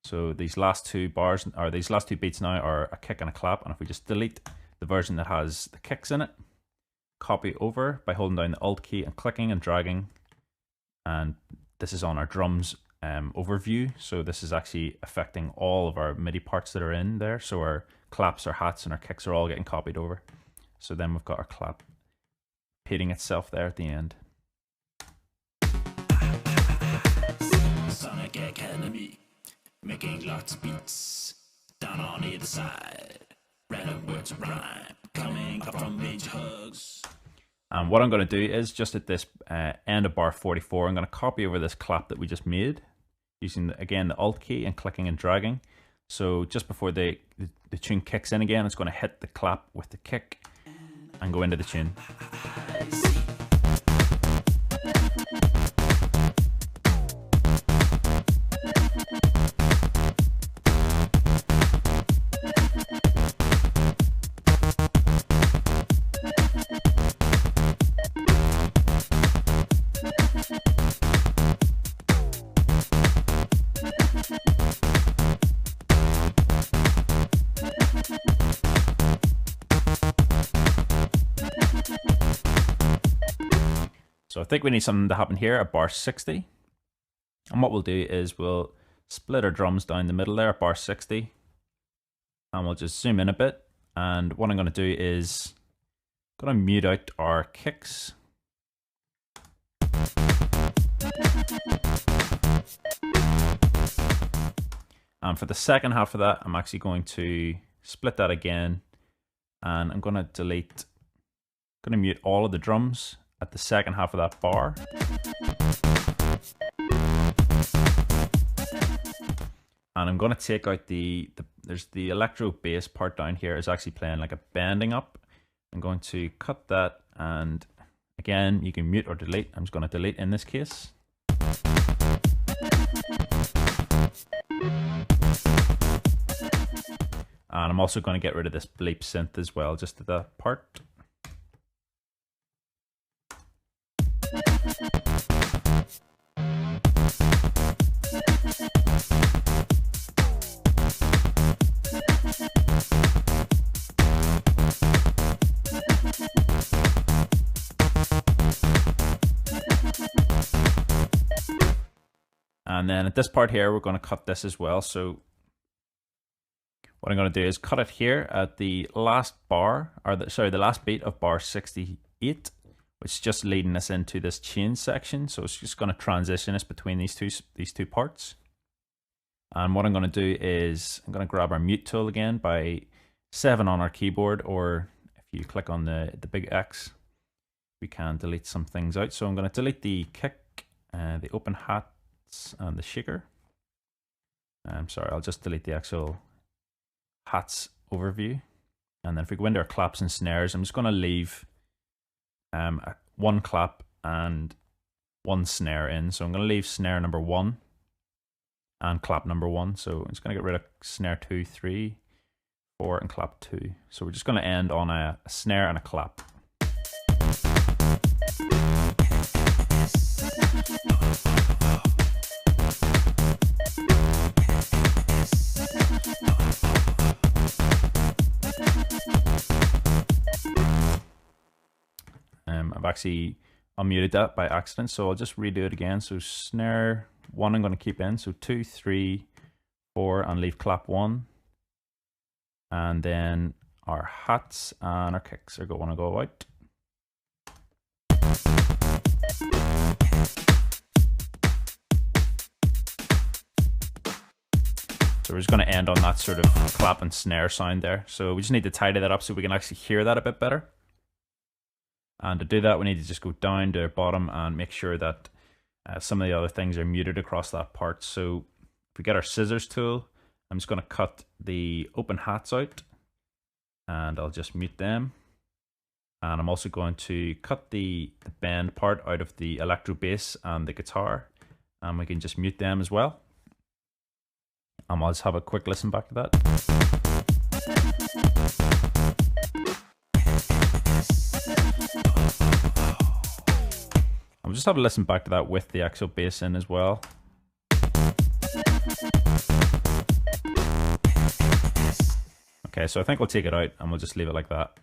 so these last 2 bars, or these last 2 beats now are a kick and a clap. And if we just delete the version that has the kicks in it, copy over by holding down the Alt key and clicking and dragging. And this is on our drums overview. So this is actually affecting all of our MIDI parts that are in there. So our claps, our hats, and our kicks are all getting copied over. So then we've got our clap repeating itself there at the end. Sonic Academy, making lots of beats down on either side. Random words of rhyme coming up from major hugs. And what I'm going to do is just at this end of bar 44, I'm going to copy over this clap that we just made using, again, the Alt key and clicking and dragging. So just before the tune kicks in again, it's going to hit the clap with the kick and go into the tune. So I think we need something to happen here at bar 60. And what we'll do is we'll split our drums down the middle there at bar 60. And we'll just zoom in a bit. And what I'm going to do is I'm going to mute out our kicks. And for the second half of that, I'm actually going to split that again. And I'm going to mute all of the drums at the second half of that bar. And I'm going to take out there's the electro bass part down here is actually playing like a bending up. I'm going to cut that, and again, you can mute or delete. I'm just going to delete in this case. And I'm also going to get rid of this bleep synth as well, just at that part. And then at this part here, we're going to cut this as well. So what I'm going to do is cut it here at the last bar, or the last beat of bar 68, which is just leading us into this change section. So it's just going to transition us between these two parts. And what I'm going to do is I'm going to grab our mute tool again by 7 on our keyboard, or if you click on the big X, we can delete some things out. So I'm going to delete the kick, the open hats, and the shaker. I'm sorry, I'll just delete the actual hats overview. And then if we go into our claps and snares, I'm just going to leave 1 clap and 1 snare in. So I'm going to leave snare number 1 and clap number 1. So I'm just going to get rid of snare 2, 3, 4, and clap 2. So we're just going to end on a snare and a clap. I've actually unmuted that by accident, so I'll just redo it again. So snare 1 I'm going to keep in, so 2, 3, 4, and leave clap 1. And then our hats and our kicks are going to go out. we're just going to end on that sort of clap and snare sound there. So we just need to tidy that up so we can actually hear that a bit better. And to do that, we need to just go down to our bottom and make sure that some of the other things are muted across that part. So if we get our scissors tool, I'm just going to cut the open hats out and I'll just mute them. And I'm also going to cut the bend part out of the electro bass and the guitar, and we can just mute them as well. And I'll just have a quick listen back to that. I'll just have a listen back to that with the actual bass in as well. Okay, so I think we'll take it out and we'll just leave it like that.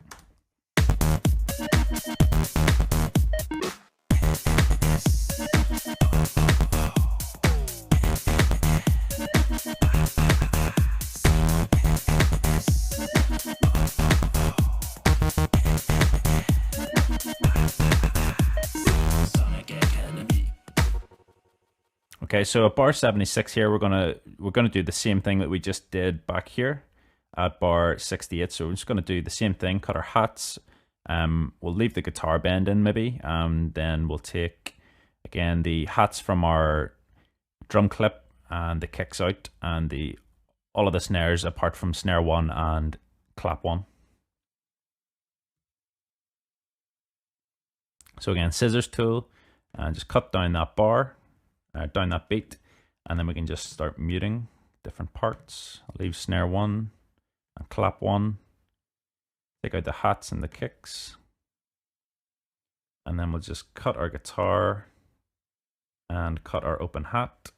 Okay, so at bar 76 here, we're gonna do the same thing that we just did back here at bar 68. So we're just gonna do the same thing, cut our hats. We'll leave the guitar bend in maybe, and then we'll take again the hats from our drum clip and the kicks out, and all of the snares apart from snare 1 and clap 1. So again, scissors tool, and just cut down that bar. Down that beat, and then we can just start muting different parts. I'll leave snare 1 and clap 1, take out the hats and the kicks, and then we'll just cut our guitar and cut our open hat,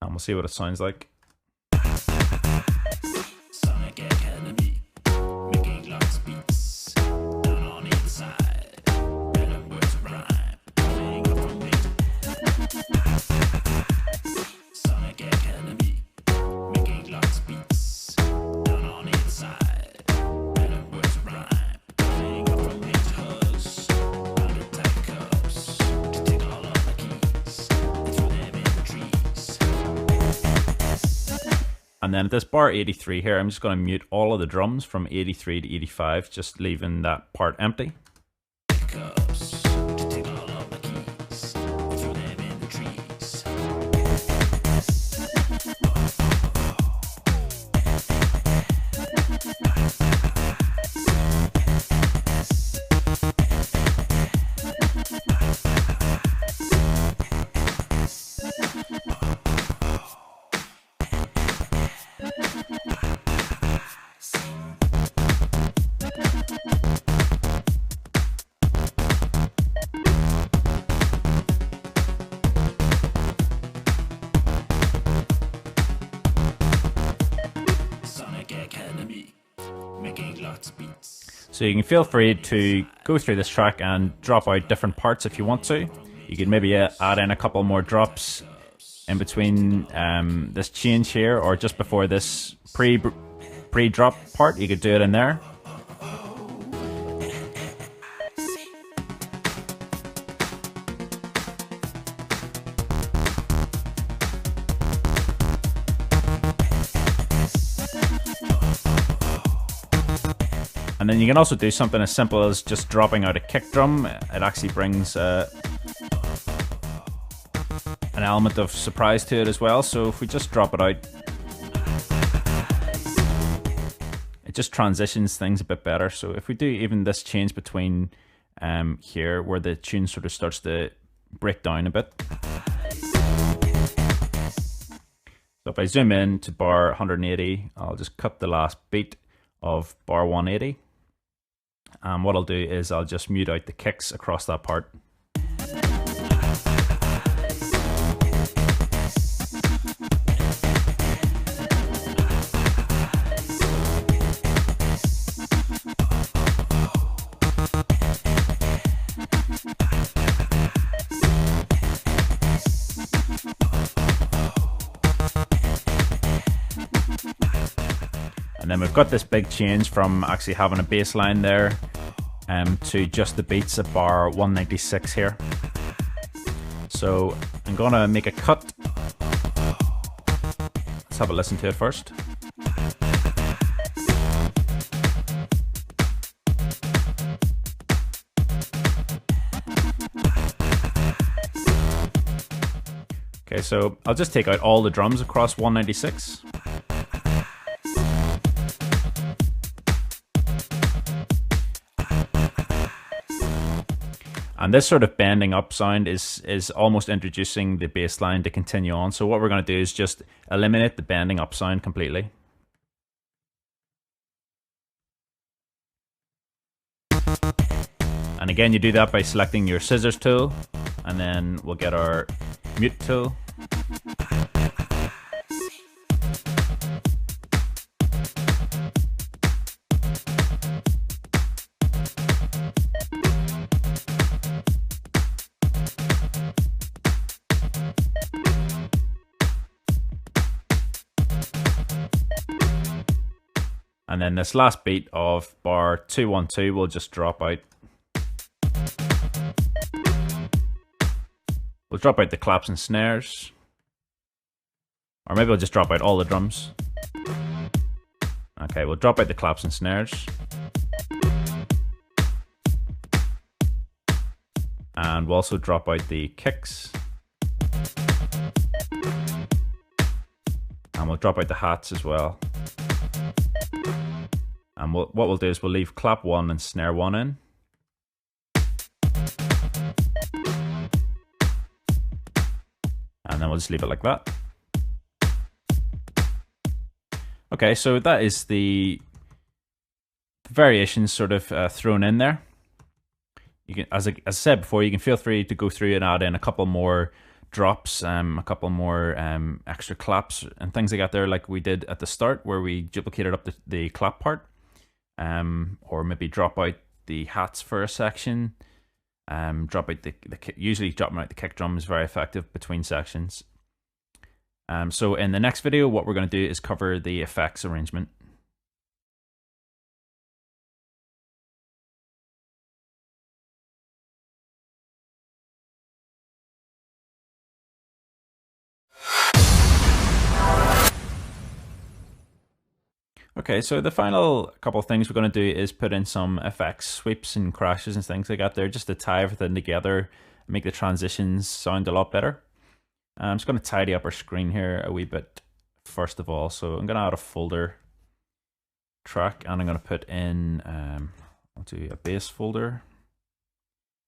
and we'll see what it sounds like. And then at this bar 83 here, I'm just going to mute all of the drums from 83 to 85, just leaving that part empty. So you can feel free to go through this track and drop out different parts if you want to. You could maybe add in a couple more drops in between this change here, or just before this pre-drop part, you could do it in there. And then you can also do something as simple as just dropping out a kick drum. It actually brings an element of surprise to it as well. So if we just drop it out, it just transitions things a bit better. So if we do even this change between here, where the tune sort of starts to break down a bit. So if I zoom in to bar 180, I'll just cut the last beat of bar 180. And what I'll do is I'll just mute out the kicks across that part. And then we've got this big change from actually having a bass line there to just the beats at bar 196 here. So I'm gonna make a cut have a listen to it first. Okay, so I'll just take out all the drums across 196. And this sort of bending up sound is almost introducing the bass line to continue on. So what we're going to do is just eliminate the bending up sound completely. And again, you do that by selecting your scissors tool, and then we'll get our mute tool. And then this last beat of bar 212 will just drop out. We'll drop out the claps and snares. Or maybe we'll just drop out all the drums. Okay, we'll drop out the claps and snares. And we'll also drop out the kicks. And we'll drop out the hats as well. And what we'll do is we'll leave clap 1 and snare 1 in. And then we'll just leave it like that. Okay, so that is the variations sort of thrown in there. You can, as I said before, you can feel free to go through and add in a couple more drops, a couple more extra claps and things like that there, like we did at the start where we duplicated up the clap part. Or maybe drop out the hats for a section. Drop out usually dropping out the kick drum is very effective between sections. So in the next video, what we're going to do is cover the effects arrangement. Okay, so the final couple of things we're going to do is put in some effects, sweeps and crashes and things like that there, just to tie everything together, make the transitions sound a lot better. I'm just going to tidy up our screen here a wee bit first of all. So I'm going to add a folder track, and I'm going to put in, I'll do a bass folder,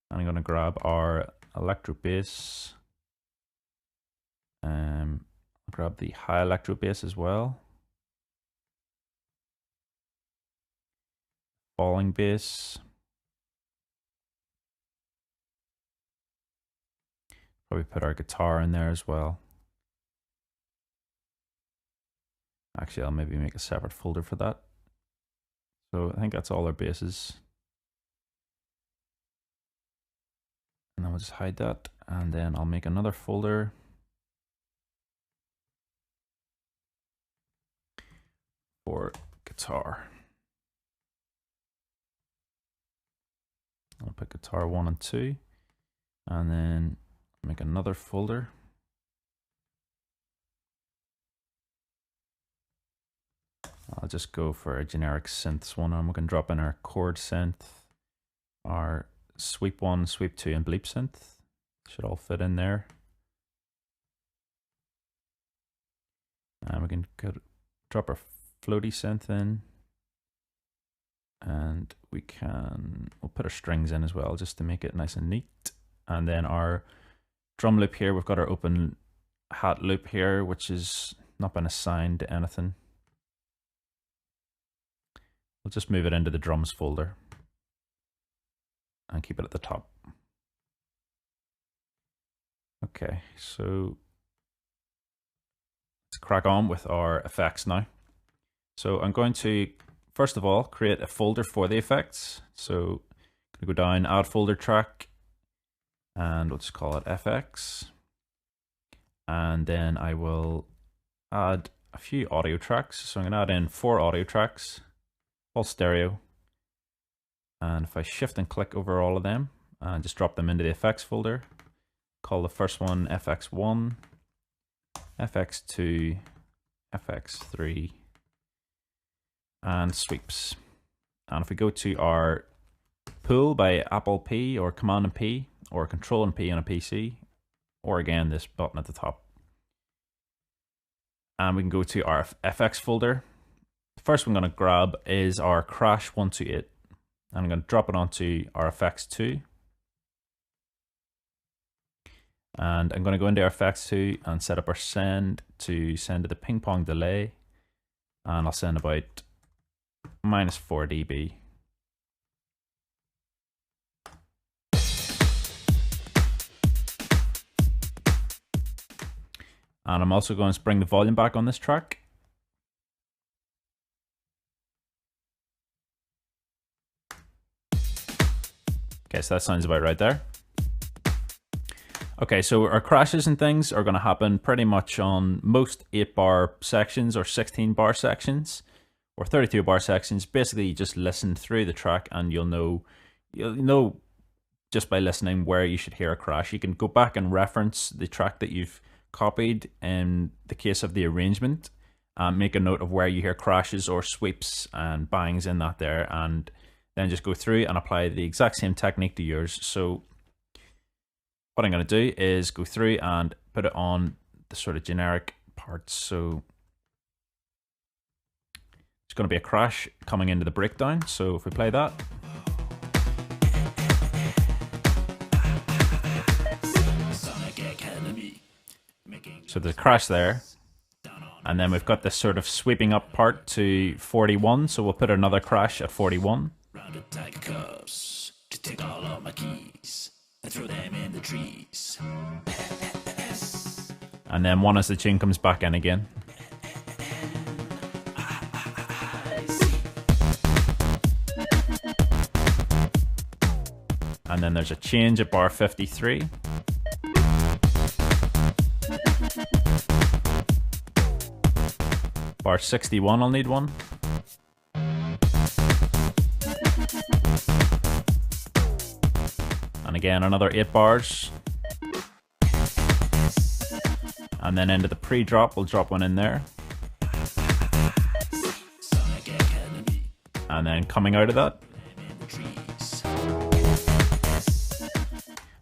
and I'm going to grab our electro bass, grab the high electro bass as well. Falling bass. Probably put our guitar in there as well. Actually, I'll maybe make a separate folder for that. So I think that's all our basses. And then we'll just hide that. And then I'll make another folder for guitar. I'll put guitar 1 and 2, and then make another folder. I'll just go for a generic synths one, and we can drop in our chord synth, our sweep 1, sweep 2, and bleep synth. Should all fit in there. And we can drop our floaty synth in. And we'll put our strings in as well, just to make it nice and neat. And then our drum loop here, we've got our open hat loop here, which is not been assigned to anything. We'll just move it into the drums folder and keep it at the top. Okay, so let's crack on with our effects now. So I'm going to first of all create a folder for the effects. So I'm going to go down, add folder track, and we'll just call it FX. And then I will add a few audio tracks. So I'm going to add in 4 audio tracks, all stereo. And if I shift and click over all of them and just drop them into the effects folder, call the first one FX1, FX2, FX3, and sweeps. And if we go to our pool by Apple P or Command and P or Control and P on a PC, or again this button at the top, and we can go to our FX folder. The first one I'm going to grab is our Crash 128, and I'm going to drop it onto our FX2. And I'm going to go into our FX2 and set up our send to the ping pong delay, and I'll send about -4 dB. And I'm also going to bring the volume back on this track. Okay, so that sounds about right there. Okay, so our crashes and things are going to happen pretty much on most 8-bar sections or 16-bar sections or 32-bar sections. Basically, you just listen through the track and you'll know just by listening where you should hear a crash. You can go back and reference the track that you've copied in the case of the arrangement, and make a note of where you hear crashes or sweeps and bangs in that there, and then just go through and apply the exact same technique to yours. So what I'm going to do is go through and put it on the sort of generic parts. So it's going to be a crash coming into the breakdown. So if we play that. So there's a crash there. And then we've got this sort of sweeping up part to 41. So we'll put another crash at 41. Rounded tiger cubs to take all of my keys and throw them in the trees. And then one as the tune comes back in again. And then there's a change at bar 53. Bar 61, I'll need one. And again, another 8 bars. And then into the pre-drop, we'll drop one in there. And then coming out of that,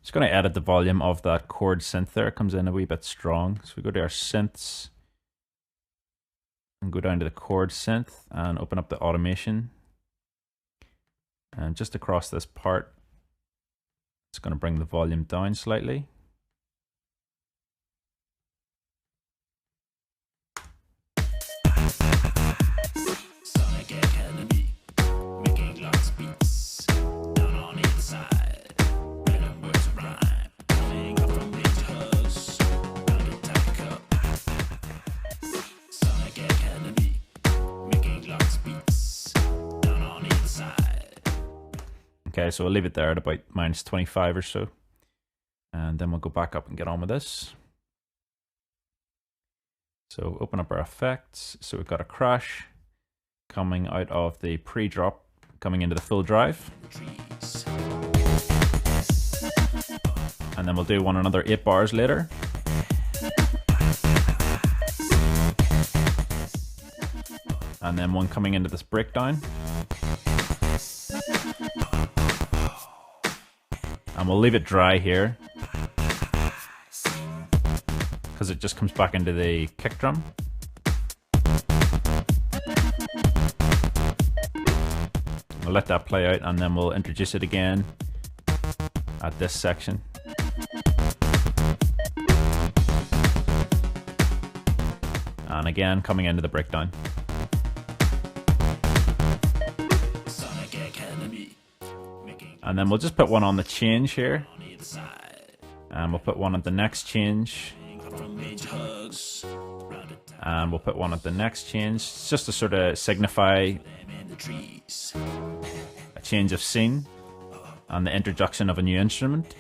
just going to edit the volume of that chord synth there. It comes in a wee bit strong. So we go to our synths and go down to the chord synth and open up the automation. And just across this part, it's going to bring the volume down slightly. Okay, so we'll leave it there at about -25 or so. And then we'll go back up and get on with this. So open up our effects. So we've got a crash coming out of the pre-drop, coming into the full drive. And then we'll do another 8 bars later. And then one coming into this breakdown. And we'll leave it dry here because it just comes back into the kick drum. We'll let that play out and then we'll introduce it again at this section. And again, coming into the breakdown. And then we'll just put one on the change here. And we'll put one at the next change. And we'll put one at the next change, just to sort of signify a change of scene and the introduction of a new instrument.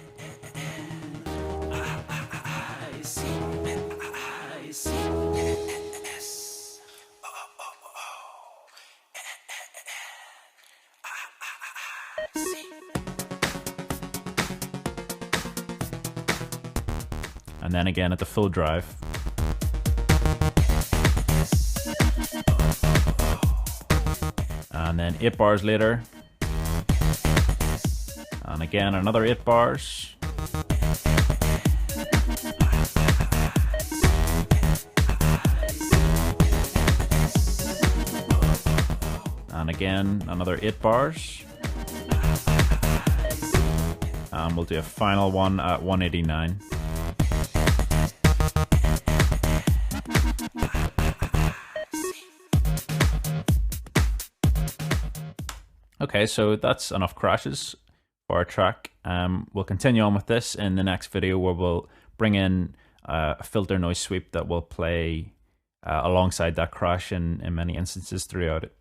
And then again at the full drive. and then 8 bars later, and again another 8 bars, and again another 8 bars, and we'll do a final one at 189. Okay, so that's enough crashes for our track. We'll continue on with this in the next video, where we'll bring in a filter noise sweep that will play alongside that crash in many instances throughout it.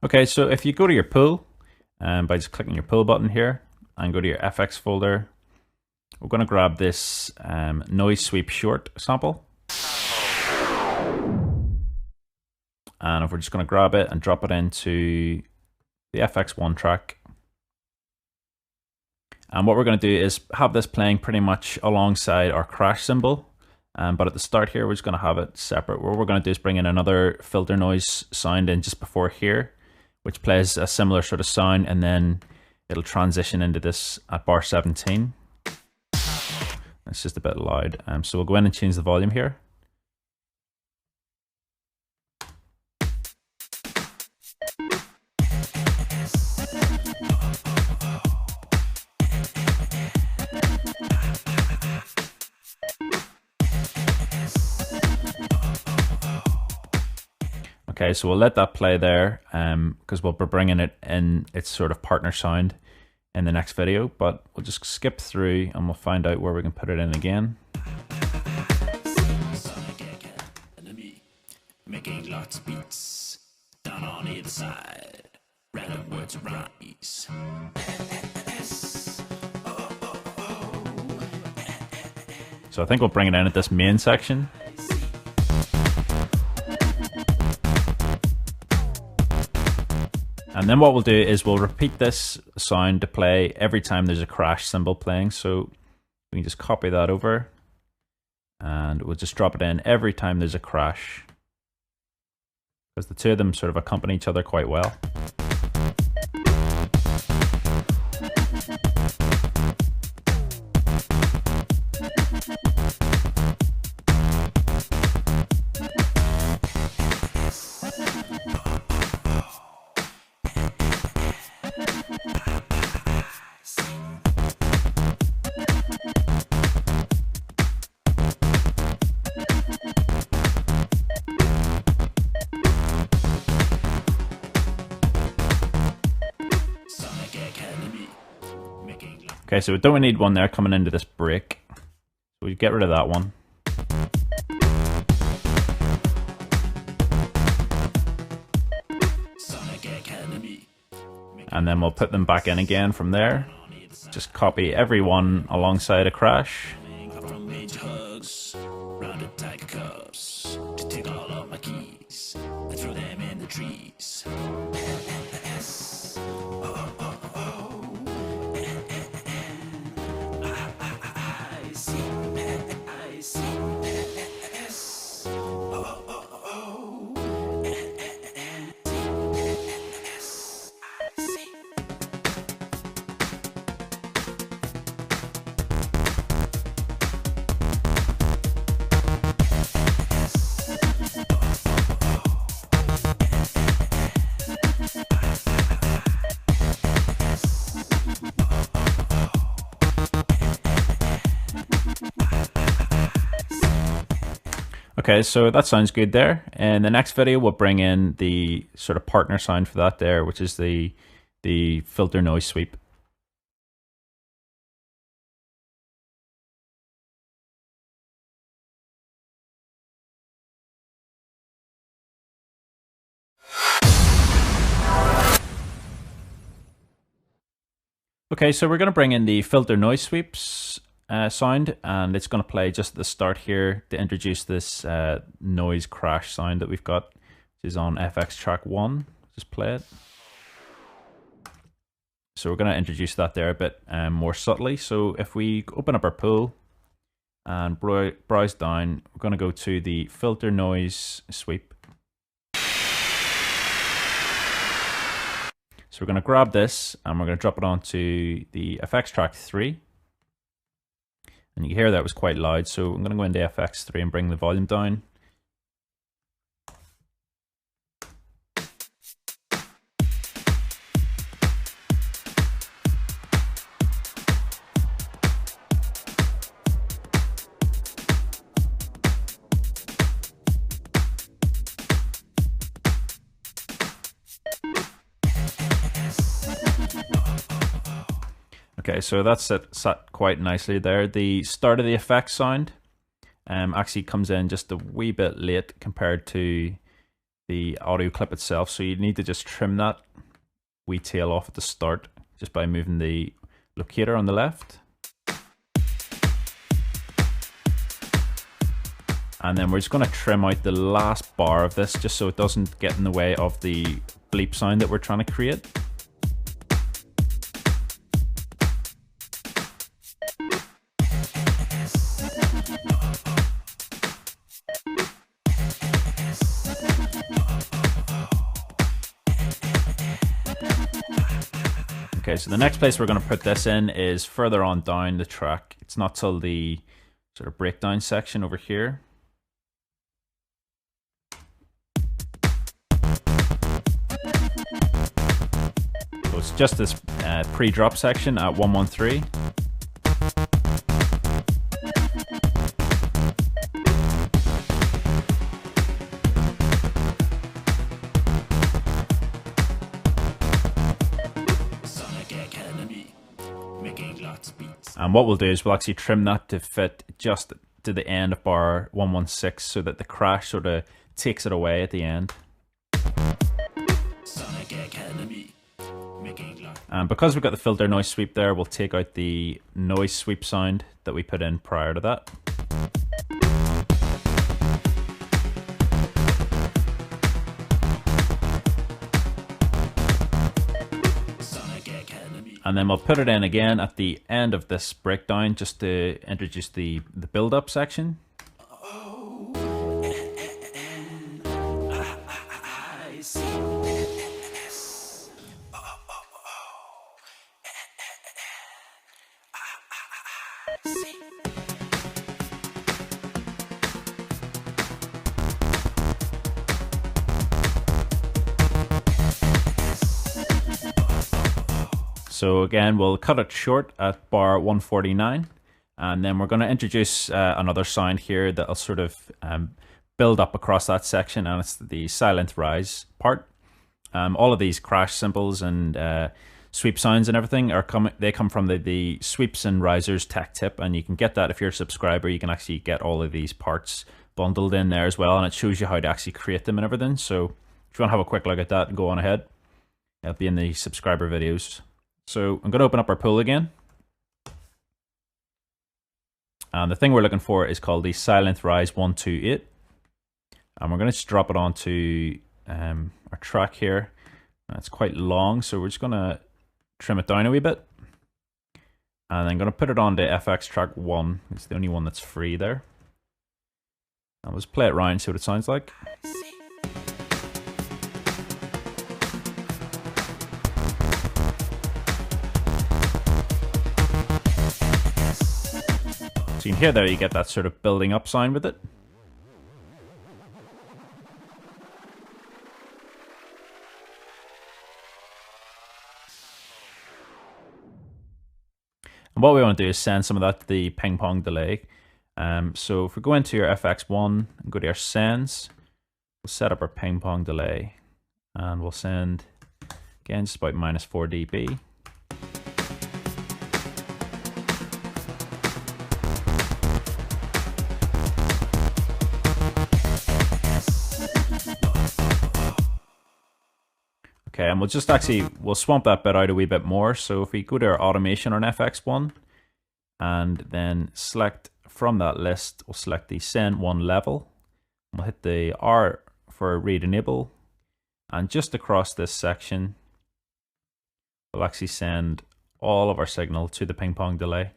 Okay, so if you go to your pool, by just clicking your pool button here and go to your FX folder, we're going to grab this noise sweep short sample. And if we're just going to grab it and drop it into the FX1 track. And what we're going to do is have this playing pretty much alongside our crash cymbal. But at the start here, we're just going to have it separate. What we're going to do is bring in another filter noise sound in just before here, which plays a similar sort of sound, and then it'll transition into this at bar 17. It's just a bit loud. So we'll go in and change the volume here. Okay, so we'll let that play there because we'll be bringing it in its sort of partner sound in the next video, but we'll just skip through and we'll find out where we can put it in again. Making lots of beats down on either side, random words and rhymes. So I think we'll bring it in at this main section. And then what we'll do is we'll repeat this sound to play every time there's a crash cymbal playing. So we can just copy that over and we'll just drop it in every time there's a crash, because the two of them sort of accompany each other quite well. Okay, so we don't need one there coming into this break. So we get rid of that one. And then we'll put them back in again from there. Just copy every one alongside a crash. Okay, so that sounds good there. In the next video, we'll bring in the sort of partner sound for that there, which is the filter noise sweep. Okay, so we're going to bring in the filter noise sweeps sound, and it's going to play just at the start here to introduce this noise crash sound that we've got, which is on FX track 1. Just play it. So we're going to introduce that there a bit more subtly. So if we open up our pool and browse down, we're going to go to the filter noise sweep. So we're going to grab this and we're going to drop it onto the FX track 3. And you can hear that was quite loud, so I'm going to go into FX3 and bring the volume down. Okay, so that's sat quite nicely there. The start of the effect sound actually comes in just a wee bit late compared to the audio clip itself, so you need to just trim that wee tail off at the start just by moving the locator on the left. And then we're just going to trim out the last bar of this just so it doesn't get in the way of the bleep sound that we're trying to create. Okay, so the next place we're going to put this in is further on down the track. It's not till the sort of breakdown section over here. So it's just this pre-drop section at 113. And what we'll do is we'll actually trim that to fit just to the end of bar 116 so that the crash sort of takes it away at the end. And because we've got the filter noise sweep there, we'll take out the noise sweep sound that we put in prior to that. And then we'll put it in again at the end of this breakdown just to introduce the build-up section. So again, we'll cut it short at bar 149, and then we're going to introduce another sound here that'll sort of build up across that section, and it's the silent rise part. All of these crash cymbals and sweep sounds and everything they come from the sweeps and risers tech tip, and you can get that if you're a subscriber. You can actually get all of these parts bundled in there as well, and it shows you how to actually create them and everything. So if you want to have a quick look at that, go on ahead. It'll be in the subscriber videos. So I'm going to open up our pool again. And the thing we're looking for is called the Silent Rise 128. And we're going to just drop it onto our track here. And it's quite long, so we're just going to trim it down a wee bit. And then going to put it onto FX track 1. It's the only one that's free there. And let's play it around, see what it sounds like. So you can hear there, you get that sort of building up sound with it. And what we want to do is send some of that to the ping pong delay. So if we go into your FX1 and go to our sends, we'll set up our ping pong delay. And we'll send, again, just about -4 dB. Okay, and we'll swamp that bit out a wee bit more. So if we go to our automation on FX1 and then select from that list, we'll select the send one level. We'll hit the R for read enable. And just across this section, we'll actually send all of our signal to the ping pong delay.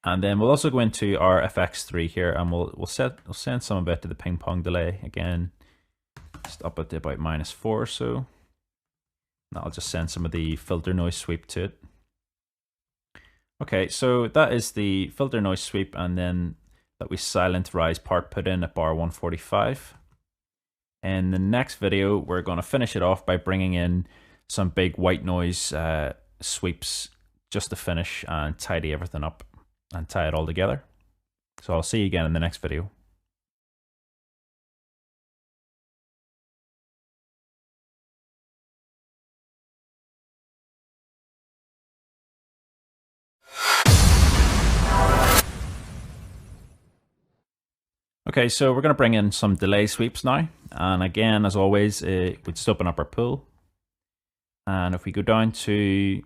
And then we'll also go into our FX3 here, and we'll send some of it to the ping pong delay again, just up at about -4 or so. And I'll just send some of the filter noise sweep to it. Okay, so that is the filter noise sweep, and then that we silent rise part put in at bar 145. In the next video, we're going to finish it off by bringing in some big white noise sweeps just to finish and tidy everything up and tie it all together. So I'll see you again in the next video. Okay, so we're going to bring in some delay sweeps now. And again, as always, we just open up our pool. And if we go down to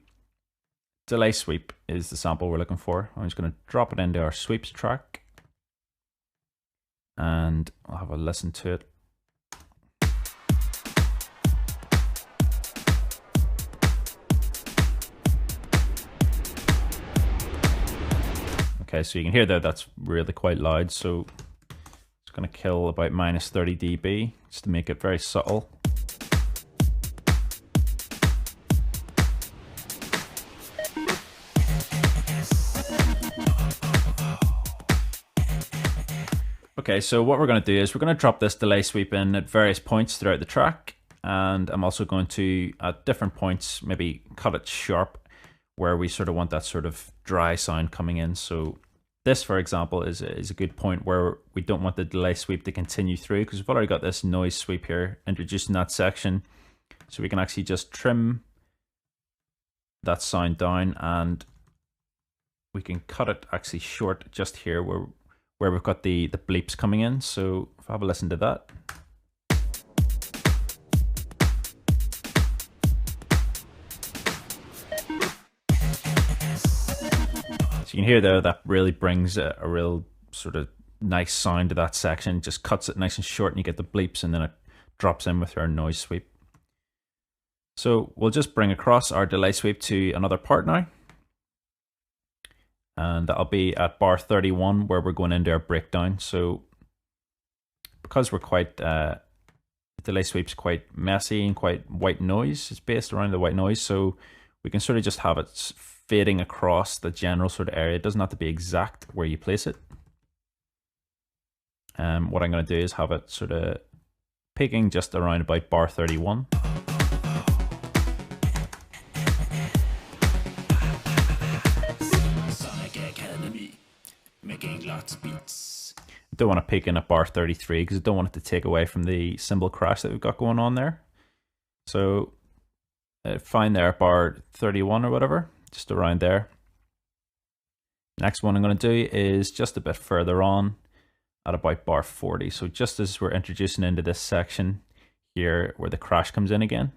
delay sweep is the sample we're looking for. I'm just going to drop it into our sweeps track. And I'll have a listen to it. Okay, so you can hear that that's really quite loud. So it's going to kill about -30 dB just to make it very subtle. Okay, so what we're going to do is we're going to drop this delay sweep in at various points throughout the track, and I'm also going to, at different points, maybe cut it sharp where we sort of want that sort of dry sound coming in. So this, for example, is a good point where we don't want the delay sweep to continue through, because we've already got this noise sweep here introduced in that section. So we can actually just trim that sound down, and we can cut it actually short just here where we've got the bleeps coming in. So if I have a listen to that. So you can hear there that really brings a real sort of nice sound to that section. Just cuts it nice and short and you get the bleeps, and then it drops in with our noise sweep. So we'll just bring across our delay sweep to another part now. And that'll be at bar 31 where we're going into our breakdown. So because we're quite, delay sweep's quite messy and quite white noise, it's based around the white noise. So we can sort of just have it fading across the general sort of area. It doesn't have to be exact where you place it. What I'm going to do is have it sort of peaking just around about bar 31. Don't want to peak in at bar 33 because I don't want it to take away from the cymbal crash that we've got going on there. So fine there at bar 31 or whatever, just around there. Next one I'm going to do is just a bit further on at about bar 40. So just as we're introducing into this section here where the crash comes in again.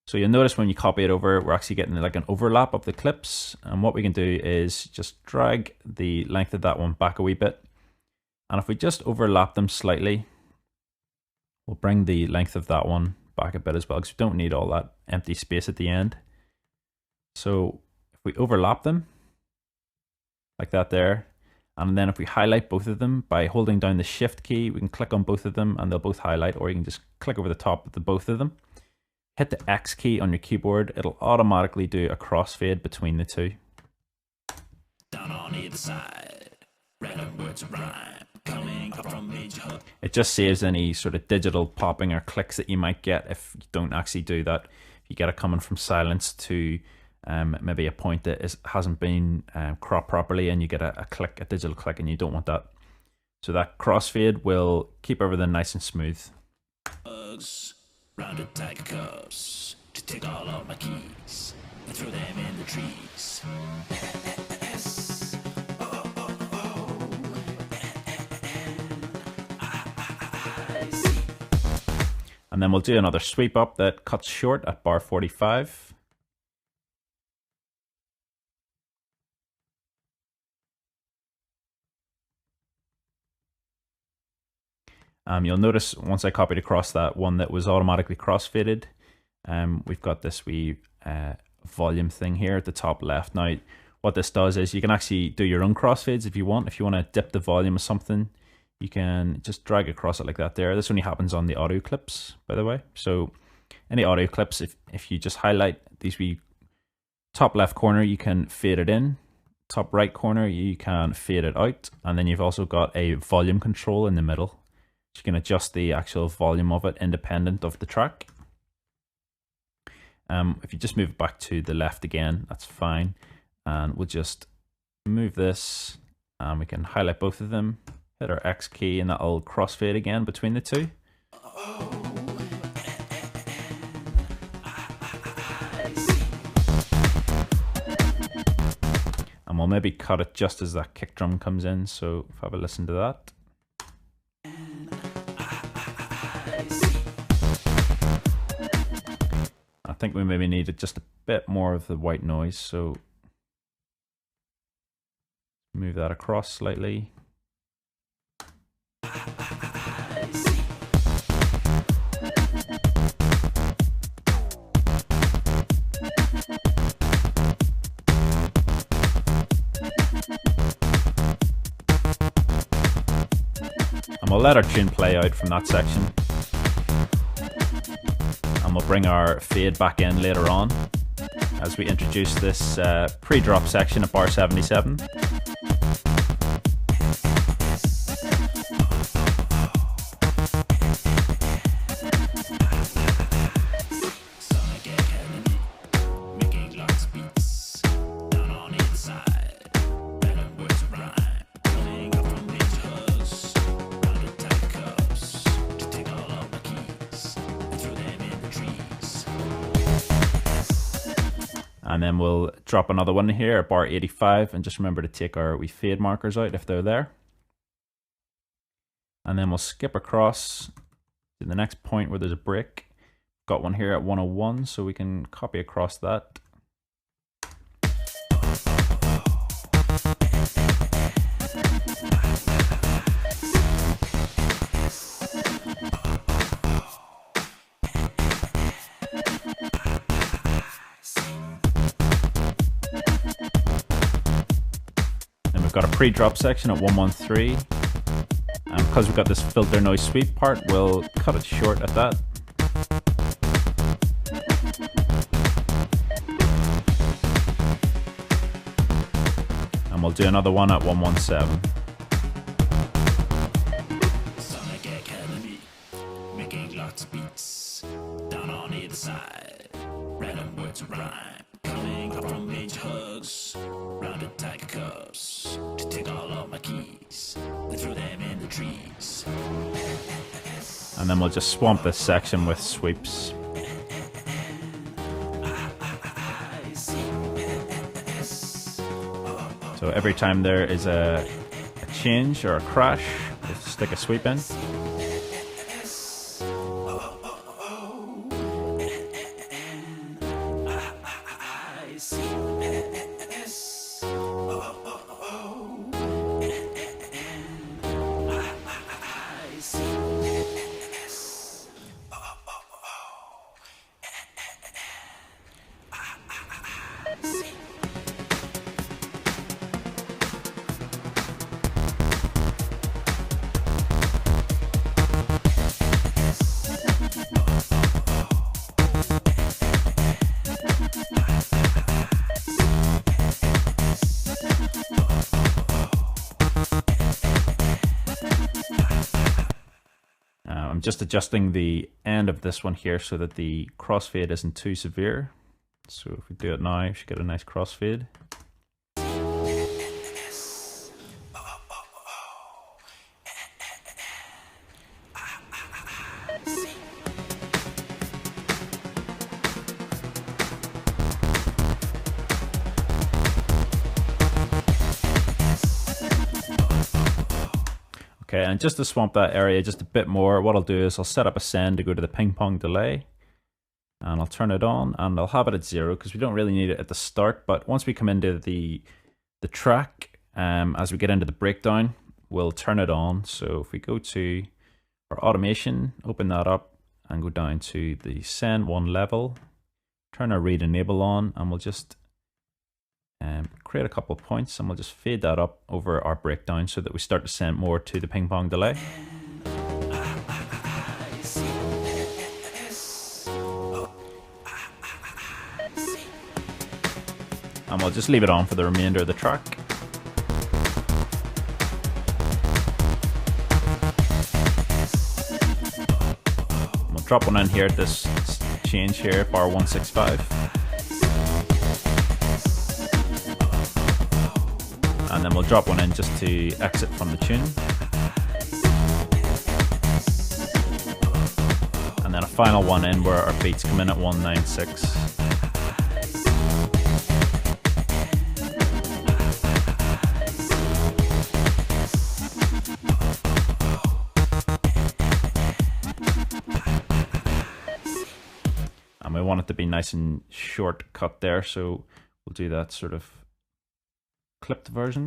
So you'll notice when you copy it over, we're actually getting like an overlap of the clips. And what we can do is just drag the length of that one back a wee bit. And if we just overlap them slightly, we'll bring the length of that one back a bit as well, because we don't need all that empty space at the end. So if we overlap them like that there, and then if we highlight both of them by holding down the shift key, we can click on both of them and they'll both highlight, or you can just click over the top of the both of them. Hit the X key on your keyboard, it'll automatically do a crossfade between the two. Down on either side, random words rhyme. Coming up from major hub. It just saves any sort of digital popping or clicks that you might get if you don't actually do that. If you get it coming from silence to maybe a point that hasn't been cropped properly, and you get a click, a digital click, and you don't want that. So that crossfade will keep everything nice and smooth. Bugs, rounded tiger cubs, to take all of my keys and throw them in the trees. And then we'll do another sweep up that cuts short at bar 45. You'll notice once I copied across that one that was automatically crossfaded, we've got this wee volume thing here at the top left. Now, what this does is you can actually do your own crossfades if you want. If you want to dip the volume of something, you can just drag across it like that there. This only happens on the audio clips, by the way. So any audio clips, if you just highlight these wee top left corner, you can fade it in. Top right corner, you can fade it out. And then you've also got a volume control in the middle. You can adjust the actual volume of it independent of the track. If you just move it back to the left again, that's fine. And we'll just move this and we can highlight both of them, hit our X key, and that'll crossfade again between the two. And we'll maybe cut it just as that kick drum comes in. So if I have a listen to that. I think we maybe needed just a bit more of the white noise, so move that across slightly. And we'll let our tune play out from that section. And we'll bring our fade back in later on as we introduce this pre-drop section at bar 77. And then we'll drop another one here at bar 85, and just remember to take our wee fade markers out if they're there. And then we'll skip across to the next point where there's a break. Got one here at 101, so we can copy across that. Got a pre-drop section at 113, and because we've got this filter noise sweep part, we'll cut it short at that. And we'll do another one at 117. Sonic Academy, making lots of beats down on either side. Random words of rhyme coming up from major hugs. Rounded tiger cups to take all of my keys and throw them in the trees. And then we'll just swamp this section with sweeps. So every time there is a change or a crash, we'll stick a sweep in. I'm just adjusting the end of this one here so that the crossfade isn't too severe. So if we do it now, we should get a nice crossfade. Okay, Okay, and just to swamp that area just a bit more, what I'll do is I'll set up a send to go to the ping pong delay. And I'll turn it on, and I'll have it at 0 because we don't really need it at the start. But once we come into the track, as we get into the breakdown, we'll turn it on. So if we go to our automation, open that up, and go down to the send one level, turn our read enable on, and we'll just create a couple of points, and we'll just fade that up over our breakdown so that we start to send more to the ping pong delay. And we'll just leave it on for the remainder of the track. We'll drop one in here at this change here, bar 165. And then we'll drop one in just to exit from the tune. And then a final one in where our beats come in at 196. And we want it to be nice and short cut there, so we'll do that sort of clipped version.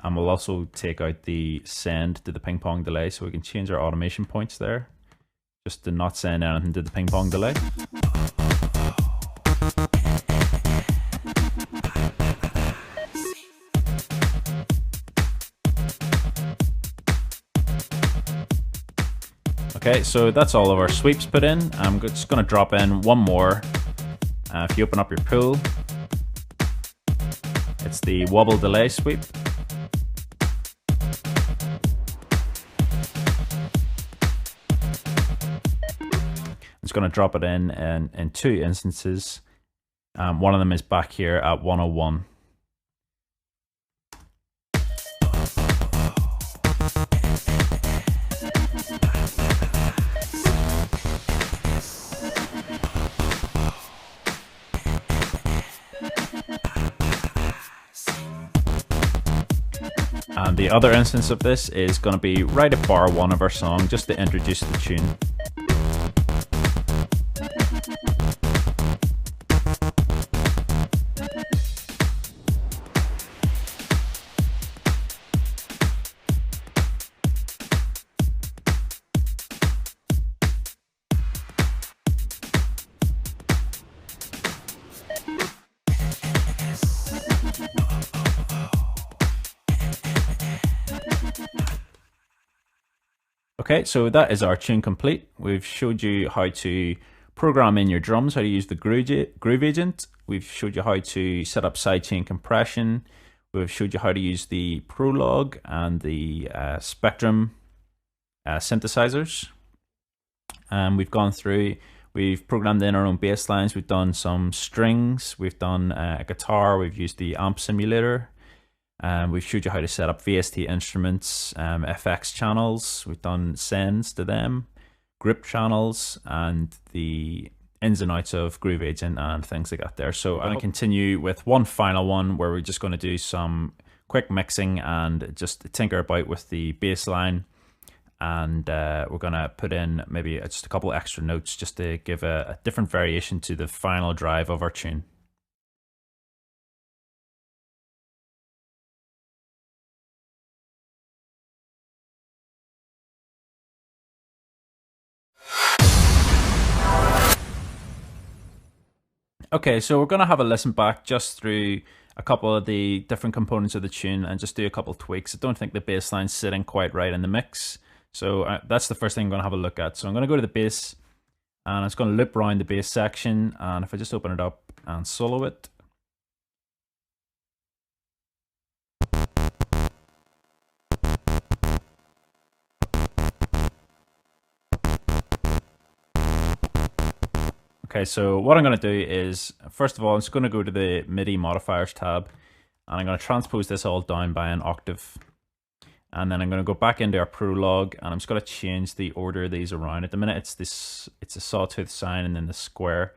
And we'll also take out the send to the ping pong delay, so we can change our automation points there, just to not send anything to the ping pong delay. Okay, so that's all of our sweeps put in. I'm just going to drop in one more. If you open up your pool, it's the wobble delay sweep. I'm just going to drop it in two instances. One of them is back here at 101. And the other instance of this is going to be right at bar 1 of our song, just to introduce the tune. Okay, so that is our tune complete. We've showed you how to program in your drums, how to use the Groove Agent. We've showed you how to set up sidechain compression. We've showed you how to use the Prologue and the Spectrum synthesizers. We've gone through, we've programmed in our own bass lines, we've done some strings, we've done a guitar, we've used the amp simulator. We've showed you how to set up VST instruments, FX channels. We've done sends to them, grip channels, and the ins and outs of Groove Agent and things like that there. So I'm going to continue with one final one where we're just going to do some quick mixing and just tinker about with the bass line. And we're going to put in maybe just a couple extra notes just to give a different variation to the final drive of our tune. Okay, so we're going to have a listen back just through a couple of the different components of the tune and just do a couple of tweaks. I don't think the bass line's sitting quite right in the mix. So that's the first thing I'm going to have a look at. So I'm going to go to the bass and it's going to loop around the bass section. And if I just open it up and solo it. Okay, so what I'm going to do is, first of all, I'm just going to go to the MIDI modifiers tab, and I'm going to transpose this all down by an octave. And then I'm going to go back into our Prologue, and I'm just going to change the order of these around. At the minute, it's a sawtooth sine and then the square.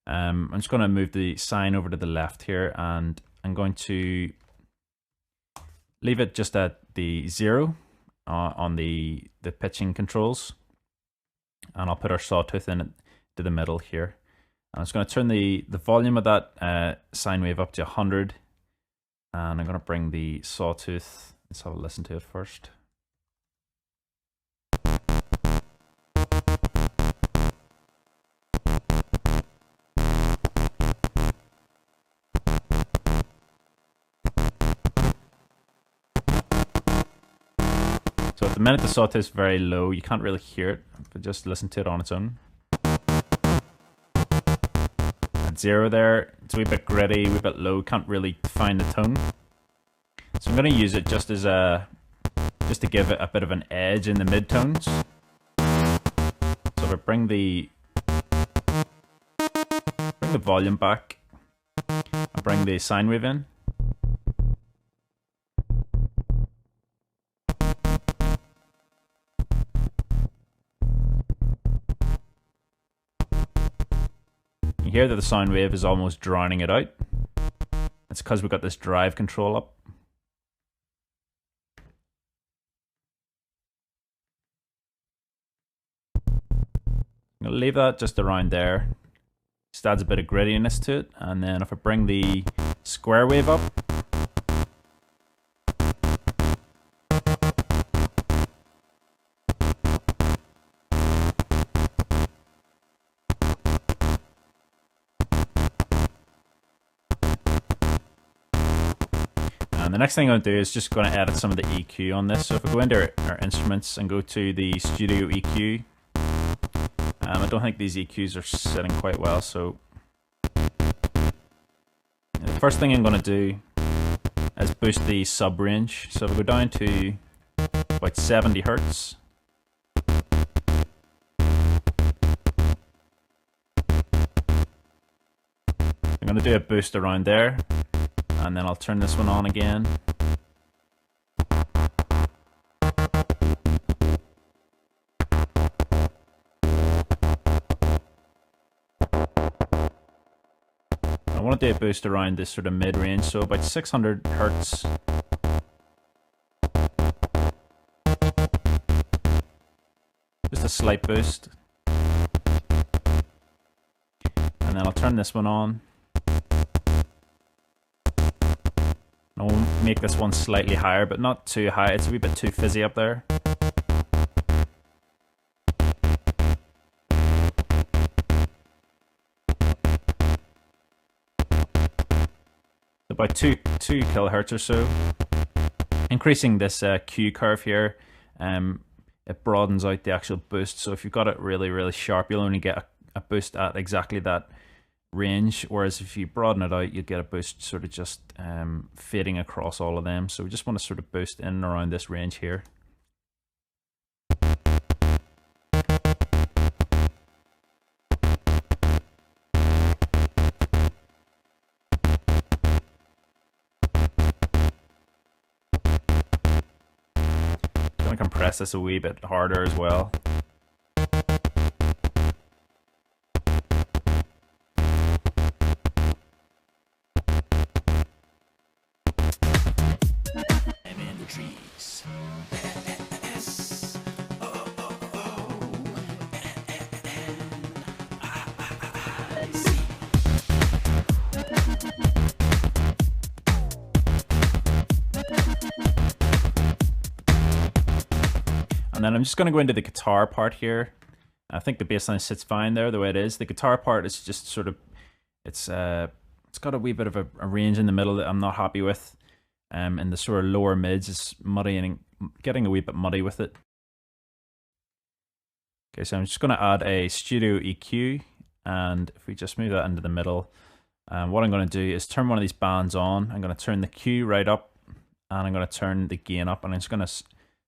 I'm just going to move the sine over to the left here, and I'm going to leave it just at the 0 on the pitching controls, and I'll put our sawtooth in it to the middle here. And I'm just going to turn the volume of that sine wave up to 100, and I'm going to bring the sawtooth. Let's have a listen to it first. So at the minute the sawtooth is very low, you can't really hear it, but just listen to it on its own. At 0 there, it's a wee bit gritty, a wee bit low, can't really find the tone. So I'm going to use it just as just to give it a bit of an edge in the midtones. So if I bring the volume back, I bring the sine wave in. You hear that the sine wave is almost drowning it out. It's because we've got this drive control up. I'm going to leave that just around there. Just adds a bit of grittiness to it. And then if I bring the square wave up, and the next thing I'm going to do is just going to edit some of the EQ on this. So if we go into our instruments and go to the studio EQ, I don't think these EQs are sitting quite well, so the first thing I'm going to do is boost the sub range. So if we go down to about 70 hertz, I'm going to do a boost around there, and then I'll turn this one on again. I want to do a boost around this sort of mid-range, so about 600 hertz. Just a slight boost. And then I'll turn this one on. I'll make this one slightly higher, but not too high. It's a wee bit too fizzy up there. About 2 kilohertz or so. Increasing this Q curve here, it broadens out the actual boost. So if you've got it really, really sharp, you'll only get a boost at exactly that range. Whereas if you broaden it out, you'll get a boost sort of just fading across all of them. So we just want to sort of boost in and around this range here. Compress this a wee bit harder as well. I'm in the trees. And then I'm just going to go into the guitar part here. I think the bass line sits fine there the way it is. The guitar part is just sort of, it's got a wee bit of a range in the middle that I'm not happy with. And the sort of lower mids is muddy and getting a wee bit muddy with it. Okay, so I'm just going to add a studio EQ, and if we just move that into the middle, what I'm going to do is turn one of these bands on. I'm going to turn the Q right up, and I'm going to turn the gain up, and I'm just going to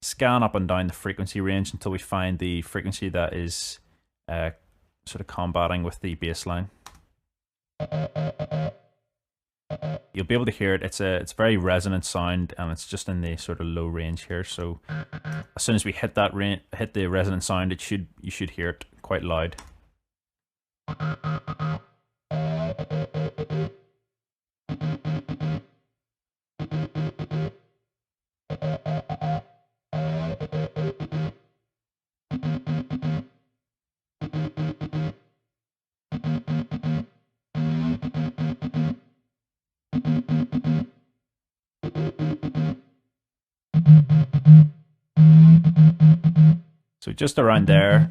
scan up and down the frequency range until we find the frequency that is sort of combating with the bass line. You'll be able to hear it. It's very resonant sound, and it's just in the sort of low range here. So as soon as we hit that hit the resonant sound, you should hear it quite loud. just around there,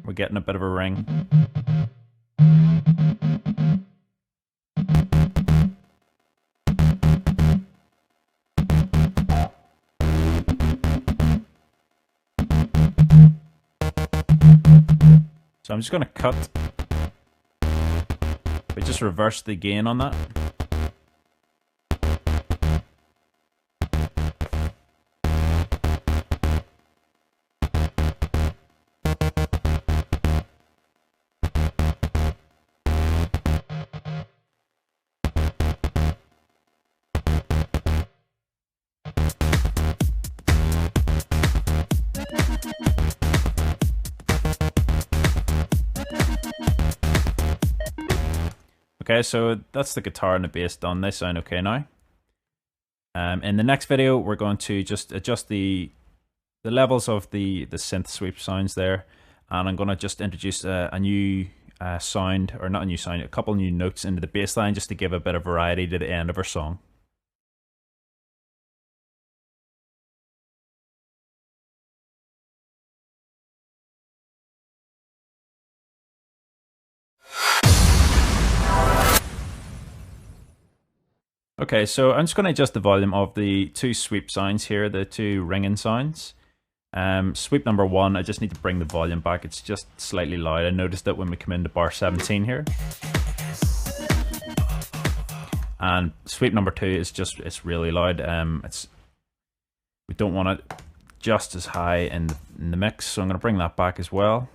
we're getting a bit of a ring. So I'm just going to cut. We just reverse the gain on that. Okay, so that's the guitar and the bass done. They sound okay now. In the next video, we're going to just adjust the levels of the synth sweep sounds there, and I'm going to just introduce a new sound, or not a new sound, a couple new notes into the bass line just to give a bit of variety to the end of our song. Okay, so I'm just going to adjust the volume of the two sweep sounds here, the two ringing sounds. Sweep number 1, I just need to bring the volume back. It's just slightly loud. I noticed it when we come into bar 17 here. And sweep number 2 is it's really loud. We don't want it just as high in the mix, so I'm going to bring that back as well.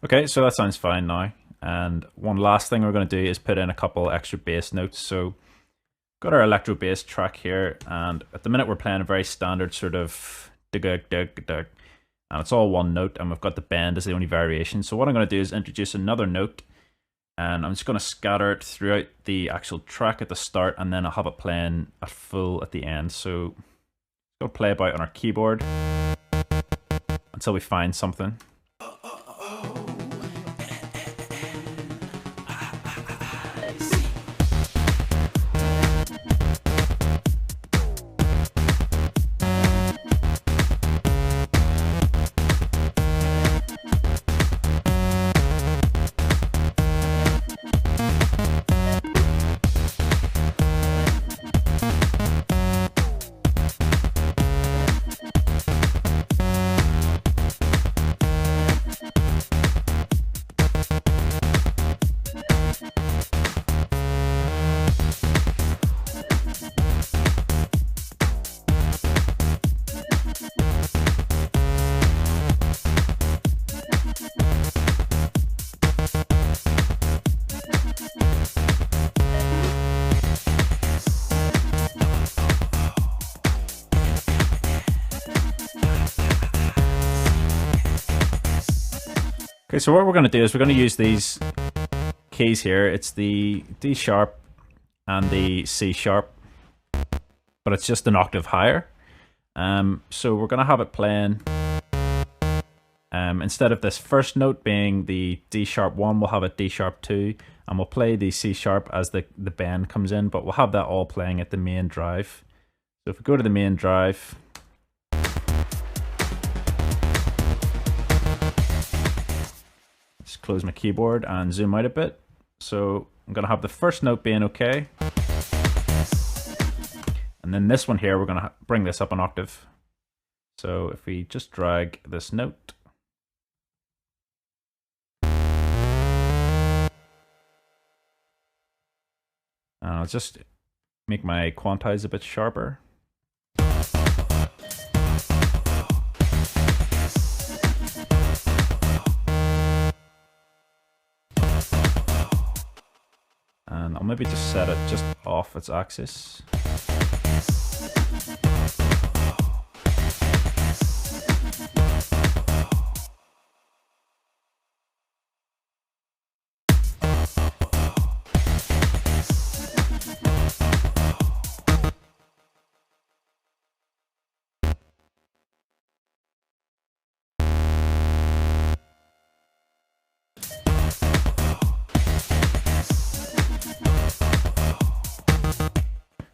Okay, so that sounds fine now. And one last thing we're going to do is put in a couple extra bass notes. So got our electro bass track here, and at the minute we're playing a very standard sort of dig, and it's all one note, and we've got the bend as the only variation. So what I'm going to do is introduce another note, and I'm just going to scatter it throughout the actual track at the start, and then I'll have it playing at full at the end. So go play about on our keyboard until we find something. Okay, so what we're going to do is we're going to use these keys here. It's the D sharp and the C sharp, but it's just an octave higher. So we're going to have it playing, instead of this first note being the D sharp 1, we'll have it D sharp 2, and we'll play the C sharp as the bend comes in, but we'll have that all playing at the main drive. So if we go to the main drive, just close my keyboard and zoom out a bit. So I'm going to have the first note being okay. And then this one here, we're going to bring this up an octave. So if we just drag this note. And I'll just make my quantize a bit sharper. And I'll maybe just set it just off its axis.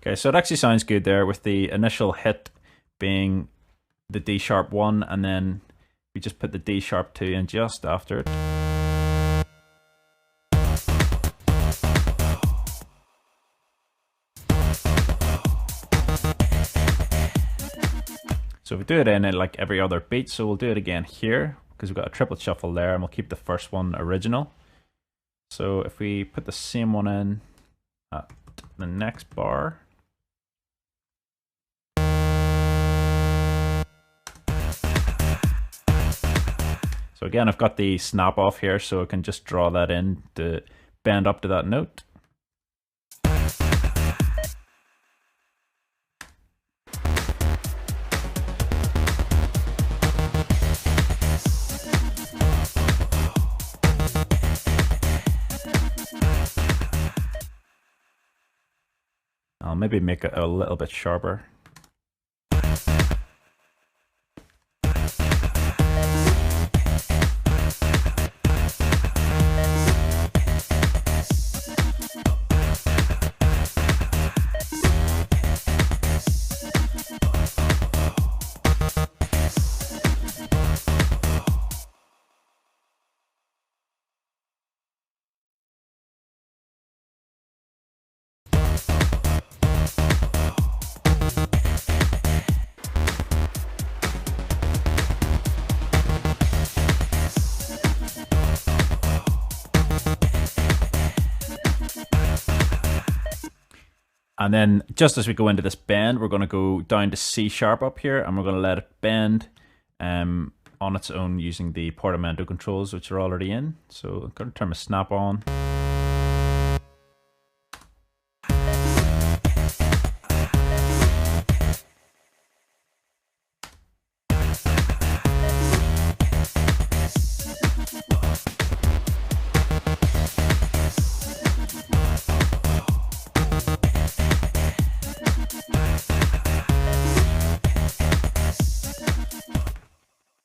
Okay, so it actually sounds good there with the initial hit being the D sharp 1, and then we just put the D sharp 2 in just after it. So we do it in like every other beat, so we'll do it again here because we've got a triplet shuffle there, and we'll keep the first one original. So if we put the same one in at the next bar, so again, I've got the snap off here, so I can just draw that in to bend up to that note. I'll maybe make it a little bit sharper. And then just as we go into this bend, we're going to go down to C sharp up here, and we're going to let it bend on its own using the portamento controls, which are already in. So I'm going to turn my snap on.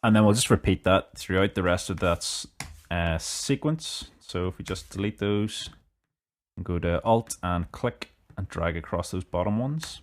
And then we'll just repeat that throughout the rest of that sequence. So if we just delete those and go to Alt and click and drag across those bottom ones.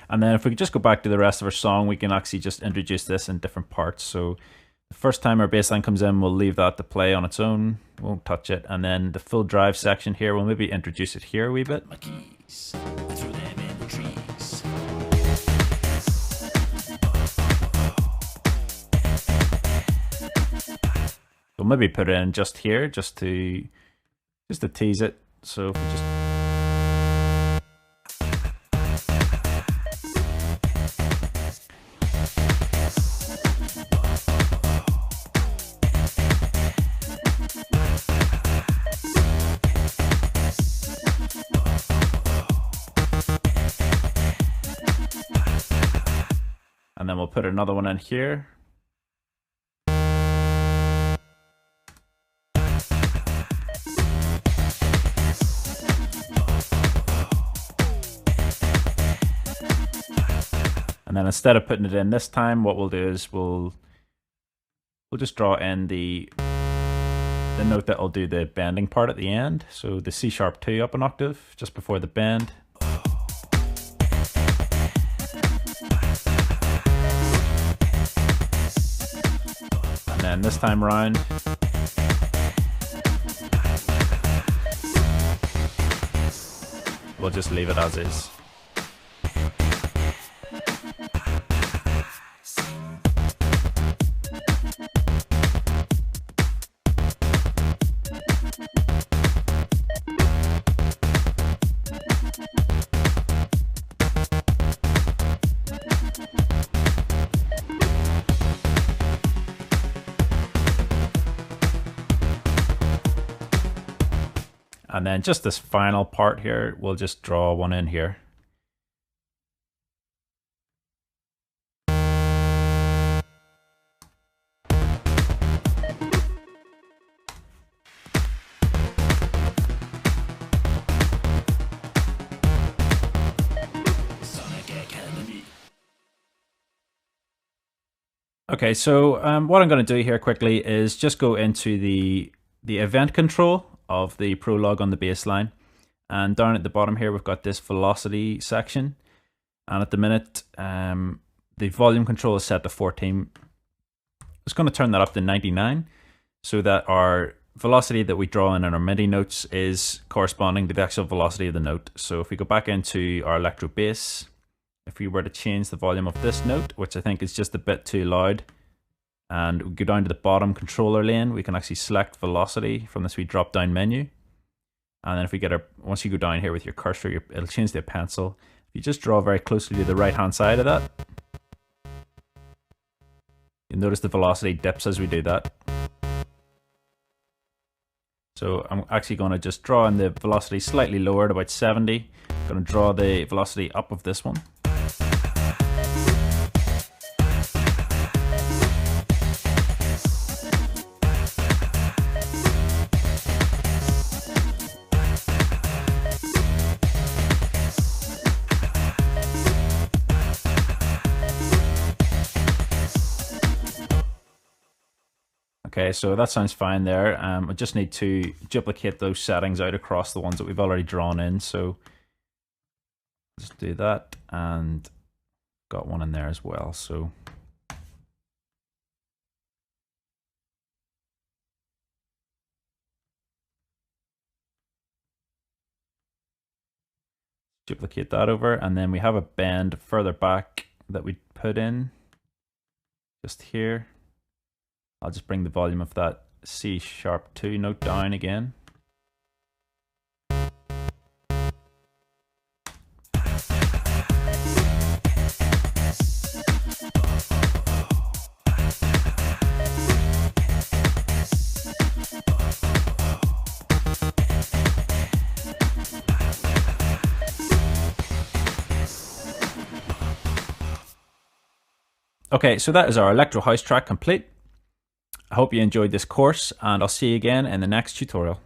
And then if we could just go back to the rest of our song, we can actually just introduce this in different parts. So the first time our bass line comes in, we'll leave that to play on its own. Won't touch it. And then the full drive section here, we'll maybe introduce it here a wee bit. My keys, I threw them in the trees. We'll maybe put it in just here, just to tease it. So if we just and then we'll put another one in here. then instead of putting it in this time, what we'll do is we'll just draw in the note that will do the bending part at the end. So the C#2 up an octave just before the bend. And then this time around, we'll just leave it as is. And then just this final part here, we'll just draw one in here. Okay, so what I'm going to do here quickly is just go into the event control of the prologue on the bass line, and down at the bottom here we've got this velocity section, and at the minute the volume control is set to 14. I'm just going to turn that up to 99 so that our velocity that we draw in our MIDI notes is corresponding to the actual velocity of the note. So if we go back into our electro bass, if we were to change the volume of this note, which I think is just a bit too loud, and we go down to the bottom controller lane, we can actually select velocity from this wee drop down menu. And then if we get once you go down here with your cursor, it'll change to a pencil. If you just draw very closely to the right hand side of that, you'll notice the velocity dips as we do that. So I'm actually going to just draw in the velocity slightly lower at about 70. I'm going to draw the velocity up of this one. Okay, so that sounds fine there. I just need to duplicate those settings out across the ones that we've already drawn in. So just do that, and got one in there as well. So duplicate that over, and then we have a bend further back that we put in just here. I'll just bring the volume of that C#2 note down again. Okay, so that is our electro house track complete. I hope you enjoyed this course, and I'll see you again in the next tutorial.